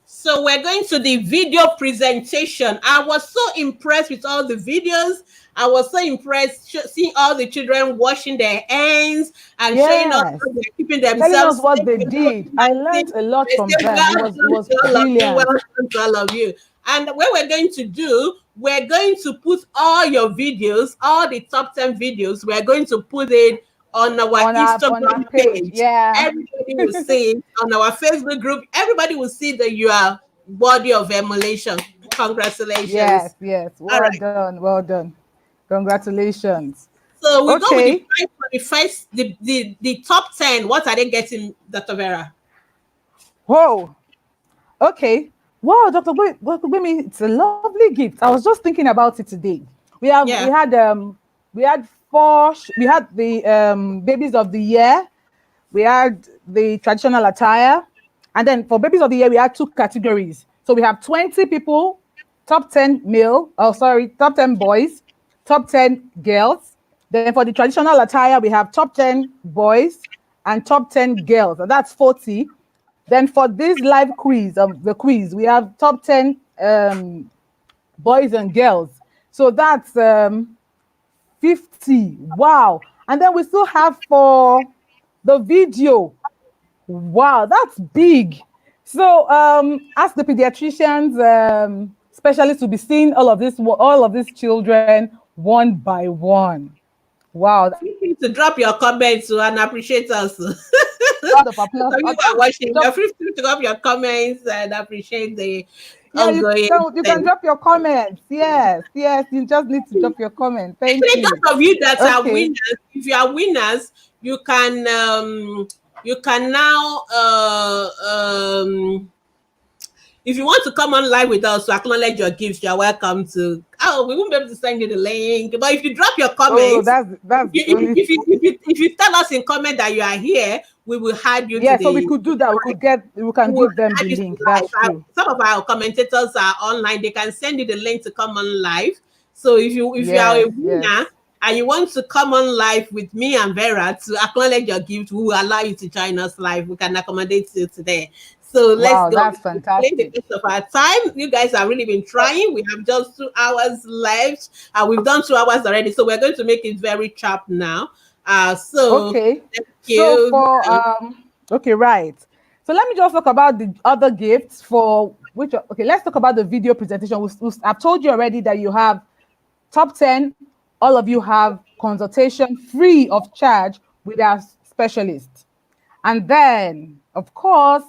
So we're going to the video presentation. I was so impressed with all the videos. I was so impressed seeing all the children washing their hands and showing us Yes. how they're keeping Telling us themselves what safe. they did. I learned a lot They from say, them. well It done was to all of you, well brilliant. done to all of you. And what we're going to do, we're going to put all your videos, all the top 10 videos, we're going to put it on our Instagram page. page. Yeah. Everybody will see it on our Facebook group. Everybody will see that you are worthy of emulation. Congratulations. Yes. All Well right. done. Well done. Congratulations. So we go with Okay. the top 10. What are they getting, Dr. Vera? Whoa. Okay. Wow, Dr. Gwemi, it's a lovely gift. I was just thinking about it today. We Yeah. had we had the babies of the year. We had the traditional attire. And then for babies of the year, we had 2 categories. So we have 20 people, top 10 top 10 boys, top 10 girls. Then for the traditional attire, we have top 10 boys and top 10 girls. And that's 40. Then for this live quiz, we have top 10 boys and girls. So that's 50. Wow. And then we still have for the video. Wow, that's big. So ask the pediatricians specialists to be seeing all of these children one by one. Wow. You need to drop your comments and appreciate us. Round of applause. So you are watching. You're free to drop your comments and appreciate the ongoing. You can drop your comments. Yes. You just need to drop your comment. Thank Actually, you. those of you that are Okay. winners, if you are winners, you can now if you want to come on live with us to acknowledge your gifts, you're welcome to. Oh, we won't be able to send you the link, but if you drop your comments, that's if you tell us in comment that you are here, we will add you to the. So we could do that. We can give them the link. That's true. Some of our commentators are online. They can send you the link to come on live. So if you are a winner and you want to come on live with me and Vera to acknowledge your gift, we will allow you to join us live. We can accommodate you today. So let's go. That's fantastic. The of our time. You guys have really been trying. We have just 2 hours left. We've done 2 hours already. So we're going to make it very sharp now. Okay. So for okay, right. So let me just talk about the other gifts for which. Okay, let's talk about the video presentation. I've told you already that you have top 10. All of you have consultation free of charge with our specialist. And then, of course,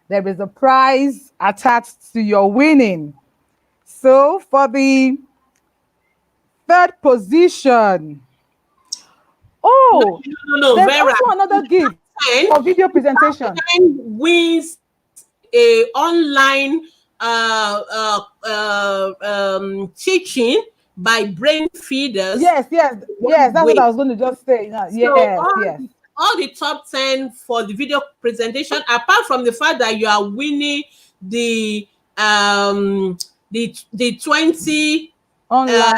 there is a prize attached to your winning. So for the 3rd position, no, there's Vera, also another gift for video presentation. Wins a online teaching by brain feeders. Yes. That's what I was going to just say. Yes. All the top 10 for the video presentation, apart from the fact that you are winning the 20 online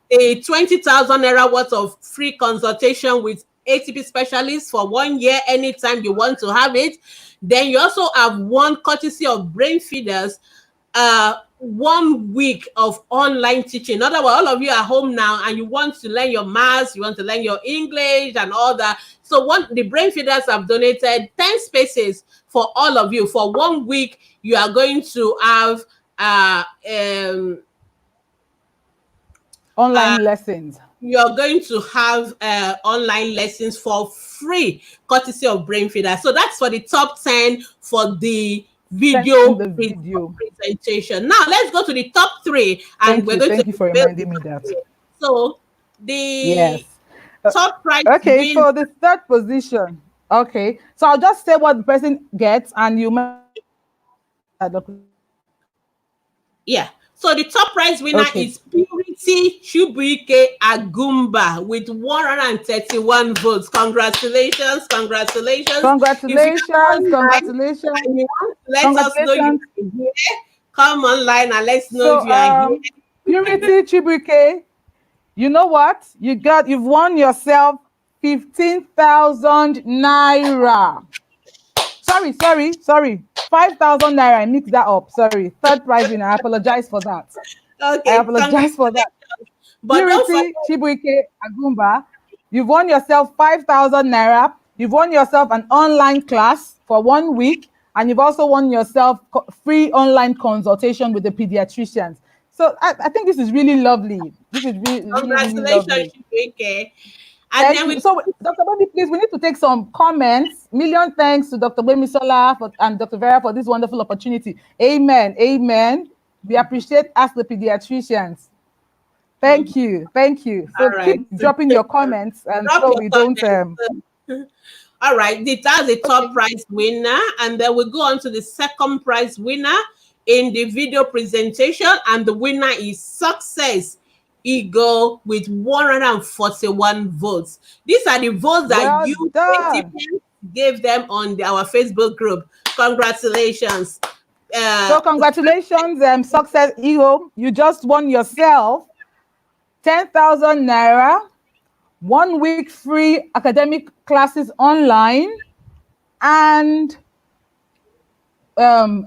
a 20,000 naira worth of free consultation with ATP specialists for 1 year, anytime you want to have it. Then you also have one courtesy of brain feeders, 1 week of online teaching. In other words, all of you are home now and you want to learn your maths, you want to learn your English and all that. So the brain feeders have donated 10 spaces for all of you. For 1 week, you are going to have online lessons. you're going to have online lessons for free, courtesy of Brainfeeder. So that's for the top 10 for the Send video the video. presentation. Now let's go to the top 3, and Thank we're you. going to Thank you for build reminding me that. So the Yes. Uh, top prize okay, win. for the third position. Okay, so I'll just say what the person gets, and you mention Yeah. So the top prize winner okay. is Purity Chubuike Agumba with 131 votes. Congratulations, congratulations. If you are Congratulations, online congratulations, and you want to let us know you congratulations. are here, come online and let's know So, if you are here. Purity Chibuike, you know what? You've won yourself 15,000 naira. Sorry. 5,000 naira. I mixed that up. Sorry. Third prize winner. I apologize for that. I Okay, apologize for that. but don't Purity forget. Chibuike Agumba, you've won yourself 5,000 naira. You've won yourself an online class for 1 week. And you've also won yourself free online consultation with the pediatricians. So I think this is really lovely. This is really Congratulations, lovely. Chubuike. And Thank then you. we So, Dr. Baby, please, we need to take some comments. Million thanks to Dr. Bemisola and Dr. Vera for this wonderful opportunity. Amen. Amen. We appreciate us, the pediatricians. Thank you. Thank you. So all right. keep dropping your comments, and Drop so your we don't. comments. All right, that's the top Okay. prize winner, and then we go on to the second prize winner in the video presentation, and the winner is Success Eagle with 141 votes. These are the votes that Well you done. gave them on our Facebook group. Congratulations. So congratulations, Success Eagle. You just won yourself 10,000 naira, 1 week free academic classes online, and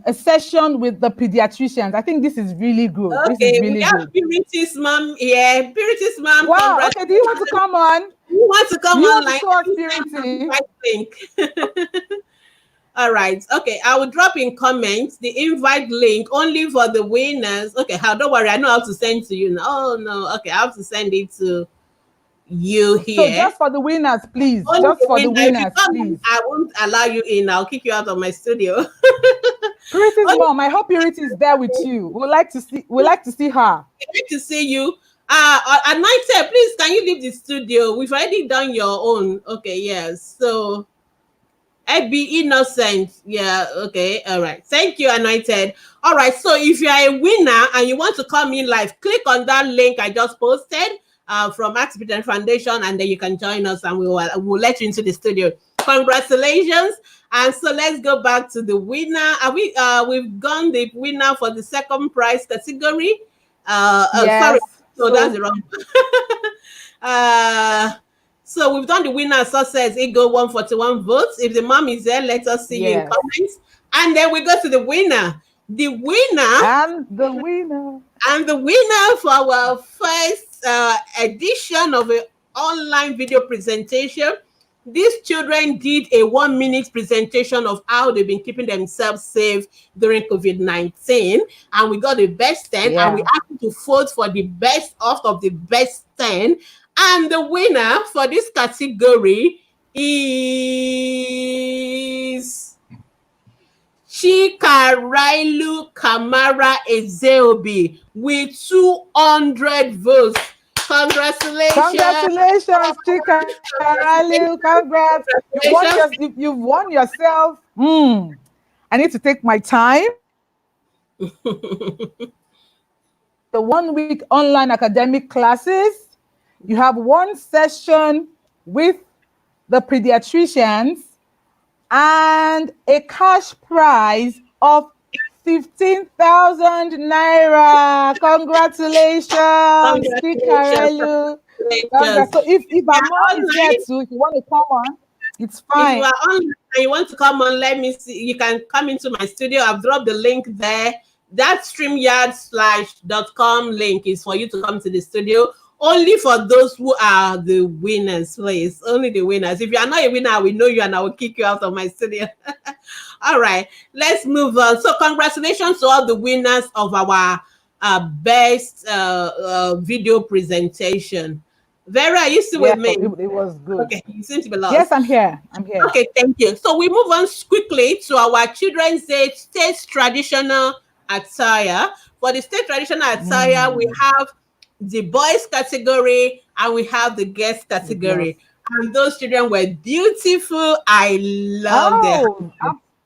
a session with the pediatricians. I think this is really good. This is Okay, we really have good. Purity's mom here. Purity's mom, Wow. Okay. Do you want to come on? You want to come Do you want to online? show us Purity? Link. All right. Okay. I will drop in comments the invite link only for the winners. Okay. Don't worry. I know how to send to you now. Oh, no. Okay. I have to send it to you here. So just for the winners, please. Only Just for the winner. If you winners, come, please. I won't allow you in. I'll kick you out of my studio. Purity's mom. I hope Purity is there with you. We'd like to see her. Great to see you. Anointed, please, can you leave the studio? We've already done your own. Okay, yes. So be innocent. Yeah, okay. All right. Thank you, Anointed. All right. So if you are a winner and you want to come in live, click on that link I just posted from Paediatricians Foundation, and then you can join us and we'll let you into the studio. Congratulations. And so let's go back to the winner. We've gone the winner for the second prize category. Yes. Sorry. So that's the wrong so we've done the winner. Success Eagle 141 votes. If the mom is there, let us see you in comments. And then we go to the winner. The winner and the winner for our first edition of an online video presentation. These children did a 1-minute presentation of how they've been keeping themselves safe during COVID-19. And we got the best 10. Yeah. And we asked you to vote for the best of the best 10. And the winner for this category is Chikarailu Kamara Ezeobi with 200 votes. Congratulations. Congratulations, Chikarailu. Congrats. You've won yourself. I need to take my time. The 1 week online academic classes. You have one session with the pediatricians and a cash prize of 15,000 naira. Congratulations, Chikarailu. So if our mom is there too, if you want to come on, it's fine. If you are online and you want to come on, let me see. You can come into my studio. I've dropped the link there. That StreamYard.com link is for you to come to the studio. Only for those who are the winners, please. Only the winners. If you are not a winner, I will know you and I will kick you out of my studio. All right, let's move on. So congratulations to all the winners of our best video presentation. Vera, are you still Yeah, with me? it was good. Okay, you seem to be lost. Yes, I'm here. I'm here. Okay, thank you. So we move on quickly to our Children's Day state traditional attire. For the state traditional attire, we have the boys category and we have the girls The girls. category. And those children were beautiful. I love their Oh,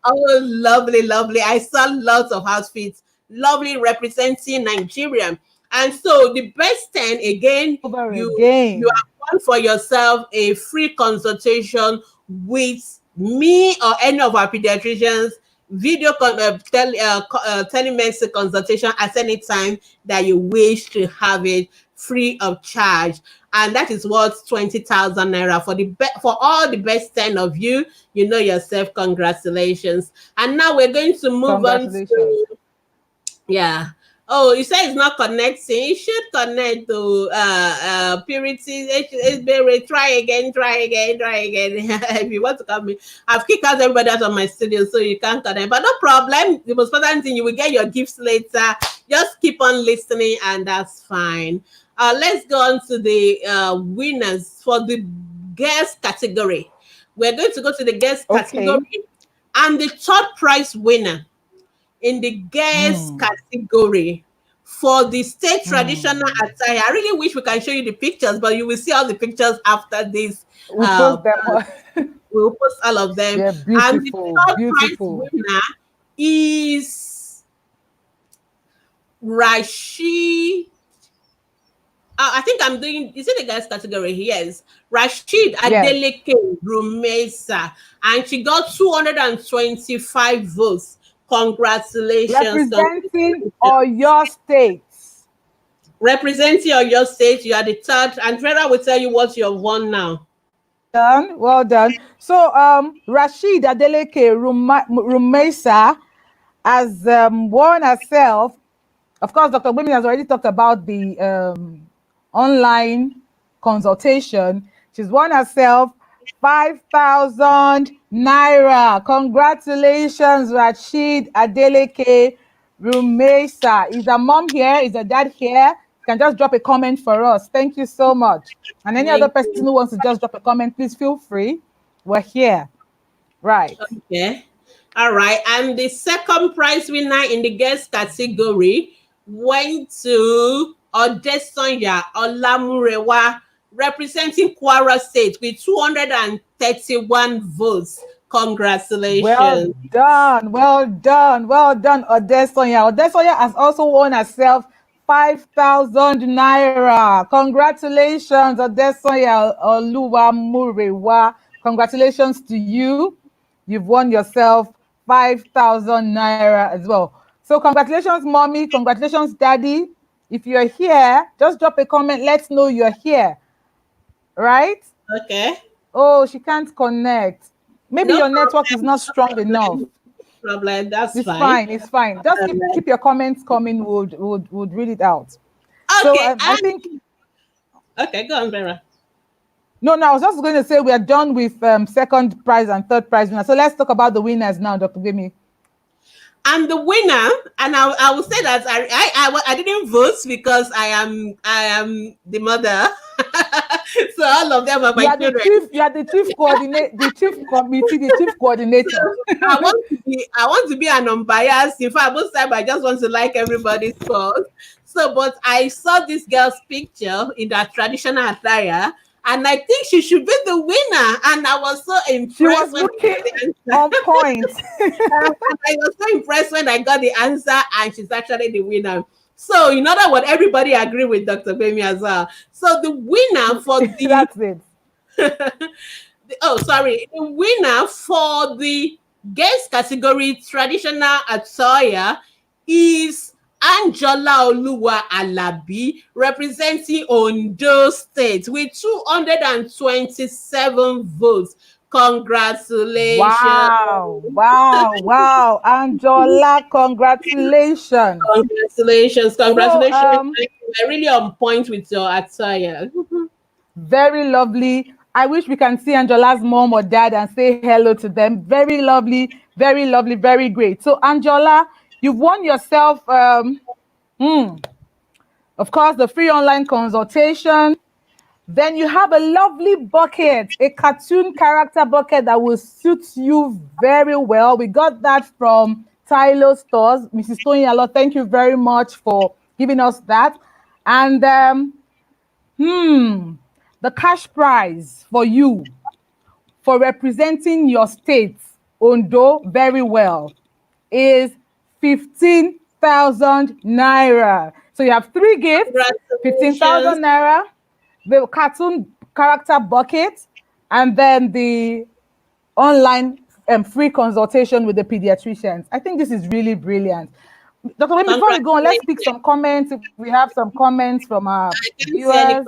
Oh, lovely, lovely. I saw lots of outfits, lovely representing Nigeria. And so the best 10 again, over you again. have won for yourself a free consultation with me or any of our pediatricians, telemedicine consultation at any time that you wish to have it free of charge. And that is worth 20,000 naira for for all the best 10 of you. You know yourself. Congratulations. And now we're going to move on Congratulations. to, yeah. Oh, you say it's not connecting. It should connect to Purity. Try again. If you want to come in, I've kicked out everybody out of my studio, so you can't connect. But no problem. The most important thing, you will get your gifts later. Just keep on listening, and that's fine. Let's go on to the winners for the guest category. We're going to go to the guest category, and the third prize winner in the guest category for the state traditional attire. I really wish we can show you the pictures, but you will see all the pictures after this. We'll post them. We'll post all of them. Yeah, And the beautiful, third beautiful. prize winner is Rashid. I think I'm doing, is it the guys category? Yes. Rashid Adeleke Rumesa. And she got 225 votes. Congratulations. Representing Oyo State. Representing Oyo State, you are the third. And Vera will tell you what you have won now. Well done. So Rashid Adeleke Rumesa has won herself. Of course, Dr. Gbemi has already talked about the online consultation. She's won herself 5,000 naira. Congratulations, Rashid Adeleke Rumesa. Is a mom here? Is a dad here? You can just drop a comment for us. Thank you so much. And any other person who wants to just drop a comment, please feel free. We're here. Right. Okay. All right. And the second prize winner in the guest category went to Odesonya Olamurewa, representing Kwara State with 231 votes. Congratulations. Well done. Odesonya. Odesonya has also won herself 5,000 naira. Congratulations, Odesonya Oluwamurewa. Congratulations to you. You've won yourself 5,000 naira as well. So congratulations, mommy. Congratulations, daddy. If you're here, just drop a comment. Let's know you're here. Right? Okay. Oh, she can't connect. Maybe your network is not strong enough. Problem. That's it's fine. It's fine. Just keep your comments coming. Would read it out. Okay. So I think. Okay, go on, Vera. No, I was just going to say we are done with second prize and third prize winner. So let's talk about the winners now, Dr. Gbemi. And the winner, and I will say that I didn't vote because I am the mother. So all of them are my children. You are the chief coordinator, the chief committee, the chief coordinator. I want to be an unbiased. In fact, most time I just want to like everybody's scores. So, but I saw this girl's picture in that traditional attire, and I think she should be the winner. And I was so impressed. She was looking on point. I was so impressed when I got the answer, and she's actually the winner. So, in other words, everybody agree with Dr. Gbemi as well. So the winner for the that's it. The winner for the guest category traditional attire is Angela Oluwa Alabi, representing Ondo State with 227 votes. Congratulations. Wow. Angela, congratulations. Congratulations. So, you're really on point with your attire. Very lovely. I wish we can see Angela's mom or dad and say hello to them. Very lovely, very great. So Angela, you've won yourself, of course, the free online consultation. Then you have a lovely bucket, a cartoon character bucket that will suit you very well. We got that from Tyler Stores. Mrs. Tony Allo, thank you very much for giving us that. And the cash prize for you for representing your state, Ondo, very well is 15,000 naira. So you have 3 gifts, 15,000 naira, the cartoon character bucket, and then the online free consultation with the pediatricians. I think this is really brilliant. Dr. Wayne, before we go on, let's pick some comments. If we have some comments from our viewers.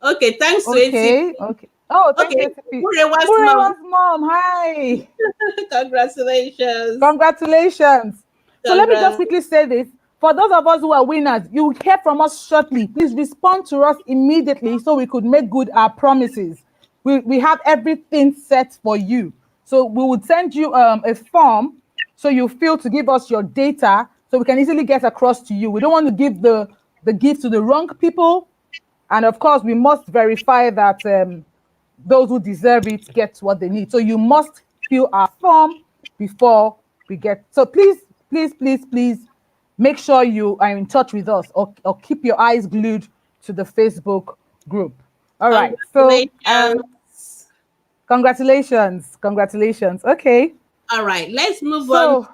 Okay, thanks to ATP. Okay. Oh, thank you, ATP. Murewa's mom. Hi. Congratulations. Congratulations. So let me just quickly say this. For those of us who are winners, you will hear from us shortly. Please respond to us immediately so we could make good our promises. We have everything set for you. So we would send you a form so you feel to give us your data so we can easily get across to you. We don't want to give the gift to the wrong people. And of course, we must verify that those who deserve it get what they need. So you must fill our form before we get. So please make sure you are in touch with us or keep your eyes glued to the Facebook group. All right. So congratulations. Okay. All right. Let's move on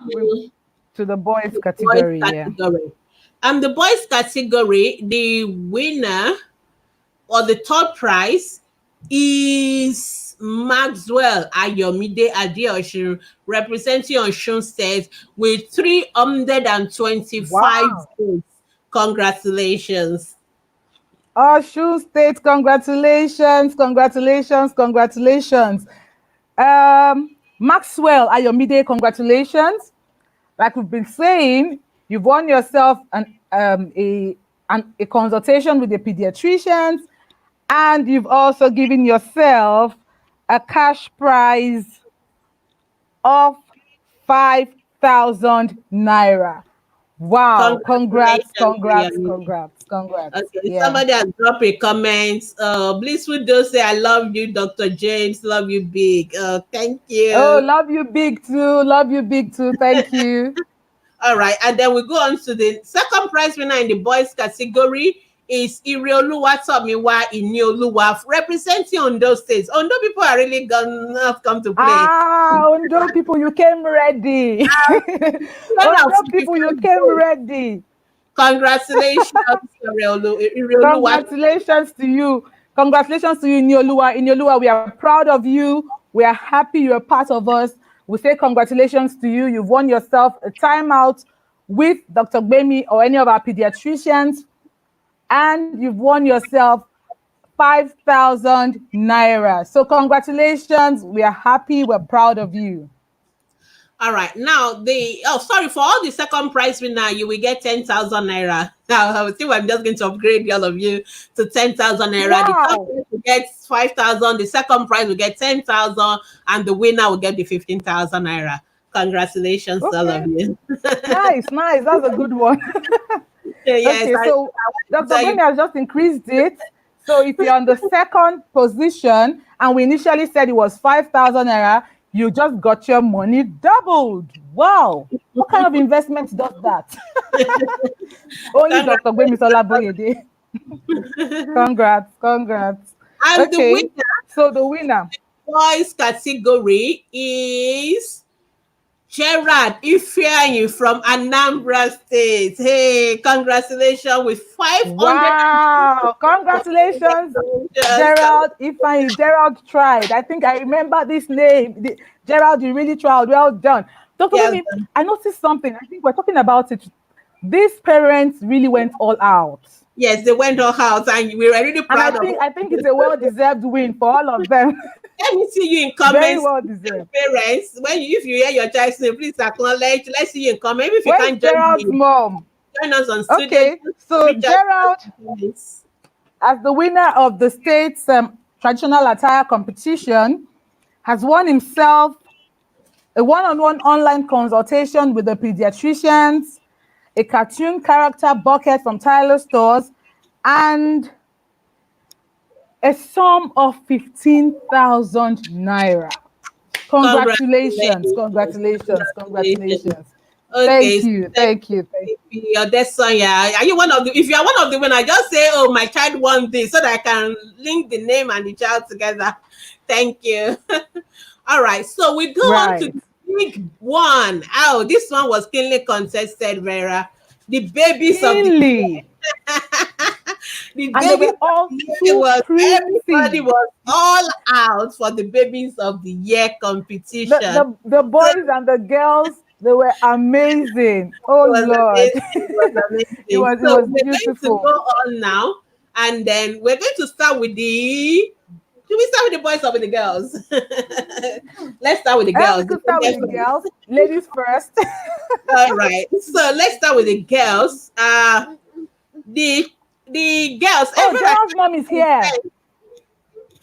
to the boys category. The boys category, the winner or the top prize is Maxwell Ayomide Adeosun, representing Osun State with 325 votes. Congratulations. Osun State, congratulations. Maxwell Ayomide, congratulations. Like we've been saying, you've won yourself a consultation with the pediatricians, and you've also given yourself a cash prize of 5,000 naira. Wow. Congrats. Okay, somebody has dropped a comment. Blissful Dose say, I love you, Dr. James. Love you big. Thank you. Oh, love you big too. Thank you. All right. And then we go on to the second prize winner in the boys category is Irioluwa Tomiwa Inioluwa, representing Ondo State. Ondo people are really gonna come to play. Ondo people, you came ready. Ondo people, you came ready. Congratulations, Irioluwa. Congratulations to you, Inioluwa. Inioluwa, we are proud of you. We are happy you're a part of us. We say congratulations to you. You've won yourself a timeout with Dr. Gbemi or any of our pediatricians. And you've won yourself 5,000 naira. So congratulations. We are happy. We're proud of you. All right. Now, for all the second prize winner, you will get 10,000 naira. Now, I think I'm just going to upgrade all of you to 10,000 naira. Wow. The top prize will get 5,000. The second prize will get 10,000. And the winner will get the 15,000 naira. Congratulations to all of you. Nice. That's a good one. Yes, okay, so Dr. Gbemi has just increased it. So if you're on the second position, and we initially said it was 5,000 naira, you just got your money doubled. Wow. What kind of investment does that? Only Dr. Gbemi Solaboyede. Congrats. And the winner, boys category is Gerard Ifeanyi from Anambra State. Hey, congratulations with 500. Wow, congratulations, Gerald Ifeanyi. Gerald tried. I think I remember this name. Gerald, you really tried. Well done. Dr. Gbemi, I noticed something. I think we're talking about it. These parents really went all out. Yes, they went all out, and we were really proud of it. I think it's a well-deserved win for all of them. Let me see you in comments. Very well deserved. Parents, if you hear your child's name, please acknowledge. Let's see you in comments. If you can't join Gerald's mom? Join us on studio. Okay, so Gerald, as the winner of the state's traditional attire competition, has won himself a one-on-one online consultation with the pediatricians, a cartoon character bucket from Tyler Stores, and a sum of 15,000 naira. Congratulations, congratulations, congratulations. Okay, Thank so you, let thank you, thank me be your Sonia. Are you one of the? If you are one of the winners, just say, "Oh, my child won this," so that I can link the name and the child together. Thank you. All right, so we go you. on to Right. the big one. Oh, this one was keenly contested, Vera. The babies of the Keenly. the And they babies were of all the year too was everybody pretty. was all out for the babies of the year The, competition. the, the So boys and the girls, they were amazing. it Oh was Lord. amazing. It was it amazing. was it So was we're going to beautiful. go on now, and then we're going to start with the. Do we start with the boys or with the girls? Let's start with the And we girls. could start with the girls. Ladies first. All right. So let's start with the girls. The the girls. Oh, Everyone. Gerald's mom is here.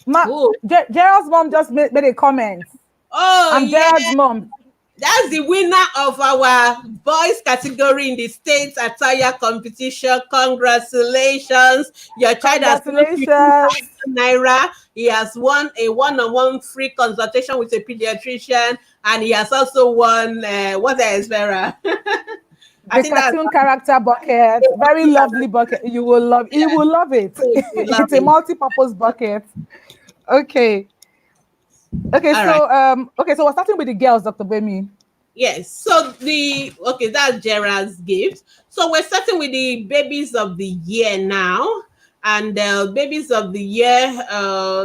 Oh, Gerald's mom just made a comment. oh I'm yeah. Gerald's mom. That's the winner of our boys category in the state attire competition. Congratulations. Your child has won 15,000 Congratulations. naira. He has won a one-on-one free consultation with a pediatrician, and he has also won what else, Vera? I The think that's cartoon character bucket. Very lovely bucket. You will love it. we love It's a it. multi-purpose bucket. Okay. Okay, All right. so we're starting with the girls, Dr. Bemi. Yes. So that's Gerard's gift. So we're starting with the babies of the year now. And babies of the year,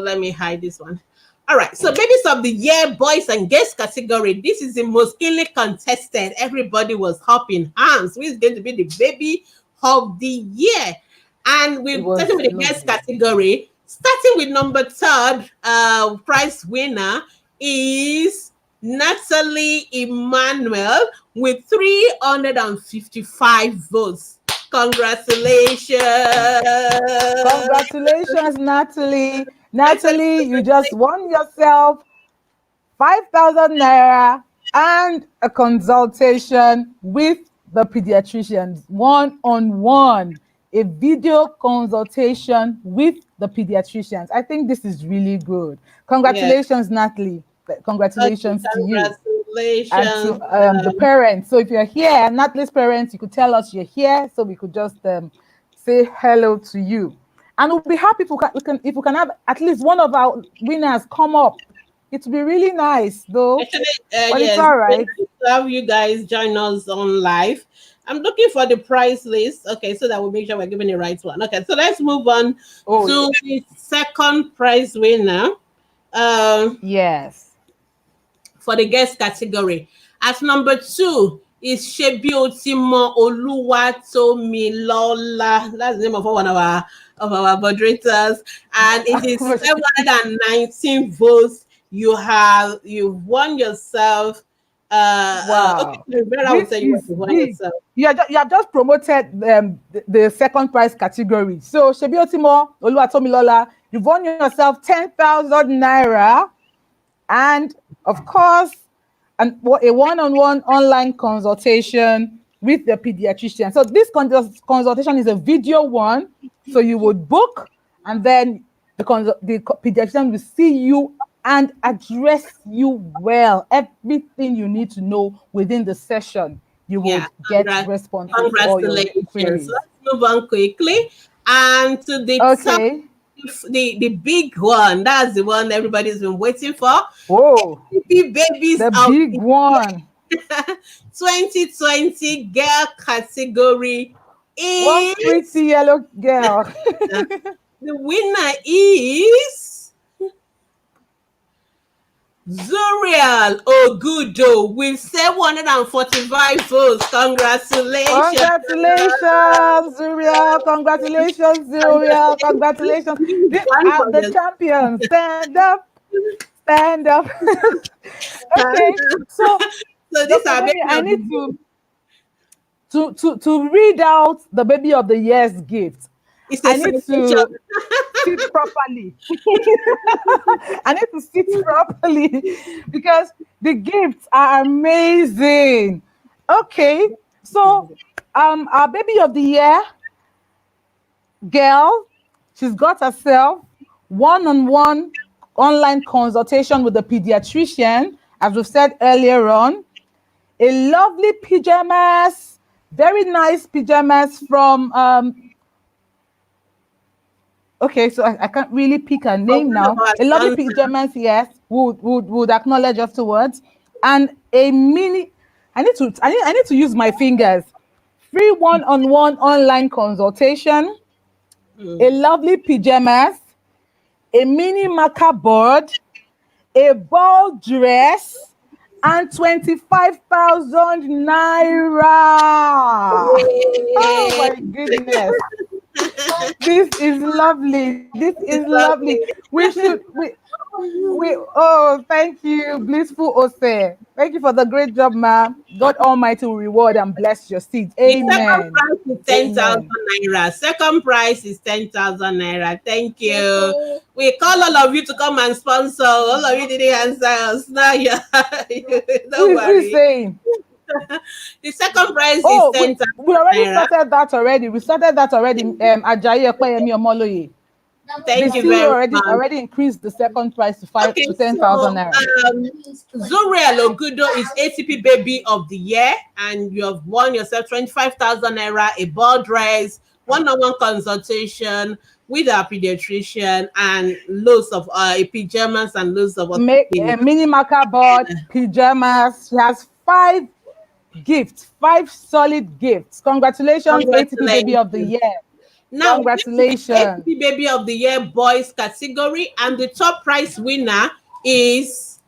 let me hide this one. All right. So babies of the year, boys and girls category. This is the most keenly contested. Everybody was hopping hands. Who is going to be the baby of the year? And It we're starting was with the girls lovely. category. Starting with number third, prize winner is Natalie Emmanuel with 355 votes. Congratulations. Congratulations, Natalie. Natalie, Natalie, you just won yourself 5,000 naira and a consultation with the pediatricians, one-on-one, a video consultation with the pediatricians. I think this is really good. yes. Congratulations, Natalie. Okay, Congratulations to you and to congratulations. the parents. So if you're here, Natalie's parents, you could tell us you're here so we could just say hello to you. And we'll be happy if we can have at least one of our winners come up. It would be really nice though, Actually, but it's yes, all we'd right. like to have you guys join us on live. I'm looking for the price list. Okay, so that we'll make sure we're giving the right one. Okay, so let's move on Oh, to the second prize winner. yes. For the guest category. At number 2 is Shebiotimo Oluwatomilola. That's the name of one of our moderators, and it is 719 votes. You've won yourself. Okay, Wow. Rivera will This tell you what is you won big. yourself. You have just promoted the second prize category. So Shebi Otimo Oluwatomilola, you've won yourself 10,000 naira. And of course, a one-on-one online consultation with the pediatrician. So this consultation is a video one. So you would book, and then the pediatrician will see you and address you well. Everything you need to know within the session, you Yeah, would get responses to all your congratulations. queries. Let's move on quickly. And to the top, Okay. the big one. That's the one everybody's been waiting for. Oh, ATP babies the of big the one. 2020 girl category One is pretty yellow girl. the winner is Zuriel Ogudo with 745 votes. Congratulations. Congratulations, Zuriel. Congratulations, Zuriel. Congratulations. These One are for the the champions. Stand up. Stand up. Okay. So, so these Dr. are Baby, baby I of need the to read out the baby of the year's gift. it's a I need sensation. to sit properly. I need to sit properly because the gifts are amazing. Okay. So, our baby of the year girl, she's got herself one-on-one online consultation with the pediatrician, as we've said earlier on, a lovely pajamas, very nice pajamas from okay, so I can't really pick a name now. A lovely pajamas, yes, would acknowledge afterwards. And a mini, I need to use my fingers. Free one-on-one online consultation, a lovely pajamas, a mini marker board, a ball dress, and 25,000 naira. Oh my goodness. This is lovely. This is lovely. We oh, thank you, blissful Ose. Thank you for the great job, ma'am. God Almighty will reward and bless your seed. Amen. The second price is 10,000 naira. Second price is 10,000 naira. Thank you. We call all of you to come and sponsor. All of you didn't answer us. Now you don't worry. Who's saying? The second price is 10,000 we already naira. started that already. We started that already. Ajayi Ekpeyemi Omoloye. Thank the you CEO very much. already increased the second price to 10,000 naira. Zuriel Ogudo is ATP Baby of the Year, and you have won yourself 25,000 naira, a ball dress, one-on-one consultation with our pediatrician, and loads of pajamas and loads of a mini marker board, pajamas. She has 5 gifts, 5 solid gifts. Congratulations, ATP Baby of the Year. Now, congratulations. ATP Baby of the Year boys category, and the top prize winner is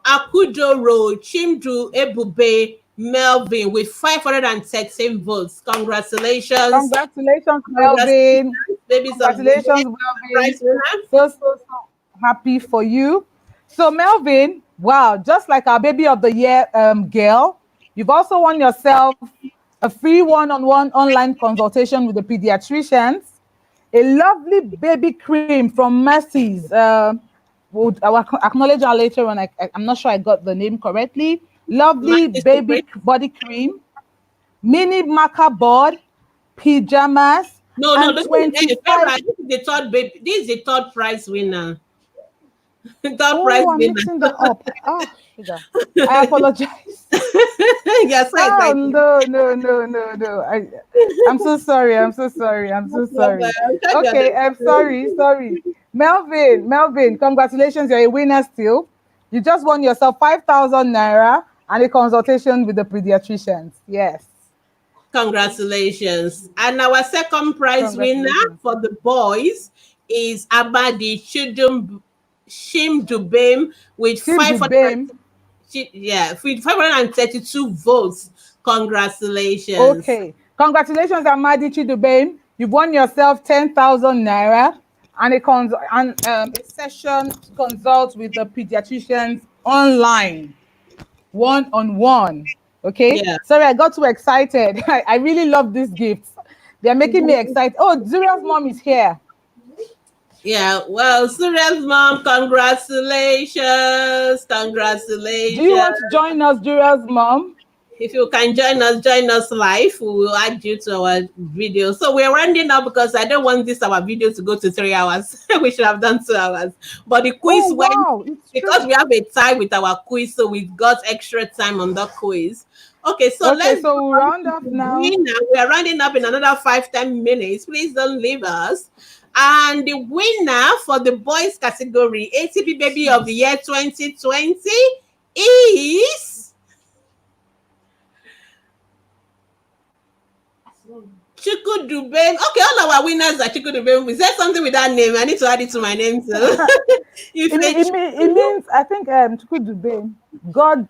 Akudoro Chimdu Ebube Melvin with 513 votes. Congratulations. Congratulations, Melvin. Congratulations, Melvin. So happy for you. So, Melvin, wow, just like our Baby of the Year girl, you've also won yourself a free one-on-one online consultation with the pediatricians, a lovely baby cream from Mercy's. I'll acknowledge her later on. I'm not sure I got the name correctly. Lovely baby body cream, mini marker board, pajamas. No, this is the third baby. This is the third prize winner. I'm mixing that up. Oh, sugar. I apologize. Yes, oh, no. I'm so sorry. Okay, I'm sorry. Melvin, congratulations. You're a winner still. You just won yourself 5,000 naira and a consultation with the pediatricians. Yes. Congratulations. And our second prize winner for the boys is Abadi Shimdubem with 532 votes. Congratulations. Okay. Congratulations, Amadi Chidubem. You've won yourself 10,000 naira and a session consult with the pediatricians online, one-on-one. Okay. Yeah. Sorry, I got too excited. I really love these gifts. They're making me excited. Oh, Zuriel's mom is here. Yeah, well, Zuriel's mom, congratulations. Do you want to join us, Zuriel's mom? If you can join us live. We will add you to our video. So we're rounding up because I don't want our video to go to 3 hours. We should have done 2 hours. But the quiz went because we have a tie with our quiz, so we've got extra time on the quiz. Okay, so we'll round up now. We are rounding up in another 5-10 minutes. Please don't leave us. And the winner for the boys category, ATP Baby of the Year 2020, is Chukudubem. Okay, all our winners are Chukudubem. We said something with that name. I need to add it to my name too. It means, I think, Chukudubem. God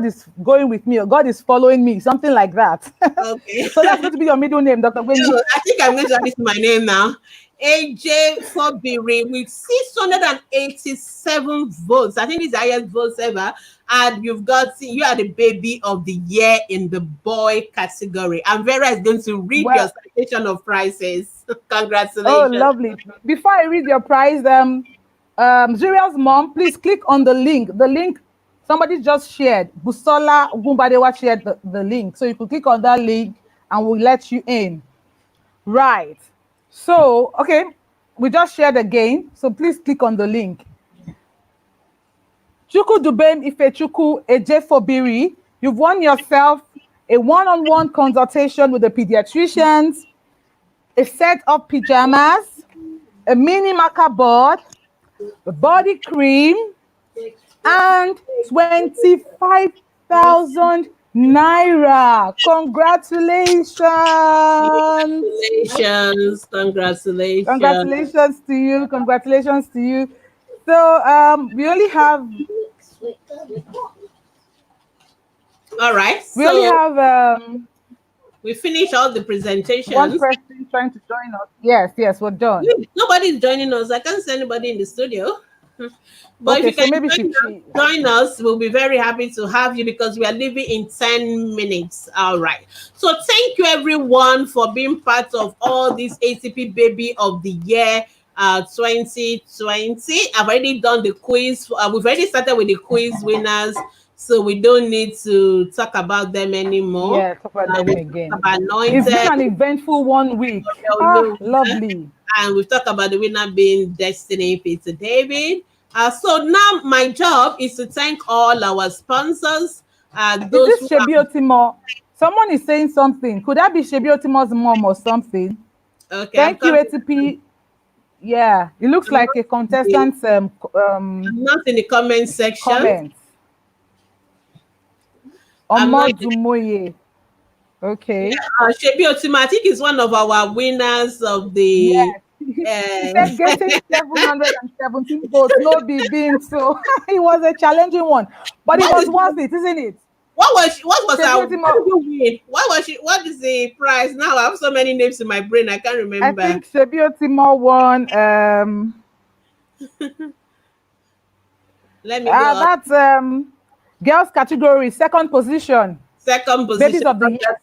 is going with me, or God is following me, something like that. Okay. So that's going to be your middle name, Dr. Wendy. No, I think I'm going to add it to my name now. AJ Fobiri with 687 votes. I think it's the highest votes ever. And you are the Baby of the Year in the boy category. And Vera is going to read your citation of prizes. Congratulations. Oh, lovely. Before I read your prize, Zuriel's mom, please click on the link. The link somebody just shared. Busola Gumbadewa shared the link. So you can click on that link and we'll let you in. Right. So, okay, we just shared again, so please click on the link. Chuku Dubem Ifechuku Ejefobiri, you've won yourself a one-on-one consultation with the pediatricians, a set of pajamas, a mini marker board, a body cream, and 25,000 naira. Congratulations. Congratulations to you. Congratulations to you. So we only have. All right. We only have. We finished all the presentations. One person trying to join us. Yes, we're done. Nobody's joining us. I can't see anybody in the studio. But okay, if you can maybe join us, we'll be very happy to have you because we are leaving in 10 minutes. All right. So thank you everyone for being part of all this ATP Baby of the Year 2020. I've already done the quiz. We've already started with the quiz winners. So we don't need to talk about them anymore. Yeah, talk about them again. It's been an eventful 1 week. Lovely. And we've talked about the winner being Destiny Peter David. So now my job is to thank all our sponsors. Those is this Shebi Otimo? Someone is saying something. Could that be Shebi Otimo's mom or something? Okay. Thank you, ATP. Yeah, it looks like a contestant. Not in the comment section. Comments. Omodumoye. Okay. Shebi Otimo, I think is one of our winners of the. Yes. He said getting 717 votes, no big being, so it was a challenging one, but it was worth it, isn't it? What was our? What did you win? What is the prize? Now I have so many names in my brain, I can't remember. I think Shebi Otimo won. Let me go. That's girls category, second position. Babies of the year.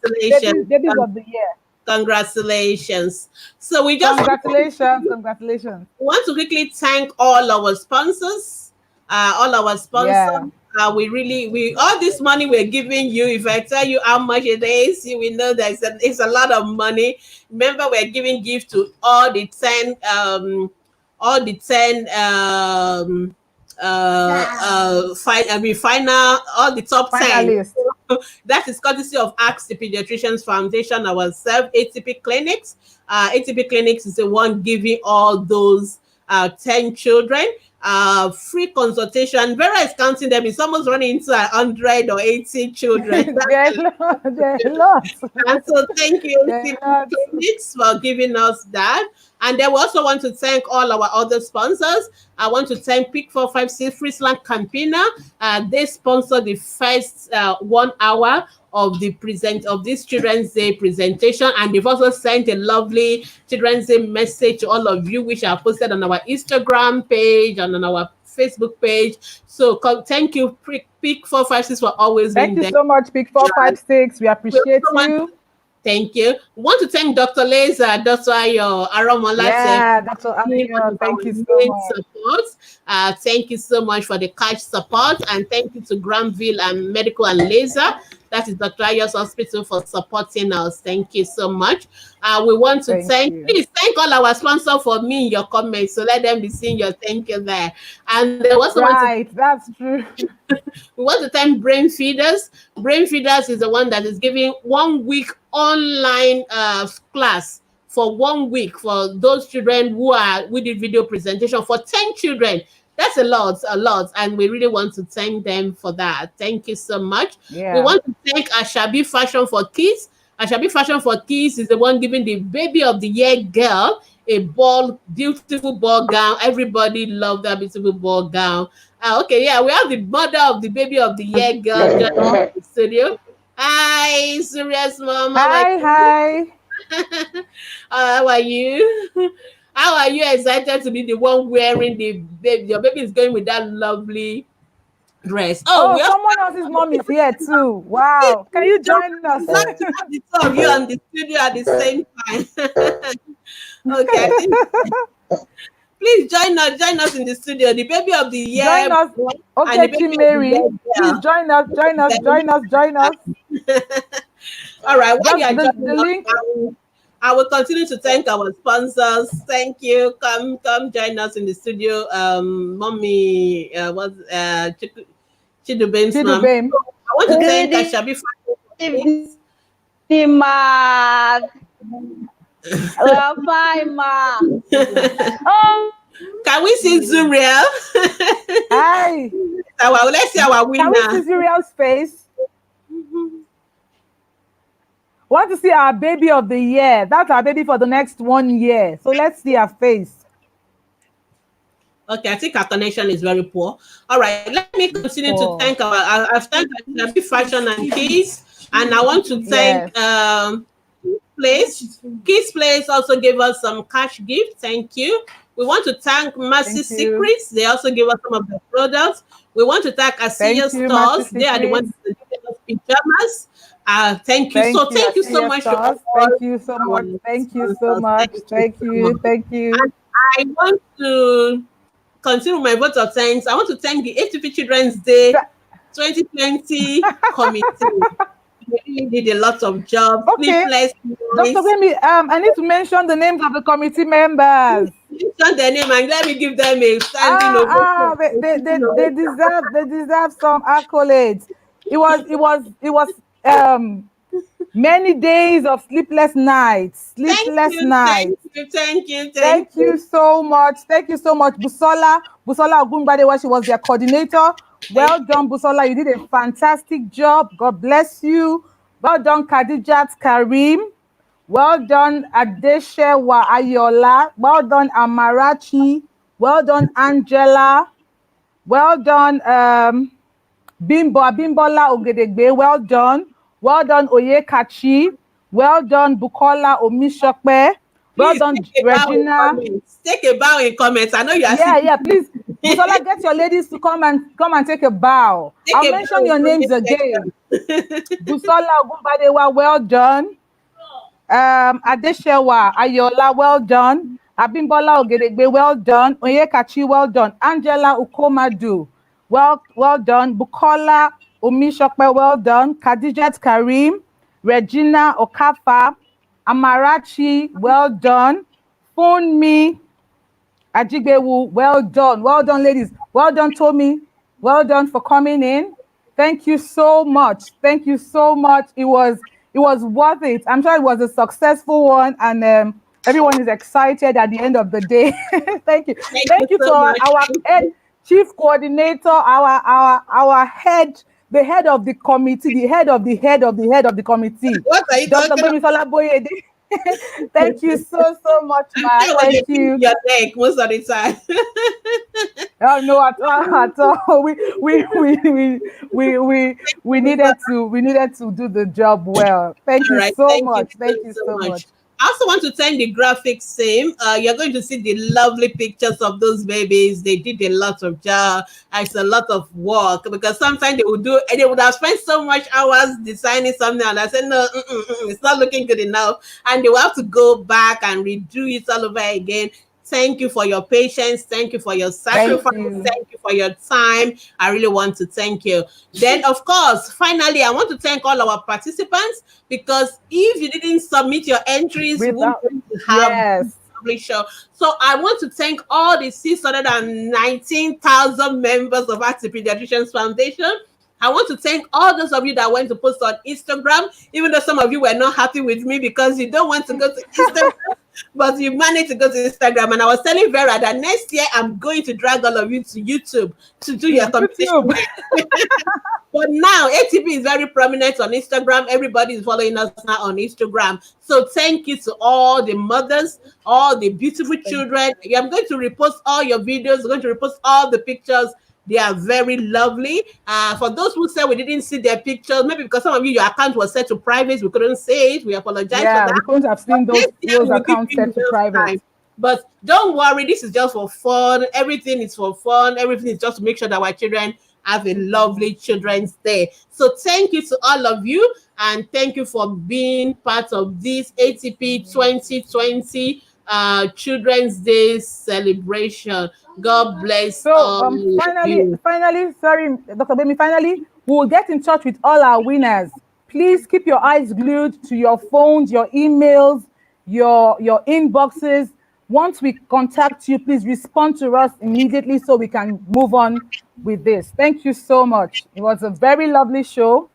Babies of the year. Congratulations. So we just congratulations. We want to quickly thank all our sponsors. Yeah. We all this money we're giving you. If I tell you how much it is, you will know that it's a lot of money. Remember, we're giving gift to all the 10 all the top 10. That is courtesy of Ask the Paediatricians Foundation, ourselves, ATP Clinics. ATP Clinics is the one giving all those 10 children free consultation. Vera is counting them. It's almost running into 100 or 80 children. They're lots. And so thank you, ATP Clinics, for giving us that. And then we also want to thank all our other sponsors. I want to thank Pick 456 Friesland Campina. They sponsored the first 1 hour of this Children's Day presentation, and they've also sent a lovely Children's Day message to all of you, which are posted on our Instagram page and on our Facebook page. So thank you, Pick 456, for always being there. Thank you so much, Pick 456. We appreciate you. Thank you. We want to thank Dr. Leza, Dr. Ayo Aramola. Yeah, Dr. Ayo, thank you so much. Support. Thank you so much for the cash support, and thank you to Granville and Medical and Laser. That is Dr. Ayo's hospital for supporting us. Thank you so much. We want to please thank all our sponsors for me in your comments. So let them be seeing your thank you there. And there was that's true. We want to thank Brain Feeders. Brain Feeders is the one that is giving 1 week online class for 1 week for those children who did video presentation for 10 children. That's a lot, and we really want to thank them for that. Thank you so much. Yeah. We want to thank Ashabi Fashion for Kids. Ashabi Fashion for Kids is the one giving the Baby of the Year girl a beautiful ball gown. Everybody loved that beautiful ball gown. Okay, yeah, we have the mother of the Baby of the Year girl in the studio. Hi, Surya's mom. Hi. How are you? How are you excited to be the one wearing the baby? Your baby is going with that lovely dress. Someone else's mom is here too. Wow. Can you join us? Not to have the two of you on the studio at the same time. Okay. Please join us in the studio. The Baby of the Year. Join us. Okay, Team Mary. Please join us. All right. The link. I will continue to thank our sponsors. Thank you. Come join us in the studio. Mommy, Chidube's mom. Chidubem. I want to thank Good Ashabi. evening, ma. Well, fine, ma. Oh, Can we see Zuriel? Hi. Let's see our Can we see winner. Zuriel's face? Want to see our baby of the year. That's our baby for the next 1 year. So let's see her face. Okay, I think our connection is very poor. All right, let me continue to Poor. thank I've thanked Ashabi Fashion and Kids, and I want to thank Yes. Place. Kids Place also gave us some cash gift. Thank you. We want to thank Mercy Thank you. Secrets. They also gave us some of the products. We want to thank Asiya Thank you, Master Stores. They are the ones Secrets. that gave us pajamas. Thank you. Thank So you, thank you so Asiya much to Stars. all Thank you so our much. Thank you so sponsors. much. Thank Thank you so you. much. Thank you. And I want to continue my vote of thanks. I want to thank the ATP Children's Day 2020 committee. They really did a lot of jobs. Okay. Sleepless Dr. nights. Wemi, I need to mention the names of the committee members. Mention their name and let me give them a standing ovation. They deserve some accolades. It was many days of sleepless nights. Thank Sleepless you, thank nights. you, thank you, thank Thank you you. so much. Thank you so much, Busola Ogunbadewa. She was their coordinator. Thank Well done, Busola. You did a fantastic job. God bless you. Well done, Khadijat Karim. Well done, Adeshewa Ayola. Well done, Amarachi. Well done, Angela. Well done, Bimbola Ogedegbe. Well done. Well done, Oyekachi. Well done, Bukola Omishokpe. Well Please done, take a bow in Regina. comments. Take a bow in comments. I know you are Yeah, sitting. yeah. Please, Busola, get your ladies to come and take a bow. Take I'll a bow mention in your names comment again. section. Busola Ogunbadewa, well done. Adeshewa Ayola, well done. Abimbola Ogedegbe, well done. Oyekachi, well done. Angela Ukomadu, well done. Bukola Omishokpe, well done. Khadijat Karim, Regina Okafa, Amarachi, well done. Funmi Ajigbewu, well done. Well done, ladies. Well done, Tommy. Well done for coming in. Thank you so much. Thank you so much. It was worth it. I'm sure it was a successful one, and everyone is excited at the end of the day. Thank you. Thank you Thank you to so much. our Thank head you. chief coordinator, our head, the head of the committee, the head of the head of the head of the committee, What are you Dr. talking about? Gbemisola Boyede. Thank you so much, I'm Ma. sure when Thank you're keeping you. your neck most of the time. Oh no, at all, at all. We needed to do the job well. Thank All you right, so thank you much. so, Thank you so so much. much. I also want to thank the graphics team. You're going to see the lovely pictures of those babies. They did a lot of job. It's a lot of work because sometimes they would have spent so much hours designing something, and I said, no, it's not looking good enough. And they will have to go back and redo it all over again. Thank you for your patience. Thank you for your Thank sacrifice. you. Thank you for your time. I really want to thank you. Then, of course, finally, I want to thank all our participants because if you didn't submit your entries, we wouldn't Without be able to have this yes. lovely show. So I want to thank all the 619,000 members of ATP Pediatricians Foundation. I want to thank all those of you that went to post on Instagram, even though some of you were not happy with me because you don't want to go to Instagram, but you managed to go to Instagram. And I was telling Vera that next year I'm going to drag all of you to YouTube to do your competition. YouTube. But now ATP is very prominent on Instagram. Everybody is following us now on Instagram. So thank you to all the mothers, all the beautiful children. I'm going to repost all your videos. I'm going to repost all the pictures. They are very lovely. For those who said we didn't see their pictures, maybe because some of you, your account was set to private, we couldn't say it. We apologize for Yeah, that. we couldn't have But seen next year those we'll give accounts you set to enough private. time. But don't worry, this is just for fun. Everything is for fun. Everything is just to make sure that our children have a lovely Children's Day. So thank you to all of you, and thank you for being part of this ATP 2020 Children's Day celebration. God bless So all of you. finally, sorry, Dr. Bemi, finally, we will get in touch with all our winners. Please keep your eyes glued to your phones, your emails. your inboxes. Once we contact you, please respond to us immediately so we can move on with this. Thank you so much. It was a very lovely show.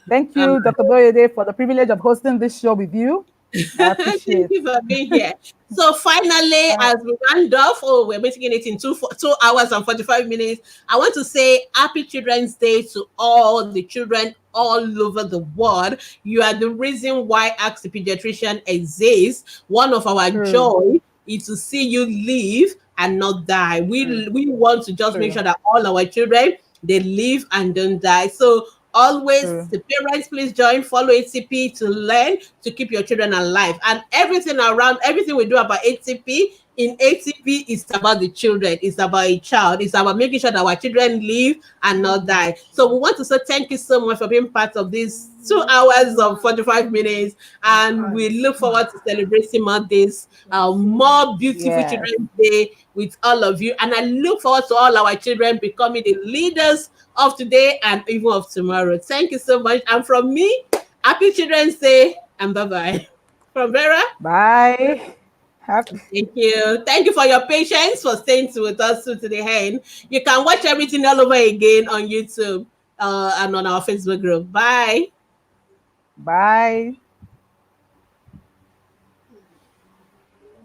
Thank you, Dr. Boyede, for the privilege of hosting this show with you. I Thank appreciate you for being here. So finally, as we round off, we're making it in 2 hours and 45 minutes. I want to say Happy Children's Day to all the children all over the world. You are the reason why Ask the Pediatrician exists. One of our joy is to see you live and not die. We want to just make sure that all our children, they live and don't die. So always, the parents, please follow ATP to learn to keep your children alive. And everything around, everything we do about ATP, in ATP is about the children. It's about a child. It's about making sure that our children live and not die. So we want to say thank you so much for being part of this 2 hours of 45 minutes. And we look forward to celebrating more days, more beautiful Children's Day with all of you. And I look forward to all our children becoming the leaders of today and even of tomorrow. Thank you so much. And from me, Happy Children's Day and bye-bye. From Vera. Bye. Thank you. Thank you for your patience, for staying with us to the end. You can watch everything all over again on YouTube and on our Facebook group. Bye. Bye.